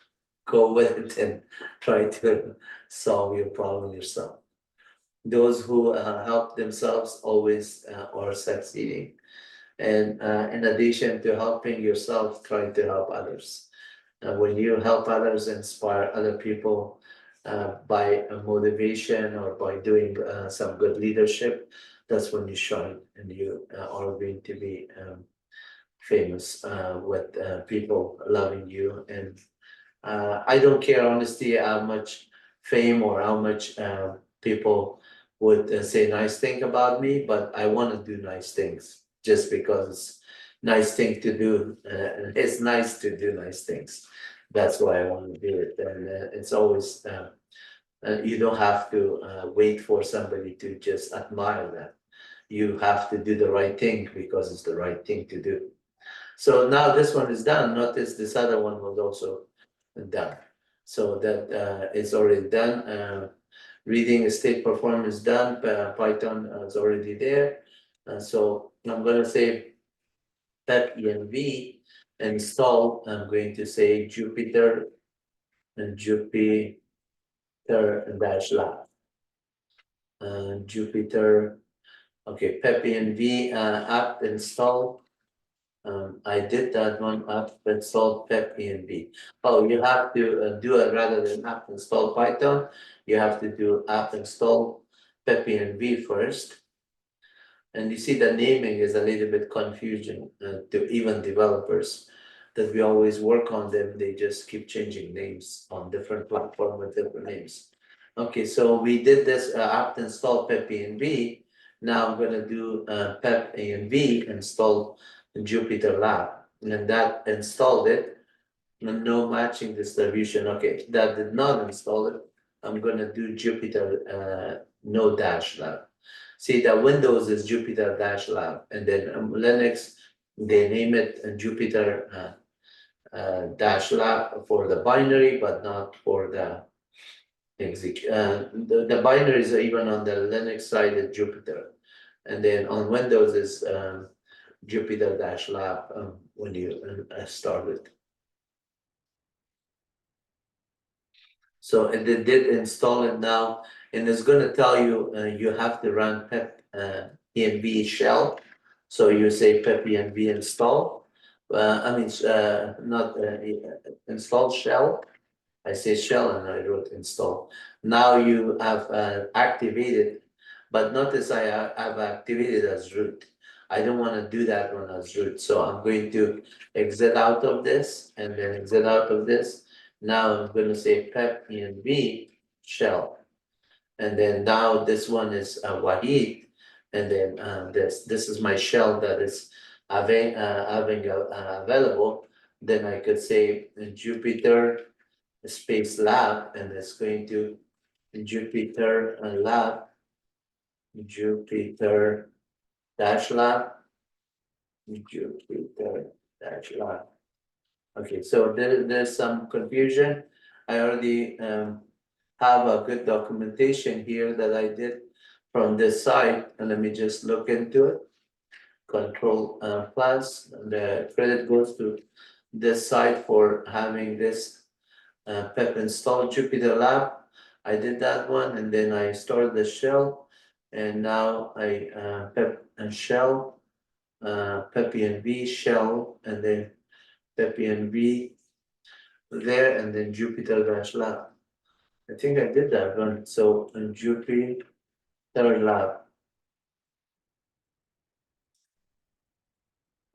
go with it and try to solve your problem yourself. Those who help themselves always are succeeding. And in addition to helping yourself, try to help others. When you help others, inspire other people by motivation or by doing some good leadership, that's when you shine and you are going to be famous with people loving you. And I don't care honestly how much fame or how much people would say nice thing about me, but I want to do nice things just because it's nice thing to do. It's nice to do nice things. That's why I want to do it. And it's always, you don't have to wait for somebody to just admire that. You have to do the right thing because it's the right thing to do. So now this one is done. Notice this other one was also done. So that is already done. Reading state performance done. Python is already there. So I'm going to say pipenv install. I'm going to say Jupyter and Jupyter-Lab. Jupyter. Okay, pipenv apt install. I did that one apt install pipenv. Oh, you have to do it rather than apt install Python. You have to do apt install pipenv first. And you see the naming is a little bit confusing to even developers that we always work on them. They just keep changing names on different platforms with different names. Okay, so we did this apt install pipenv. Now I'm going to do pipenv install JupyterLab, and that installed it. No matching distribution. Okay, that did not install it. I'm going to do Jupyter no-lab. See, the Windows is Jupyter-lab, and then Linux they name it Jupyter dash lab for the binary, but not for the the binaries are even on the Linux side is Jupyter. And then on Windows is Jupyter dash lab when you start it. So it did install it now, and it's going to tell you you have to run pep env shell. So you say pep env install. Not install shell. I say shell and I wrote install. Now you have activated, but notice I have activated as root. I don't want to do that one as root, so I'm going to exit out of this and then exit out of this. Now I'm going to say pep env shell, and then now this one is Wahid, and then this is my shell that is having available. Then I could say Jupyter space lab, and it's going to Jupyter lab, Jupyter dash lab, Jupyter dash lab. Okay, so there's some confusion. I already have a good documentation here that I did from this site, and let me just look into it. Control plus, the credit goes to this site for having this pep install JupyterLab. I did that one, and then I started the shell, and now I pep and shell, pep-env shell, and then pep-env there, and then Jupyter-Lab. I think I did that one. So in JupyterLab.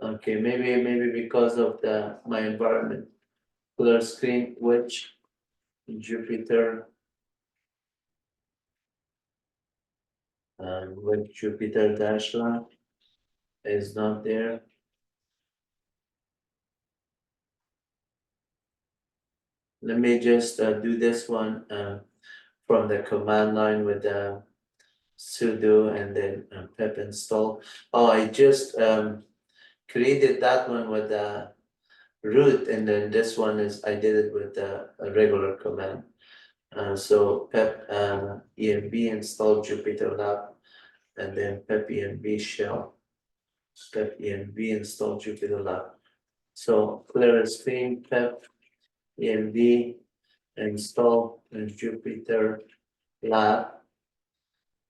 Okay, maybe because of my environment. Color screen, which Jupyter with Jupyter dash lab is not there. Let me just do this one from the command line with the sudo and then pep install. Oh, I just created that one with the root, and then this one is I did it with a regular command. So pep env install JupyterLab, and then pep env shell, pep env install JupyterLab. So clear screen, pep env install JupyterLab.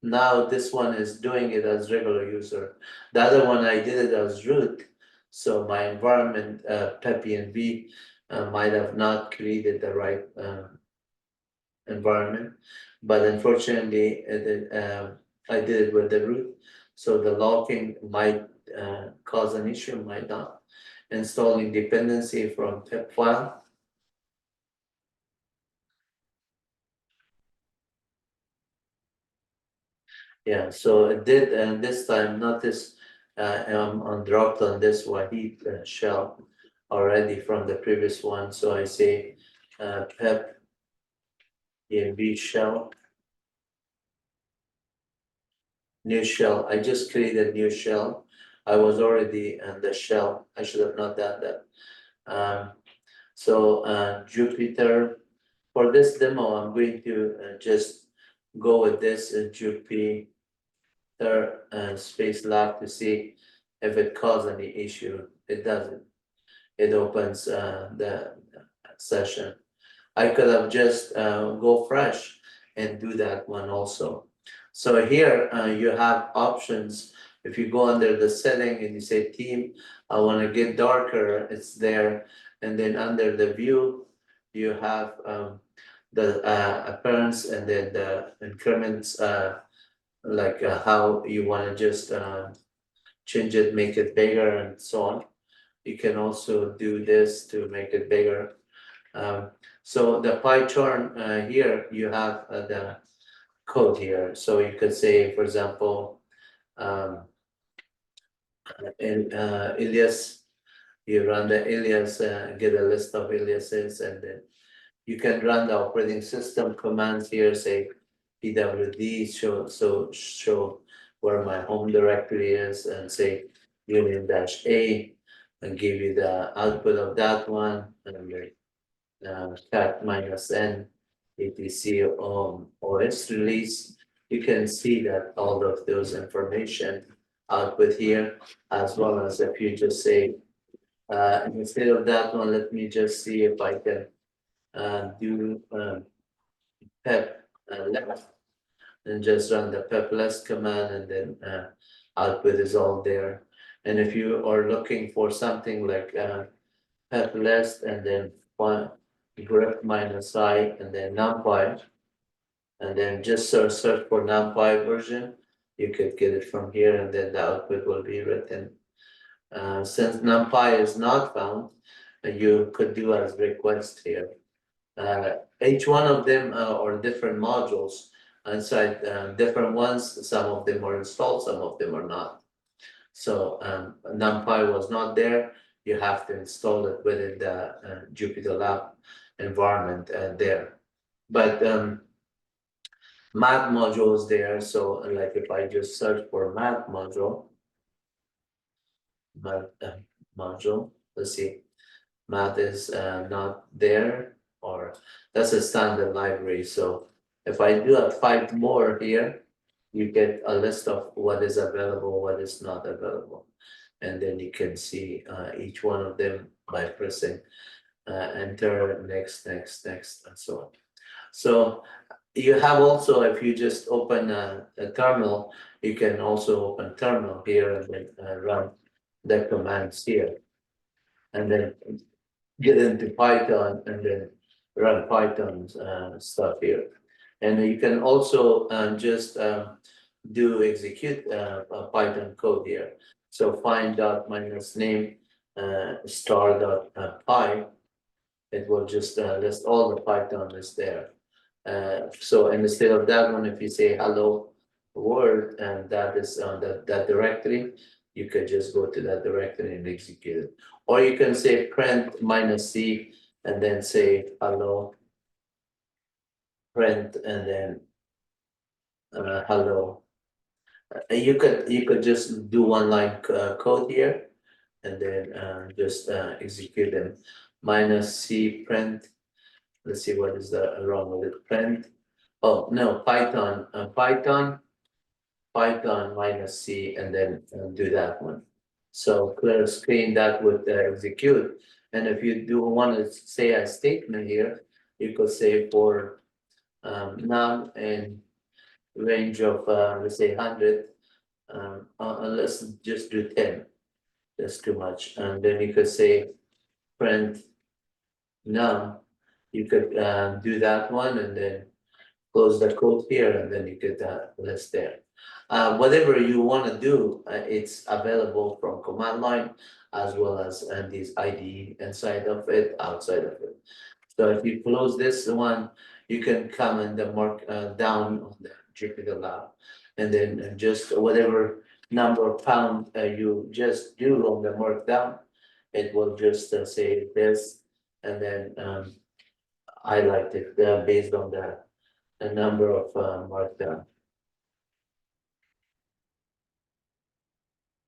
Now this one is doing it as regular user. The other one I did it as root. So my environment pep-env might have not created the right environment, but unfortunately I did it with the root. So the logging might cause an issue, might not. Installing dependency from pep file. Yeah, so it did, and this time notice I'm undropped on this Wahid shell already from the previous one. So I say pep env shell, new shell. I just created new shell. I was already in the shell. I should have not done that. So Jupyter, for this demo, I'm going to just go with this Jupyter space lab to see if it caused any issue. It doesn't. It opens the session. I could have just go fresh and do that one also. So here you have options. If you go under the setting and you say theme, I want to get darker, it's there. And then under the view, you have the appearance and then the increments, like how you want to just change it, make it bigger and so on. You can also do this to make it bigger. So the PyCharm here, you have the code here. So you could say, for example, in alias, you run the alias, get a list of aliases, and then you can run the operating system commands here, say pwd show where my home directory is, and say union-a, and give you the output of that one, and cat minus n etc OS release. You can see that all of those information output here, as well as if you just say, instead of that one, let me just see if I can do pep left and just run the pep list command, and then output is all there. And if you are looking for something like pep list and then one grep minus I and then NumPy, and then just search for NumPy version, you could get it from here, and then the output will be written. Since NumPy is not found, you could do as request here. Each one of them are different modules inside, different ones. Some of them are installed, some of them are not. So NumPy was not there. You have to install it within the JupyterLab environment there. But math module is there. So like if I just search for math module, let's see, math is not there, or that's a standard library. So if I do a 5 more here, you get a list of what is available, what is not available. And then you can see each one of them by pressing enter, next, and so on. So you have also, if you just open a terminal, you can also open terminal here and then run the commands here. And then get into Python and then run Python's stuff here. And you can also just do execute Python code here. So find dot minus name star dot py. It will just list all the Python is there. So instead of that one, if you say hello world, and that is on that directory, you could just go to that directory and execute it. Or you can say print minus C and then say hello print and then hello. You could just do one line code here and then just execute them. Minus C print. Let's see what is the wrong with it. Print. Oh no, Python minus C and then do that one. So clear screen that would execute. And if you do want to say a statement here, you could say for num and range of let's say 100. Let's just do 10. That's too much. And then you could say print num. You could do that one and then close the code here, and then you get that list there. Whatever you want to do, it's available from command line as well as these IDE inside of it, outside of it. So if you close this one, you can come and mark down on the JupyterLab, and then just whatever number of pound you just do on the markdown, it will just say this, and then highlight it based on the number of markdown.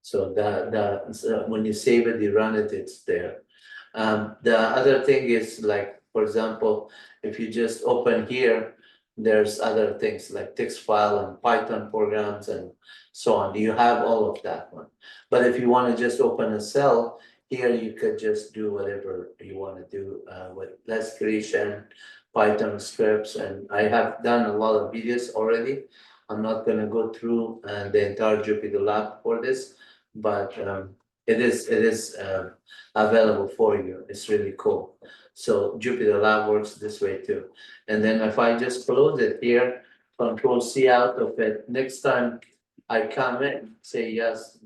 So when you save it, you run it, it's there. The other thing is, like, for example, if you just open here, there's other things like text file and Python programs and so on. You have all of that one. But if you want to just open a cell, here you could just do whatever you want to do with less creation, Python scripts, and I have done a lot of videos already. I'm not going to go through the entire JupyterLab for this, but it is available for you. It's really cool. So JupyterLab works this way too. And then if I just close it here, Control C out of it. Next time I come in, say yes,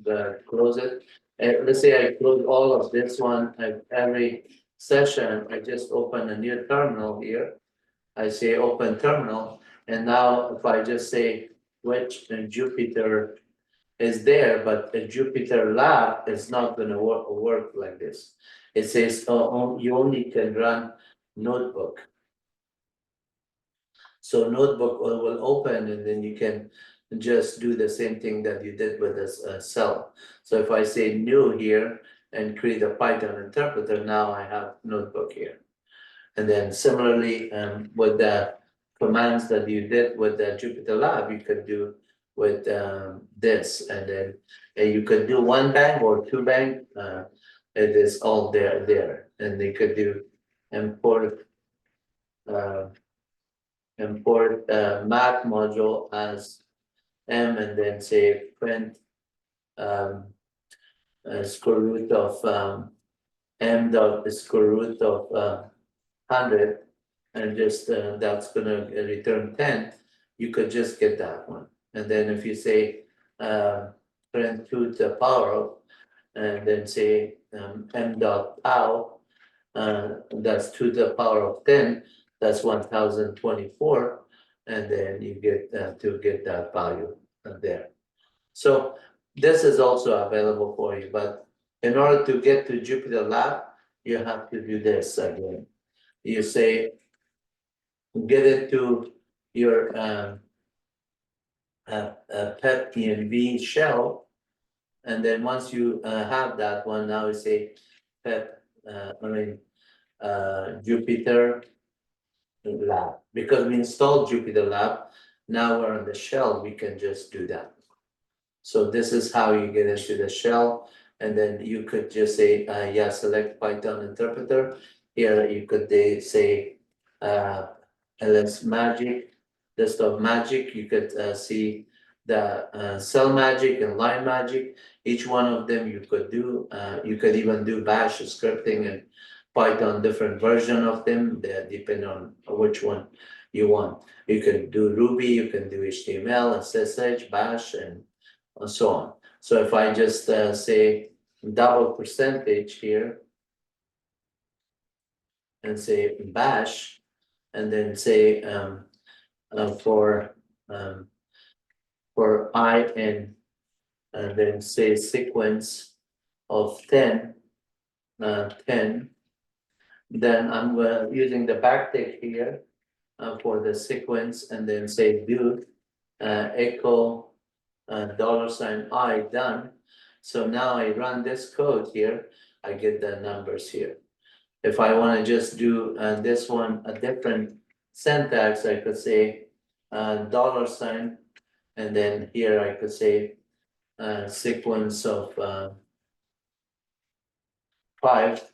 close it. And let's say I close all of this one. Every session, I just open a new terminal here. I say open terminal, and now if I just say which Jupyter is there, but the JupyterLab is not going to work like this. It says you only can run notebook. So notebook will open, and then you can just do the same thing that you did with this cell. So if I say new here and create a Python interpreter, now I have notebook here. And then similarly, with the commands that you did with the JupyterLab, you could do with this, and then you could do one bang or two bang. It is all there, and they could do import math module as m, and then say print square root of m dot the square root of 100, and just that's gonna return 10. You could just get that one, and then if you say print to the power of, and then say m dot tau, that's to the power of 10, that's 1024, and then you get to get that value there. So this is also available for you, but in order to get to JupyterLab, you have to do this again. You say, get it to your pipenv shell, and then once you have that one, now you say JupyterLab. Because we installed JupyterLab, now we're on the shell, we can just do that. So this is how you get into the shell, and then you could just say, yeah, select Python interpreter. Here you could say ls magic, desktop magic. You could see the cell magic and line magic. Each one of them you could do. You could even do bash scripting and Python, different version of them, depending on which one you want. You can do Ruby, you can do HTML and SSH, bash, and so on. So if I just say double percentage here and say bash, and then say for I and then say sequence of 10, then I'm using the backtick here for the sequence, and then say do echo $i done. So now I run this code here, I get the numbers here. If I want to just do this one a different syntax, I could say $, and then here I could say sequence of 5,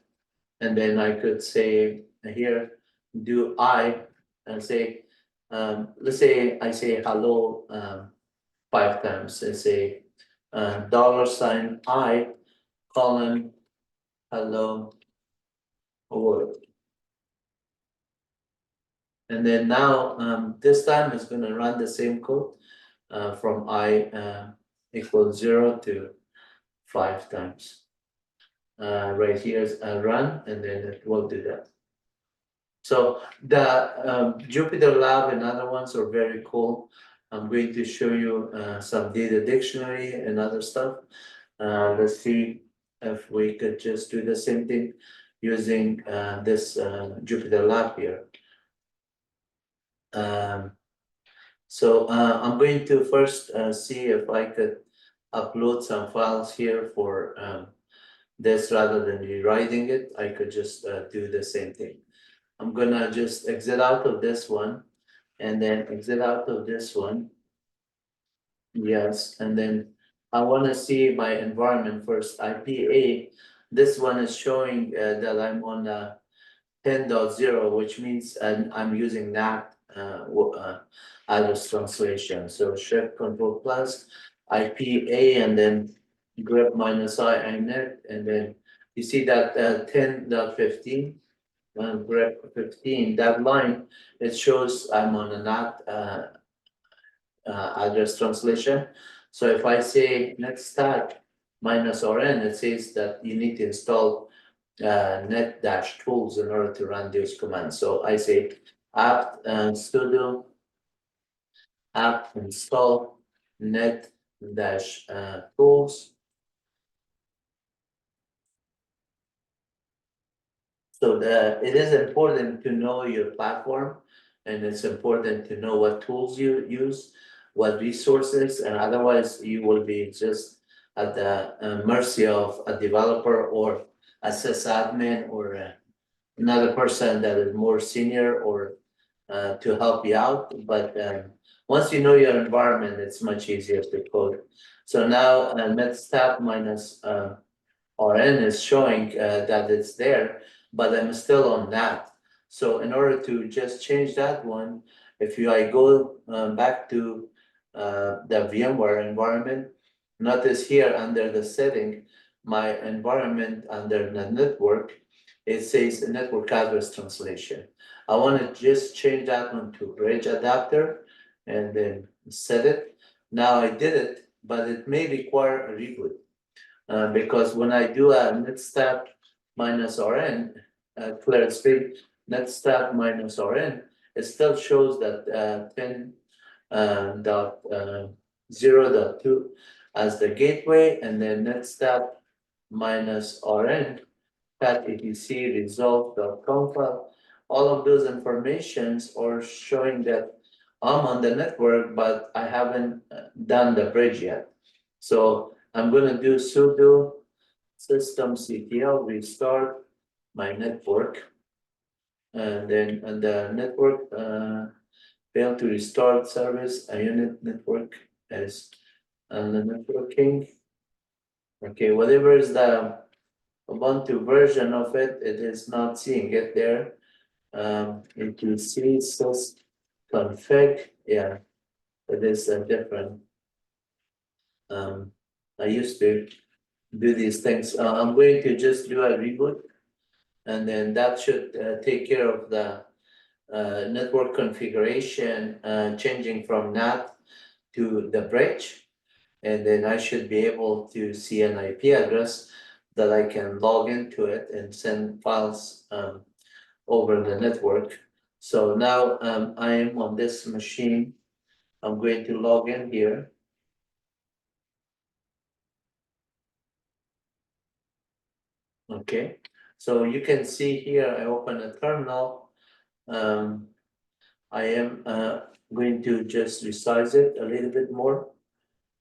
and then I could say here do I and say let's say I say hello 5 times. I say $I colon hello world. And then now this time it's going to run the same code from I equals 0 to 5 times. Right here is run, and then it will do that. So the JupyterLab and other ones are very cool. I'm going to show you some data dictionary and other stuff. Let's see if we could just do the same thing using this JupyterLab here. So I'm going to first see if I could upload some files here for this rather than rewriting it. I could just do the same thing. I'm gonna just exit out of this one and then exit out of this one. Yes, and then I want to see my environment first. IPA, this one is showing that I'm on 10.0, which means I'm using NAT address translation. So shift control plus IPA, and then grep minus I inet, and then you see that 10.15. Grep 15, that line, it shows I'm on a NAT address translation. So if I say netstack minus rn, it says that you need to install net-tools in order to run those commands. So I say apt sudo apt install net-tools. So it is important to know your platform, and it's important to know what tools you use, what resources, and otherwise you will be just at the mercy of a developer or a sysadmin or another person that is more senior or to help you out. But once you know your environment, it's much easier to code. So now metstat minus RN is showing that it's there, but I'm still on that. So in order to just change that one, if I go back to the VMware environment, notice here under the setting, my environment under the network, it says network address translation. I want to just change that one to bridge adapter and then set it. Now I did it, but it may require a reboot. Because when I do a netstat minus rn, clear screen, netstat minus rn, it still shows that 10.0.2 as the gateway, and then netstat minus rn, pat etc result.conf file. All of those informations are showing that I'm on the network, but I haven't done the bridge yet. So I'm gonna do sudo systemctl restart my network. And then on the network, fail to restart service, a unit network is on the networking. Okay, whatever is the Ubuntu version of it, it is not seeing it there. If you see sys config, yeah, it is a different. I used to do these things. I'm going to just do a reboot, and then that should take care of the network configuration, changing from NAT to the bridge. And then I should be able to see an IP address that I can log into it and send files over the network. So now I am on this machine. I'm going to log in here. Okay, so you can see here, I open a terminal. I am going to just resize it a little bit more.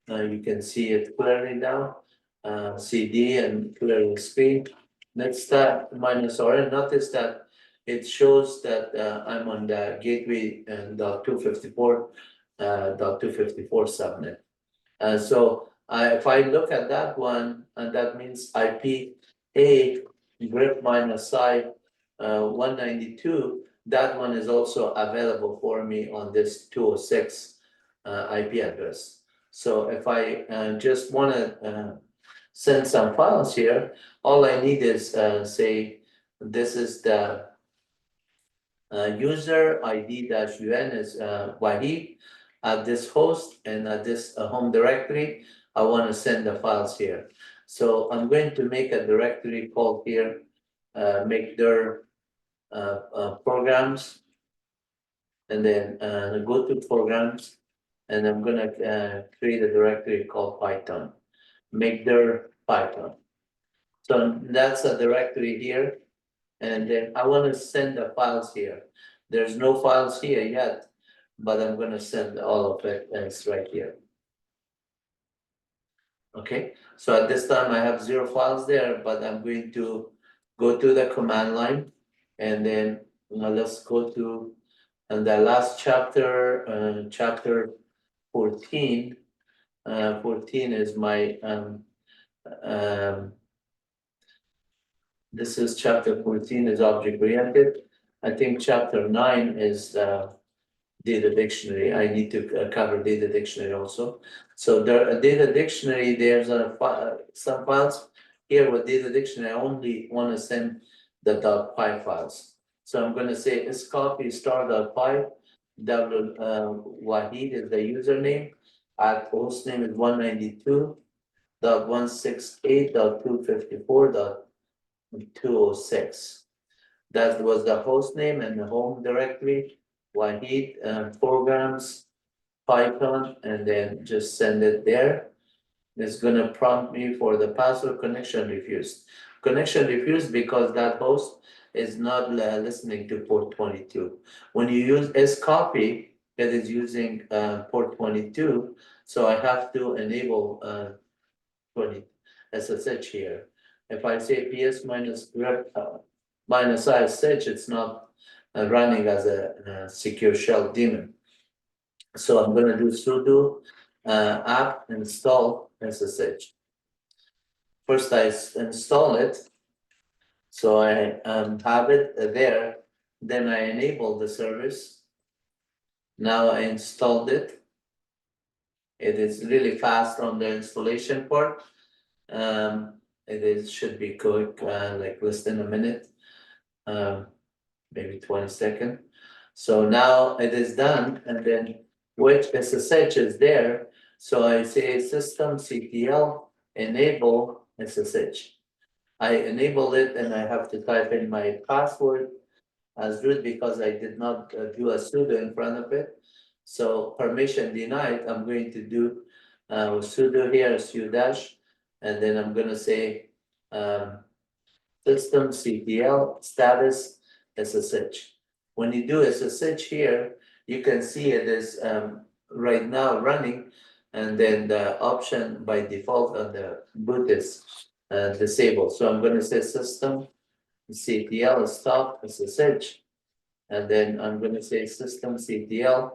You can see it clearly now. CD and clearing screen. Let's start minus RN. Notice that it shows that I'm on the gateway and .254.254 subnet. So if I look at that one, and that means IP A grep minus I 192, that one is also available for me on this 206 IP address. So if I just want to send some files here, all I need is say this is the user ID-UN is Wahid at this host, and at this home directory, I want to send the files here. So I'm going to make a directory called here, make their programs, and then go to programs, and I'm gonna create a directory called Python, make their Python. So that's a directory here, and then I want to send the files here. There's no files here yet, but I'm gonna send all of it, and it's right here. Okay, so at this time I have 0 files there, but I'm going to go to the command line, and then let's go to and the last chapter, chapter 14. 14 is my this is chapter 14 is object oriented. I think chapter 9 is data dictionary. I need to cover data dictionary also. So the data dictionary, there's some files here with data dictionary. I only want to send the .py files. So I'm going to say is copy star.py. Wahid is the username. At hostname is 192.168.254.206. That was the host name and the home directory. Wahid programs Python, and then just send it there. It's gonna prompt me for the password connection refused. Connection refused because that host is not listening to port 22. When you use scopy, it is using port 22, so I have to enable 20 SSH here. If I say ps minus grep minus ISH, it's not running as a secure shell daemon. So I'm gonna do sudo apt install SSH. First I install it, so I have it there. Then I enable the service. Now I installed it. It is really fast on the installation part. Should be quick, like less than a minute, maybe 20 seconds. So now it is done, and then which SSH is there. So I say systemctl enable SSH. I enable it and I have to type in my password as root because I did not do a sudo in front of it. So permission denied, I'm going to do sudo here, sudo-, and then I'm gonna say systemctl status SSH. When you do SSH here, you can see it is right now running, and then the option by default on the boot is disabled. So I'm gonna say systemctl stop SSH, and then I'm gonna say systemctl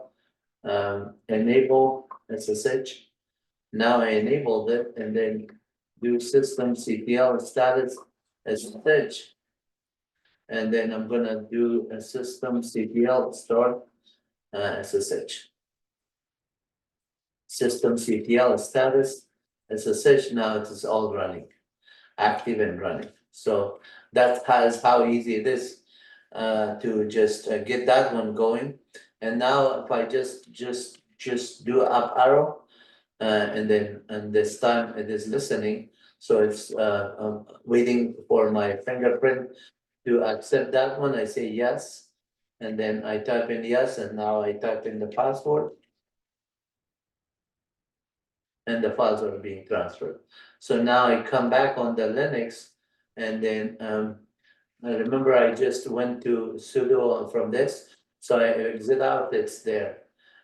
enable SSH. Now I enabled it, and then do systemctl status SSH. And then I'm gonna do a systemctl start SSH. Systemctl status SSH, now it is all running, active and running. So that is how easy it is to just get that one going. And now if I just do up arrow, and this time it is listening, so it's waiting for my fingerprint to accept that one. I say yes, and then I type in yes, and now I type in the password, and the files are being transferred. So now I come back on the Linux, and then I remember I just went to sudo from this, so I exit out, it's there.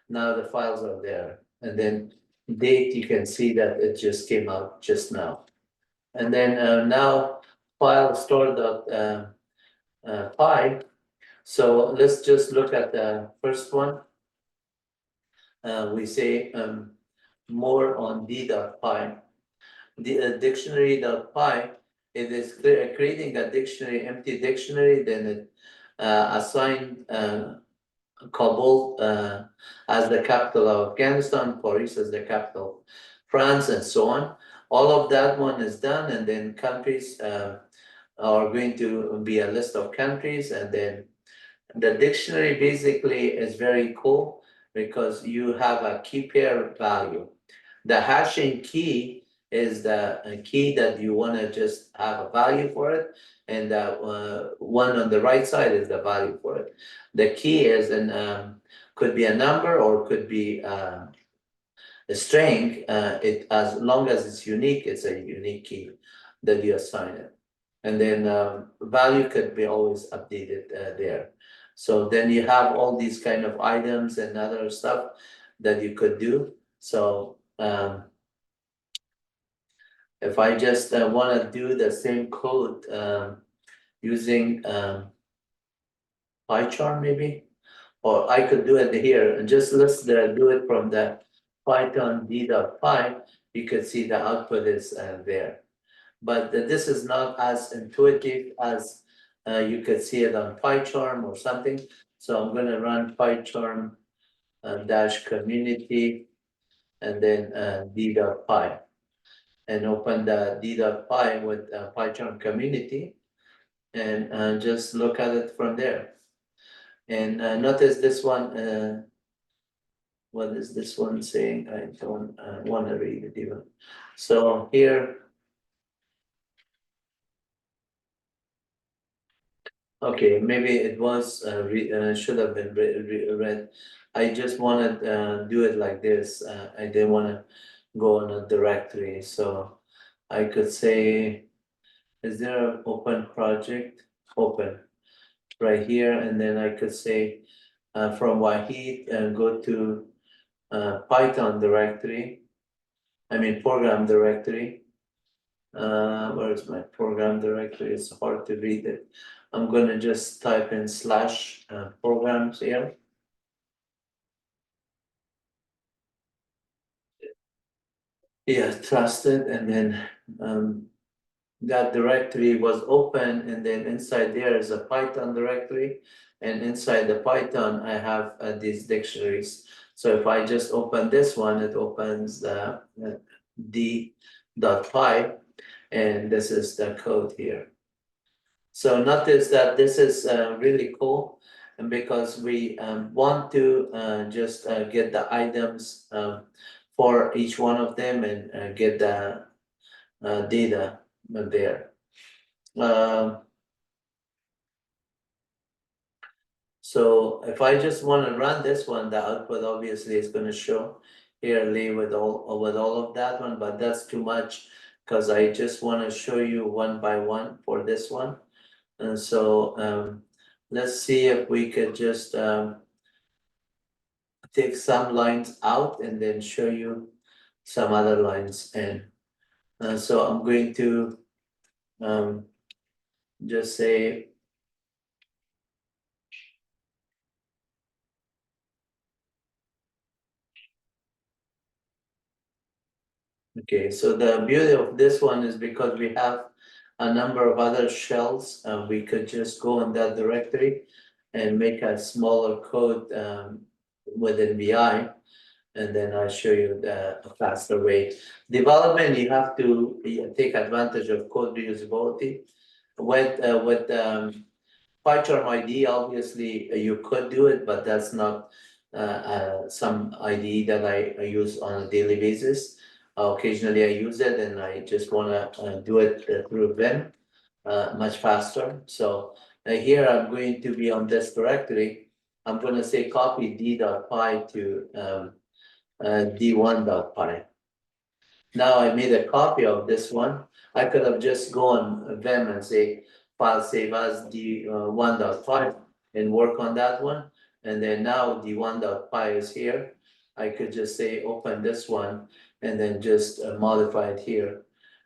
Now the files are there, and then date, you can see that it just came out just now. And then now file store.py. So let's just look at the first one. We say more on d.py. The dictionary.py, it is creating a dictionary, empty dictionary, then it assigned Kabul as the capital of Afghanistan, Paris as the capital of France, and so on. All of that one is done, and then countries are going to be a list of countries, and then the dictionary basically is very cool because you have a key pair value. The hashing key is the key that you want to just have a value for it, and the one on the right side is the value for it. The key is could be a number or could be a string. It, as long as it's unique, it's a unique key that you assign it, and then value could be always updated there. So then you have all these kind of items and other stuff that you could do. So if I just want to do the same code using PyCharm maybe, or I could do it here, and just let's do it from the Python d.py. You can see the output is there, but this is not as intuitive as you could see it on PyCharm or something. So I'm going to run PyCharm dash community and then d.py, and open the d.py with PyCharm community, and just look at it from there. And notice this one, what is this one saying? I don't want to read it even. So here, okay, maybe it was should have been read. I just want to do it like this. I didn't want to go on a directory, so I could say, is there an open project? Open right here, and then I could say from Wahid and go to Python directory. I mean program directory, Where is my program directory? It's hard to read it. I'm gonna just type in slash programs here. Yeah, trusted, and then that directory was open, and then inside there is a Python directory, and inside the Python I have these dictionaries. So if I just open this one, it opens the d.py, and this is the code here. So notice that this is really cool, and because we want to just get the items for each one of them and get the data there. So if I just want to run this one, the output obviously is going to show here with all of that one, but that's too much because I just want to show you one by one for this one. And so let's see if we could just take some lines out and then show you some other lines. And so I'm going to just say, okay, so the beauty of this one is because we have a number of other shells, we could just go in that directory and make a smaller code within VI, and then I'll show you the faster way. Development, you have to take advantage of code reusability. With PyCharm ID, obviously you could do it, but that's not some IDE that I use on a daily basis. Occasionally I use it and I just wanna do it through Vim much faster. So here I'm going to be on this directory. I'm gonna say copy d.py to d1.py. Now I made a copy of this one. I could have just gone Vim and say file save as d1.py and work on that one. And then now d1.py is here. I could just say open this one and then just modify it here.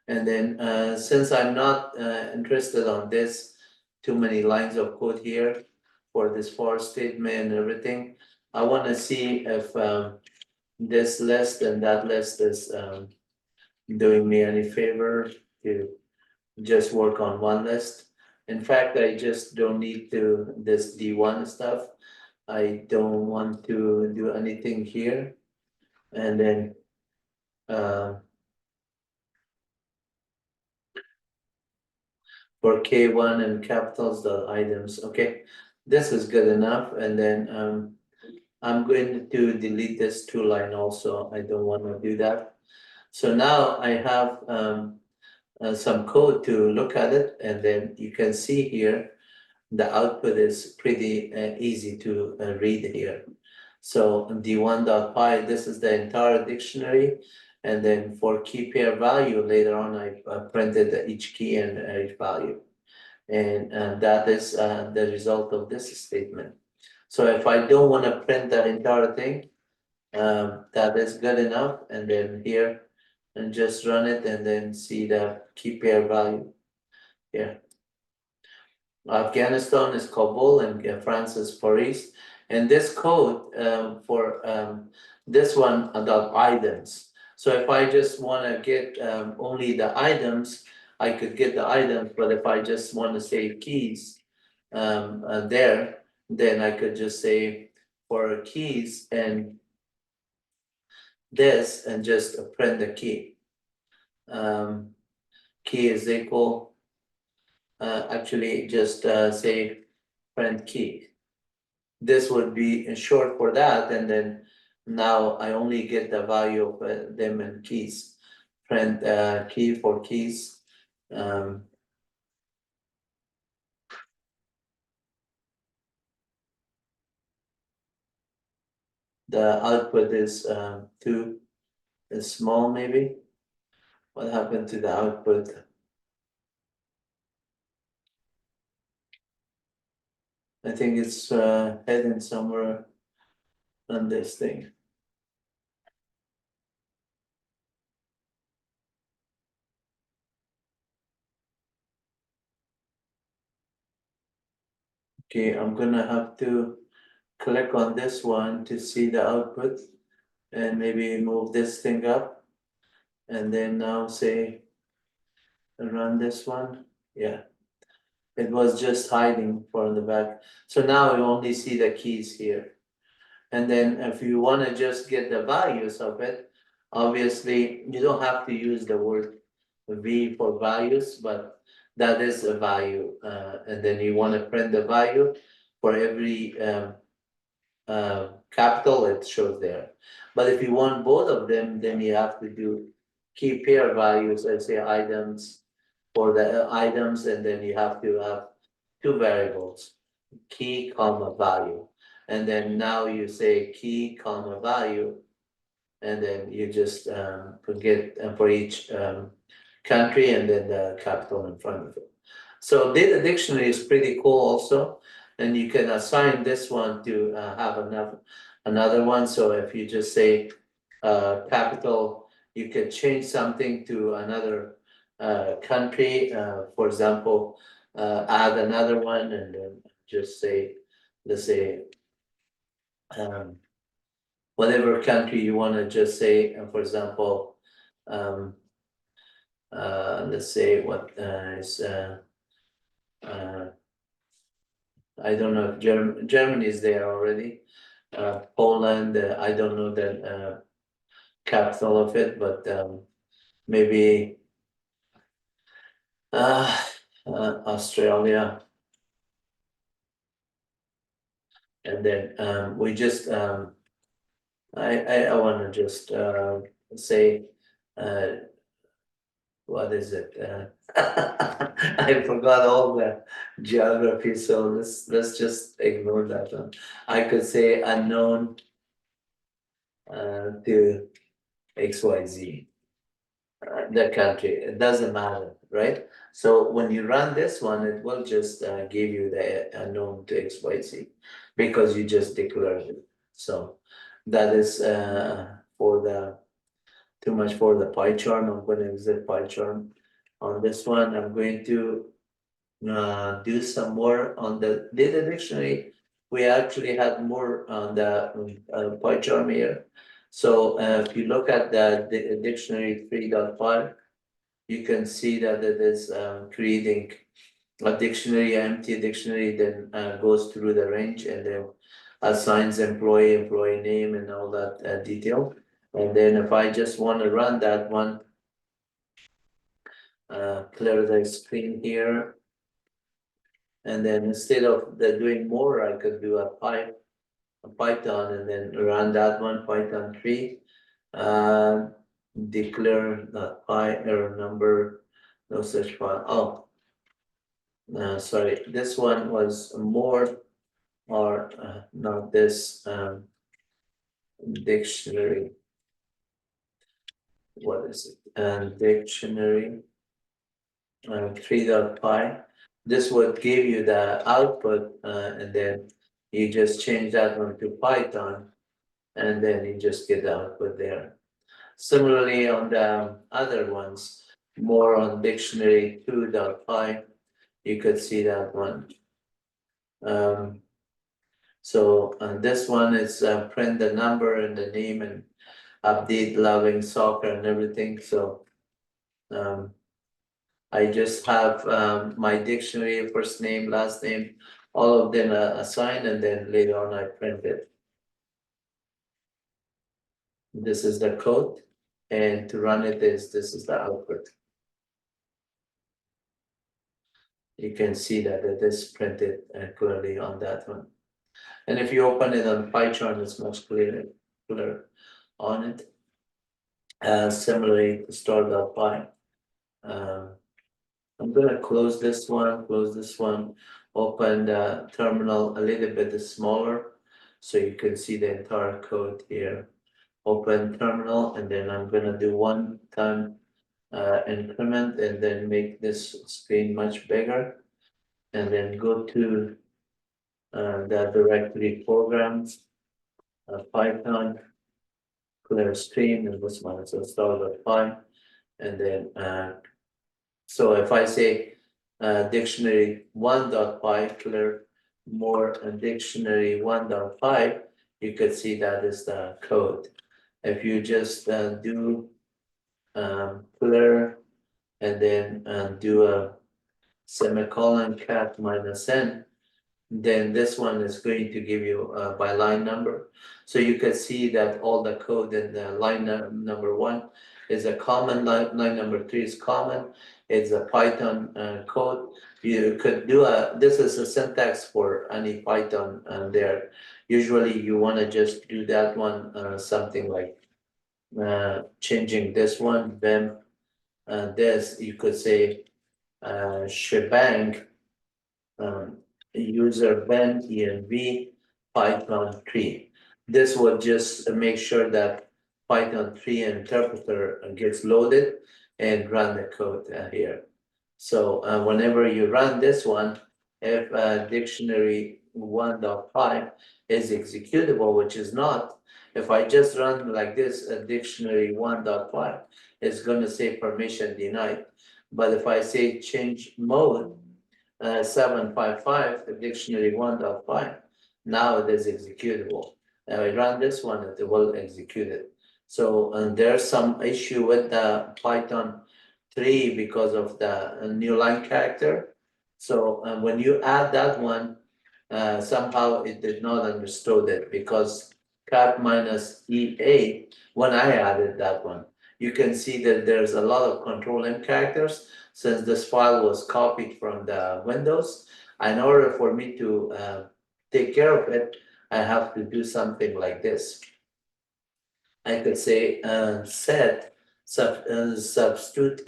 And then since I'm not interested on this, too many lines of code here for this for statement and everything, I want to see if this list and that list is doing me any favor to just work on one list. In fact, I just don't need to this D1 stuff. I don't want to do anything here. And then for K1 and capitals, the items, okay, this is good enough. And then I'm going to delete this two line also. I don't want to do that. So now I have some code to look at it, and then you can see here the output is pretty easy to read here. So d1.py, this is the entire dictionary, and then for key pair value later on I printed each key and each value, and that is the result of this statement. So if I don't want to print the entire thing, that is good enough, and then here and just run it and then see the key pair value here. Afghanistan is Kabul and France is Paris. And this code for this one about items. So if I just want to get only the items, I could get the items, but if I just want to say keys there, then I could just say for keys and this and just print the key. Key is equal, actually just say print key. This would be short for that, and then now I only get the value of them in keys. Print key for keys. The output is too small, maybe. What happened to the output? I think it's hidden somewhere on this thing. Okay, I'm gonna have to click on this one to see the output and maybe move this thing up. And then now say, run this one. Yeah, it was just hiding for the back. So now we only see the keys here. And then if you wanna just get the values of it, obviously you don't have to use the word V for values, but that is a value. And then you wanna print the value for every capital, it shows there. But if you want both of them, then you have to do key pair values, let's say items for the items, and then you have to have two variables, key comma value. And then now you say key comma value, and then you just forget for each country and then the capital in front of it. So data dictionary is pretty cool also, and you can assign this one to have another one. So if you just say capital, you can change something to another country. For example, add another one and then just say, let's say, whatever country you want to just say, for example, um, let's say what is I don't know if Germany is there already. Poland, I don't know the capital of it, but maybe Australia. And then we just I want to just say what is it? I forgot all the geography, so let's just ignore that one. I could say unknown to XYZ, the country. It doesn't matter, right? So when you run this one, it will just give you the unknown to XYZ because you just declared it. So that is for the too much for the PyCharm. I'm going to exit PyCharm on this one. I'm going to do some more on the data dictionary. We actually had more on the PyCharm here. So if you look at the dictionary 3.5, you can see that it is creating a dictionary, empty dictionary, then goes through the range and then assigns employee name and all that detail. And then if I just want to run that one, clear the screen here. And then instead of doing more, I could do a Python and then run that one, Python 3. Declare that error number, no such file. Oh, no, sorry, this one was more or not this dictionary. What is it? Dictionary 3.5. This would give you the output and then you just change that one to Python and then you just get the output there. Similarly on the other ones, more on dictionary 2.5, you could see that one. So this one is print the number and the name and update loving soccer and everything. So I just have my dictionary, first name, last name, all of them assigned, and then later on I print it. This is the code, and to run it this is the output. You can see that it is printed clearly on that one. And if you open it on PyCharm, it's much clearer on it. Similarly, store.py. I'm gonna close this one, open the terminal a little bit smaller so you can see the entire code here. Open terminal and then I'm gonna do one time increment and then make this screen much bigger. And then go to the directory programs, Python, clear screen, and this one is install.py. And then so if I say dictionary 1.py clear more dictionary 1.5, you could see that is the code. If you just do clear and then do a semicolon cat minus n, then this one is going to give you by line number. So you can see that all the code in the line number 1 is a common, line number 3 is common, it's a Python code. You could do this is a syntax for any Python there. Usually you want to just do that one, something like changing this one, then this, you could say shebang, user ben env Python 3. This would just make sure that Python 3 interpreter gets loaded and run the code here. So whenever you run this one, if dictionary 1.5 is executable, which is not, if I just run like this, dictionary 1.5 is going to say permission denied. But if I say change mode 755, the dictionary 1.5, now it is executable. And I run this one, it will execute it. So there's some issue with the Python 3 because of the new line character. So when you add that one, somehow it did not understood it because cat minus EA, when I added that one, you can see that there's a lot of control M characters since this file was copied from the Windows. In order for me to take care of it, I have to do something like this. I could say set substitute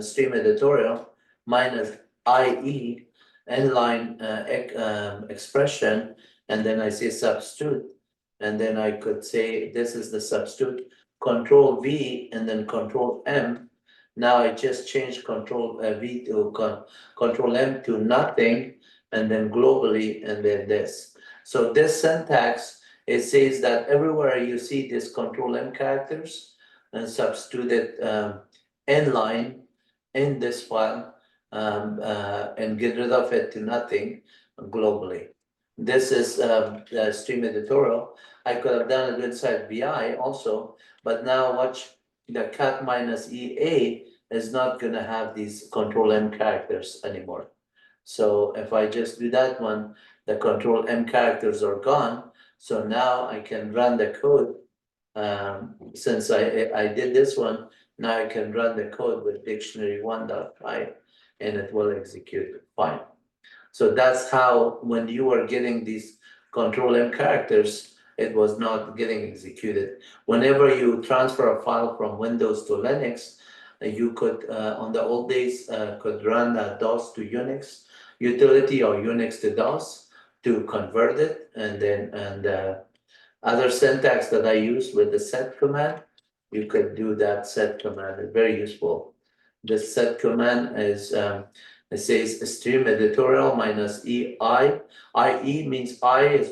stream editorial minus IE inline expression, and then I say substitute, and then I could say this is the substitute, control V and then control M. Now I just changed control V to control M to nothing, and then globally, and then this. So this syntax, it says that everywhere you see this control M characters and substituted inline in this file and get rid of it to nothing globally. This is the stream editorial. I could have done it inside VI also, but now watch the cat minus EA is not going to have these control M characters anymore. So if I just do that one, the control M characters are gone. So now I can run the code. Since I did this one, now I can run the code with dictionary 1.5 and it will execute fine. So that's how when you were getting these control M characters, it was not getting executed. Whenever you transfer a file from Windows to Linux, you could, on the old days, could run a DOS to Unix utility or Unix to DOS to convert it, and then other syntax that I use with the set command, you could do that set command. It's very useful. The set command is it says stream editorial minus EI. IE means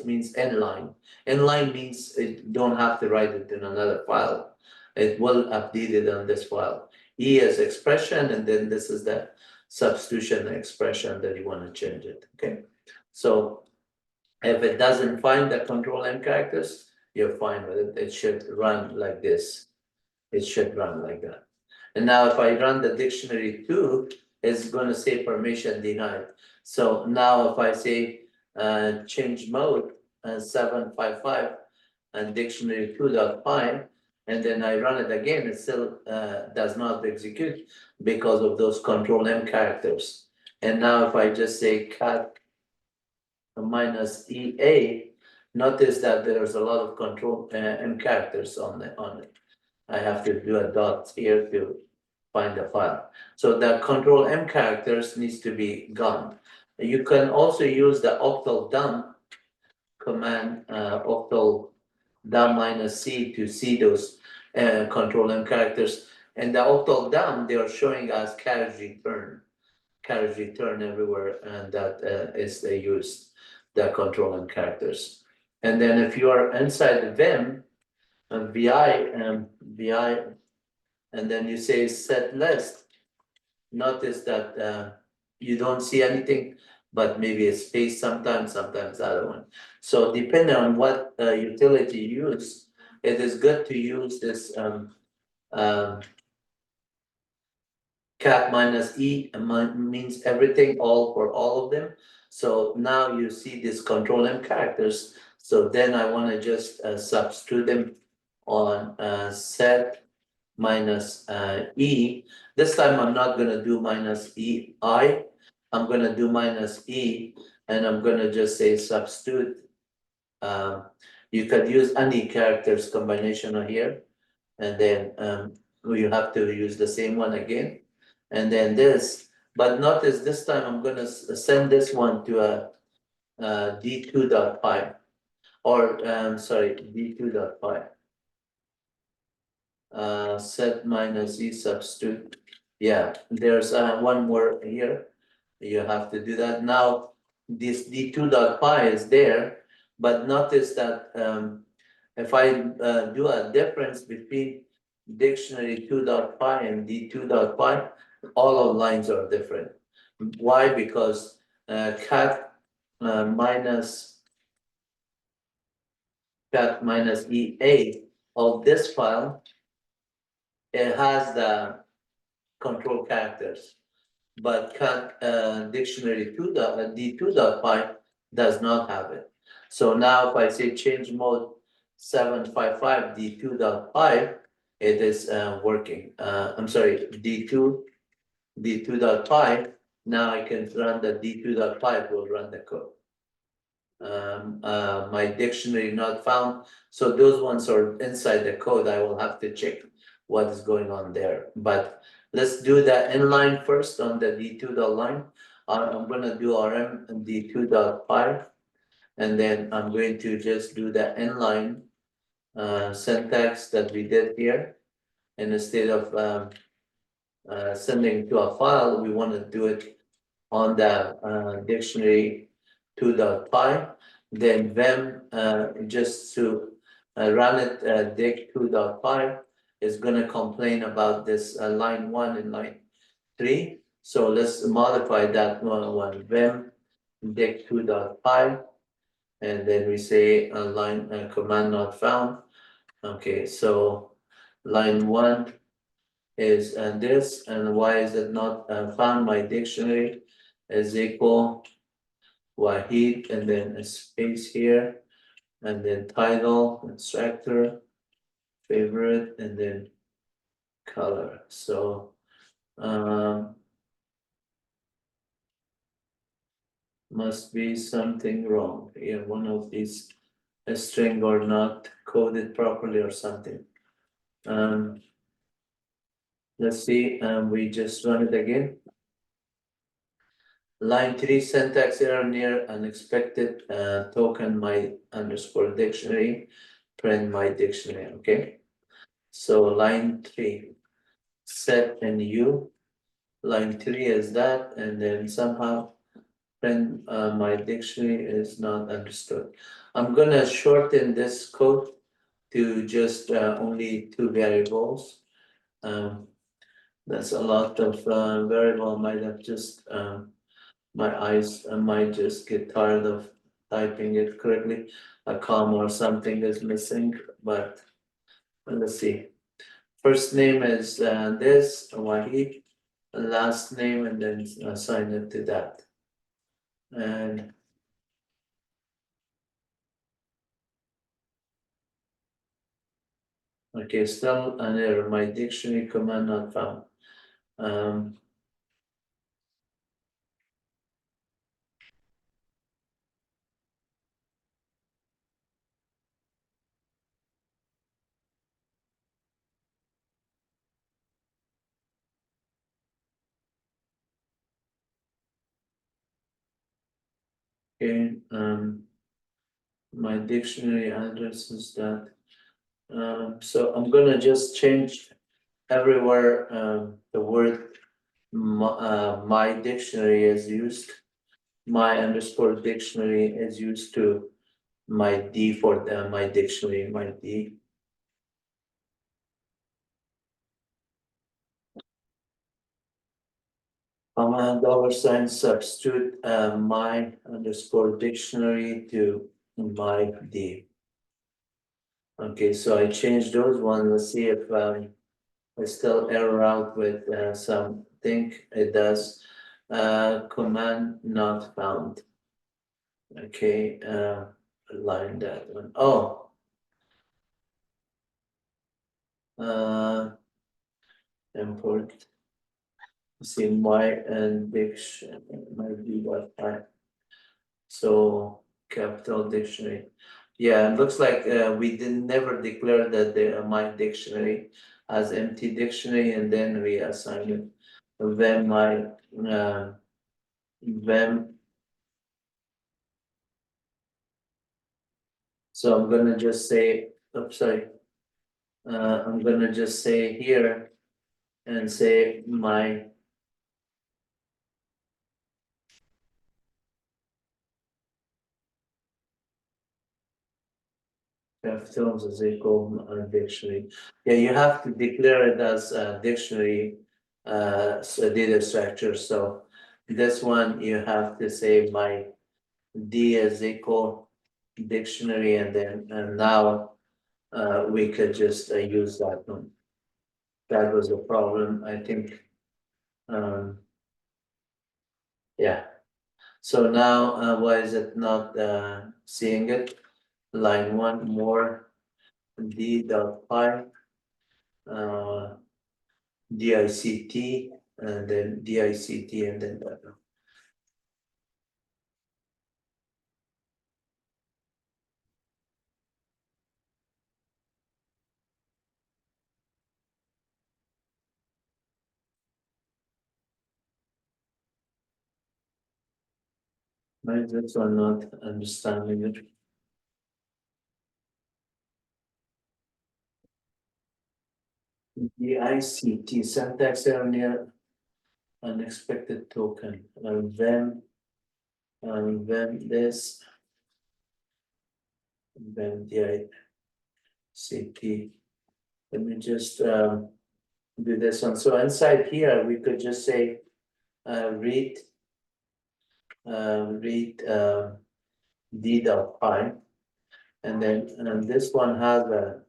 means inline. Inline means you don't have to write it in another file. It will update it on this file. E is expression, and then this is the substitution expression that you want to change it. Okay, so if it doesn't find the control M characters, you're fine with it. It should run like this. It should run like that. And now if I run the dictionary 2, it's going to say permission denied. So now if I say change mode 755 and dictionary 2.5, and then I run it again, it still does not execute because of those control M characters. And now if I just say cat minus EA, notice that there's a lot of control M characters on it. I have to do a dot here to find the file. So the control M characters needs to be gone. You can also use the octal dump command, octal dump minus C to see those control M characters. And the octal dump, they are showing us carriage return everywhere, and that is they use the control M characters. And then if you are inside the Vim, VI, and then you say set list, notice that you don't see anything but maybe a space sometimes the other one. So depending on what utility you use, it is good to use this cat minus E means everything, all for all of them. So now you see these control M characters. So then I want to just substitute them on set minus E. This time I'm not going to do minus EI. I'm going to do minus E, and I'm going to just say substitute. You could use any characters combination here, and then you have to use the same one again. And then this, but notice this time I'm gonna send this one to a d2.py, or sorry, d2.py. Set minus e substitute. Yeah, there's one more here. You have to do that. Now, this d2.py is there, but notice that if I do a difference between dictionary 2.py and d2.py, all of lines are different. Why? Because cat minus EA of this file, it has the control characters, but cat dictionary d2.py does not have it. So now if I say change mode 755 d2.py, it is working. I'm sorry, d2.py. Now I can run the d2.py, it will run the code. My dictionary not found. So those ones are inside the code. I will have to check what is going on there. But let's do the inline first on the d2.line. I'm going to do rm d2.py, and then I'm going to just do the inline syntax that we did here. And instead of sending to a file, we want to do it on the dictionary 2.py. Then vim just to run it dict2.py is going to complain about this line 1 and line 3. So let's modify that one vim dict2.py, and then we say line command not found. Okay, so line 1 is this, and why is it not found? My dictionary is equal Wahid, and then a space here, and then title, instructor, favorite, and then color. So must be something wrong here. One of these a string or not coded properly or something. Let's see, we just run it again. Line 3 syntax error near unexpected token my underscore dictionary, print my dictionary. Okay, so line 3 set and u, line 3 is that, and then somehow print my dictionary is not understood. I'm gonna shorten this code to just only 2 variables. That's a lot of variable. I might have just my eyes might just get tired of typing it correctly. A comma or something is missing, but let's see. First name is this, Wahid, last name, and then assign it to that. And okay, still an error. My dictionary command not found. Okay, my dictionary address is that. So I'm gonna just change everywhere the word my dictionary is used. My underscore dictionary is used to my D for my dictionary, my D. Command $ substitute my underscore dictionary to my d. Okay, so I changed those one. Let's see if I still error out with something. It does. Command not found. Okay, align that one. Oh. Import. See my and dictionary might be what I. So capital dictionary. Yeah, it looks like we didn't never declare that the my dictionary as empty dictionary, and then we assign it then my then. So I'm gonna just say, oops, sorry. I'm gonna just say here and say my capitals is equal dictionary. Yeah, you have to declare it as a dictionary, so data structure. So this one you have to say my D is equal dictionary, and then now we could just use that one. That was a problem, I think. Yeah. So now why is it not seeing it? Line one more D dot py. DICT and then DICT and then that. Why is this one not understanding it? DICT syntax error near unexpected token, and then this, then DICT. Let me just do this one. So inside here, we could just say read d.py, and then this one has a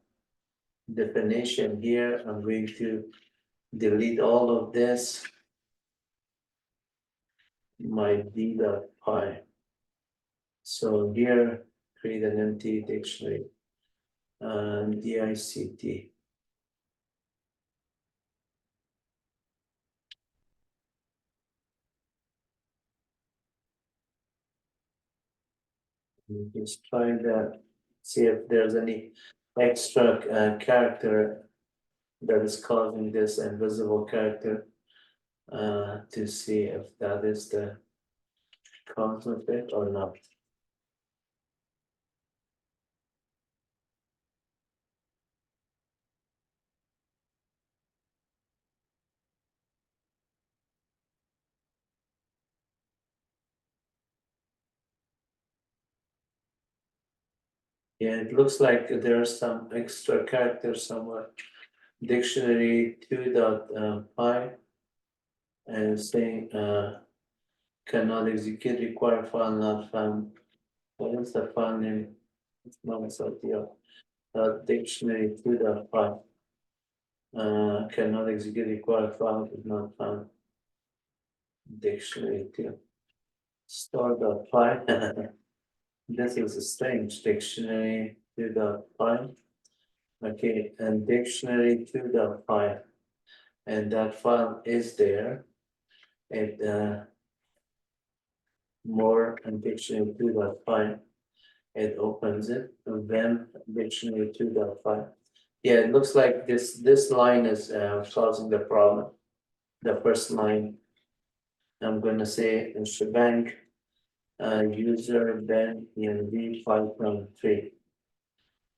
definition here. I'm going to delete all of this. My d.py. So here, create an empty dictionary. DICT. Just try that. See if there's any extra character that is causing this invisible character. To see if that is the cause of it or not. Yeah, it looks like there's some extra character somewhere. Dictionary 2.py and saying cannot execute require file not found. What is the file name? It's not idea. Dictionary 2.py cannot execute require file is not found. Dictionary 2 store.py. This is a strange dictionary 2.py. Okay, and dictionary 2.py, and that file is there. It more and dictionary 2.py. It opens it, and then dictionary 2.py. Yeah, it looks like this line is causing the problem. The first line, I'm gonna say in Shebang, user then env 5.3,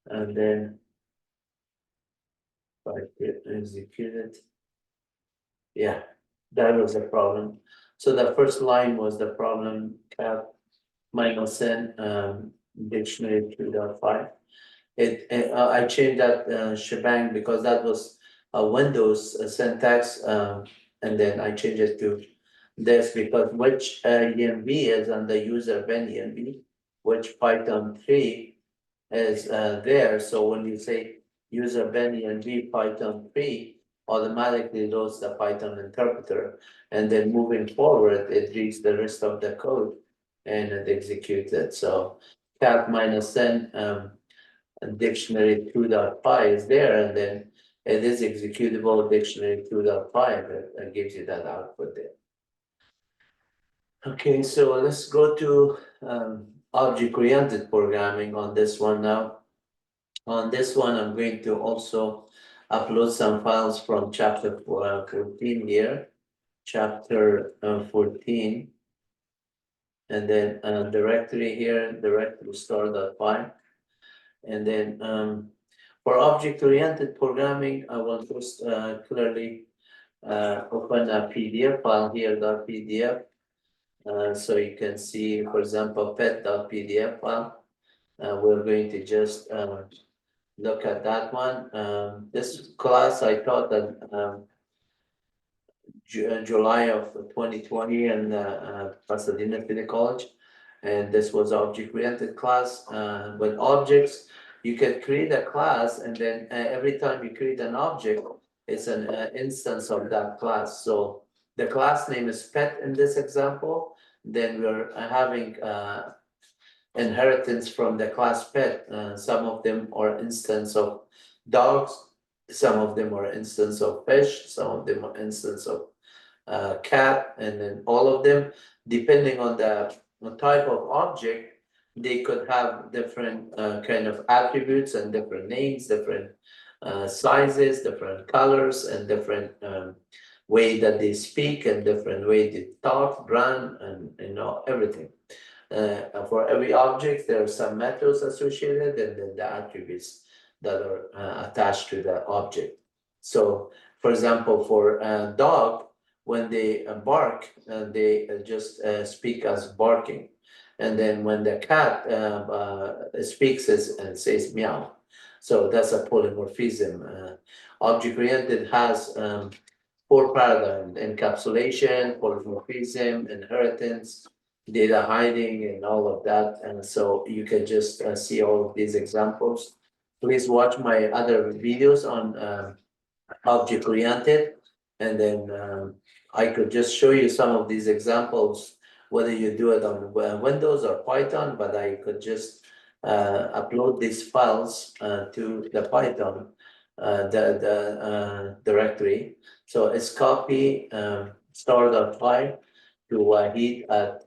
and then if I execute it, yeah, that was the problem. So the first line was the problem, cap -n dictionary 2.5. I changed that shebang because that was a Windows syntax, and then I changed it to That's because which env is on the user ben env, which Python 3 is there. So when you say user ben env Python 3, automatically loads the Python interpreter, and then moving forward, it reads the rest of the code and it executes it. So cat -n and dictionary 2.py is there, and then it is executable dictionary 2.py that gives you that output there. Okay, so let's go to object-oriented programming on this one now. On this one, I'm going to also upload some files from chapter 14 here, chapter 14, and then directory here, directory store.py. And then for object-oriented programming, I will first clearly open a PDF file here, .pdf. So you can see, for example, pet.pdf file. We're going to just look at that one. This class I taught that July of 2020 in Pasadena City College, and this was object-oriented class. With objects, you can create a class, and then every time you create an object, it's an instance of that class. So the class name is pet in this example. Then we're having inheritance from the class pet. Some of them are instance of dogs, some of them are instance of fish, some of them are instance of cat, and then all of them, depending on the type of object, they could have different kind of attributes and different names, different sizes, different colors, and different way that they speak, and different way they talk, run, and everything. For every object, there are some methods associated, and then the attributes that are attached to the object. So, for example, for a dog, when they bark, they just speak as barking. And then when the cat speaks and says meow. So that's a polymorphism. Object-oriented has 4 paradigms: encapsulation, polymorphism, inheritance, data hiding, and all of that. And so you can just see all of these examples. Please watch my other videos on object-oriented, and then I could just show you some of these examples, whether you do it on Windows or Python, but I could just upload these files to the Python directory. So it's copy star.py to Wahid at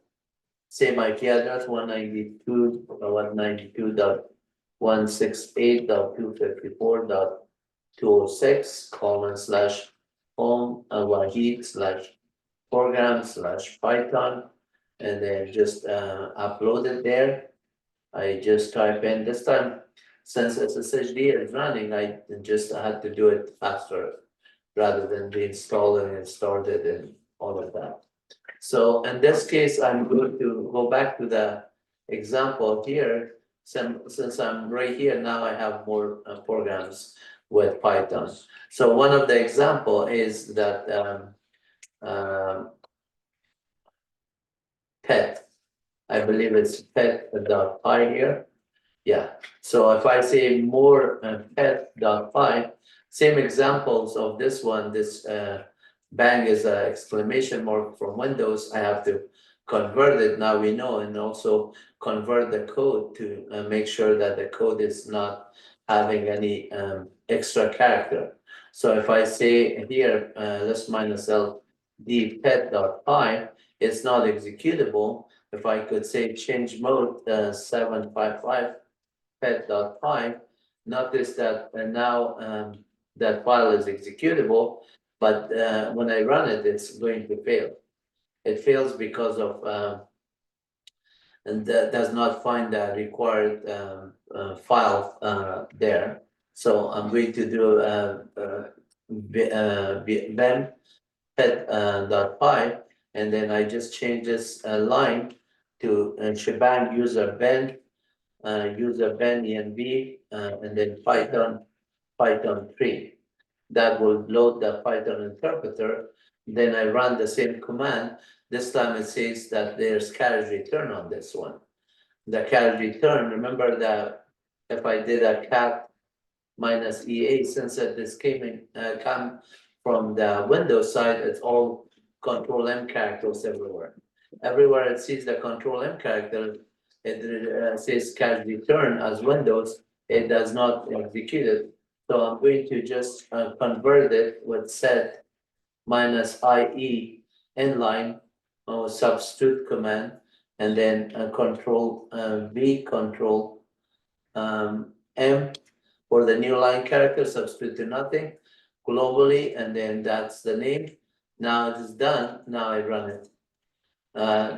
same IP address 192.168.254.206:/home Wahid/program/Python, and then just upload it there. I just type in this time, since SSHD is running, I just had to do it faster rather than reinstalling and started and all of that. So in this case, I'm going to go back to the example here. Since I'm right here now, I have more programs with Python. So one of the example is that pet. I believe it's pet.py here. Yeah. So if I say more pet.py, same examples of this one. This bang is an exclamation mark from Windows. I have to convert it. Now we know, and also convert the code to make sure that the code is not having any extra character. So if I say here, let's -l pet.py, it's not executable. If I could say change mode 755 pet.py, notice that now that file is executable, but when I run it, it's going to fail. It fails because of and that does not find the required file there. So I'm going to do ben pet.py, and then I just change this line to shebang user ben env, and then Python 3. That will load the Python interpreter. Then I run the same command. This time it says that there's carriage return on this one. The carriage return, remember that if I did a cat minus EA, since this come from the Windows side, it's all control M characters everywhere. Everywhere it sees the control M character, it says carriage return as Windows, it does not execute it. So I'm going to just convert it with set minus IE inline substitute command, and then control V, control M for the new line character, substitute to nothing globally, and then that's the name. Now it is done. Now I run it.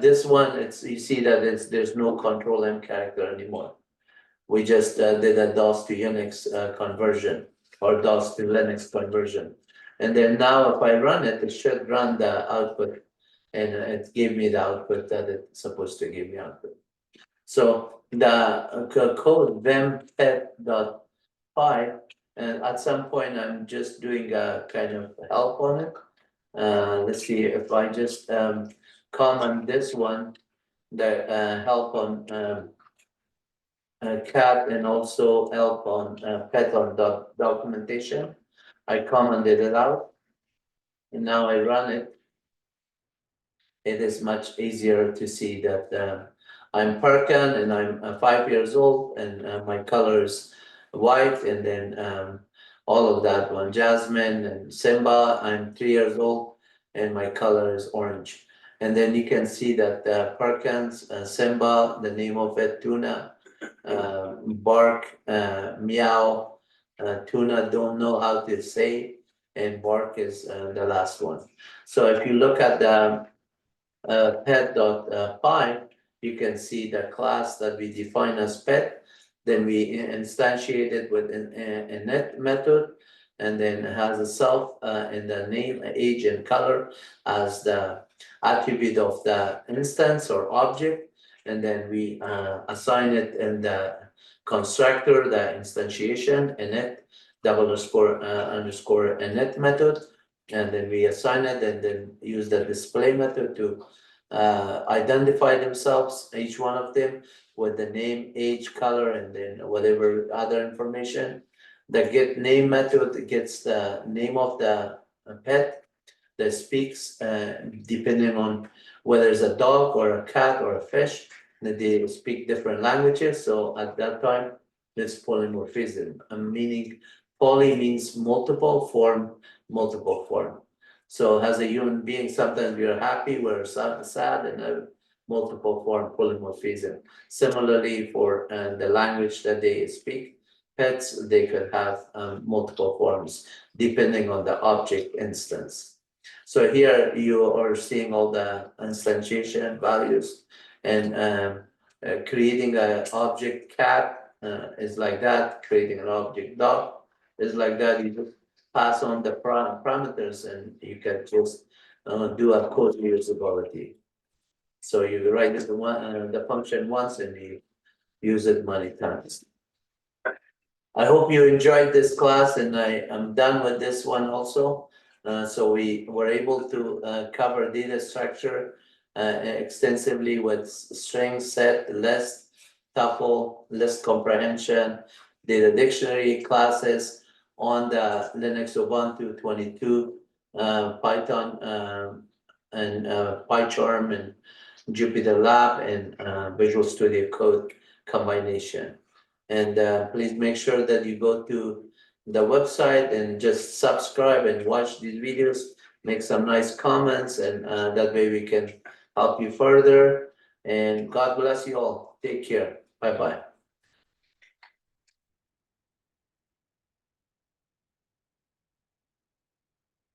This one, you see that there's no control M character anymore. We just did a DOS to Unix conversion, or DOS to Linux conversion. And then now if I run it, it should run the output, and it gave me the output that it's supposed to give me output. So the code vim.pet.py, and at some point I'm just doing a kind of help on it. Let's see if I just comment this one, the help on cat, and also help on pet on documentation. I commented it out, and now I run it. It is much easier to see that I'm Perkan, and I'm 5 years old, and my color is white, and then all of that one, Jasmine and Simba, I'm 3 years old, and my color is orange. And then you can see that Perkins, Simba, the name of it, Tuna, Bark, Meow, Tuna don't know how to say, and Bark is the last one. So if you look at the pet.py, you can see the class that we define as pet, then we instantiate it with an init method, and then it has a self in the name, age, and color as the attribute of the instance or object, and then we assign it in the constructor, the instantiation, init underscore init method, and then we assign it, and then use the display method to identify themselves, each one of them, with the name, age, color, and then whatever other information. The get name method gets the name of the pet that speaks, depending on whether it's a dog or a cat or a fish, that they speak different languages. So at that time, it's polymorphism, meaning poly means multiple, form, multiple form. So as a human being, sometimes we are happy, we're sad, and a multiple form polymorphism. Similarly, for the language that they speak, pets, they could have multiple forms depending on the object instance. So here you are seeing all the instantiation values, and creating an object cat is like that, creating an object dog is like that. You just pass on the parameters, and you can just do a code reusability. So you write the function once, and you use it many times. I hope you enjoyed this class, and I am done with this one also. So we were able to cover data structure extensively with string, set, list, tuple, list comprehension, data dictionary classes on the Linux Ubuntu 22, Python, and PyCharm, and JupyterLab, and Visual Studio Code combination. And please make sure that you go to the website and just subscribe and watch these videos, make some nice comments, and that way we can help you further. And God bless you all. Take care. Bye-bye.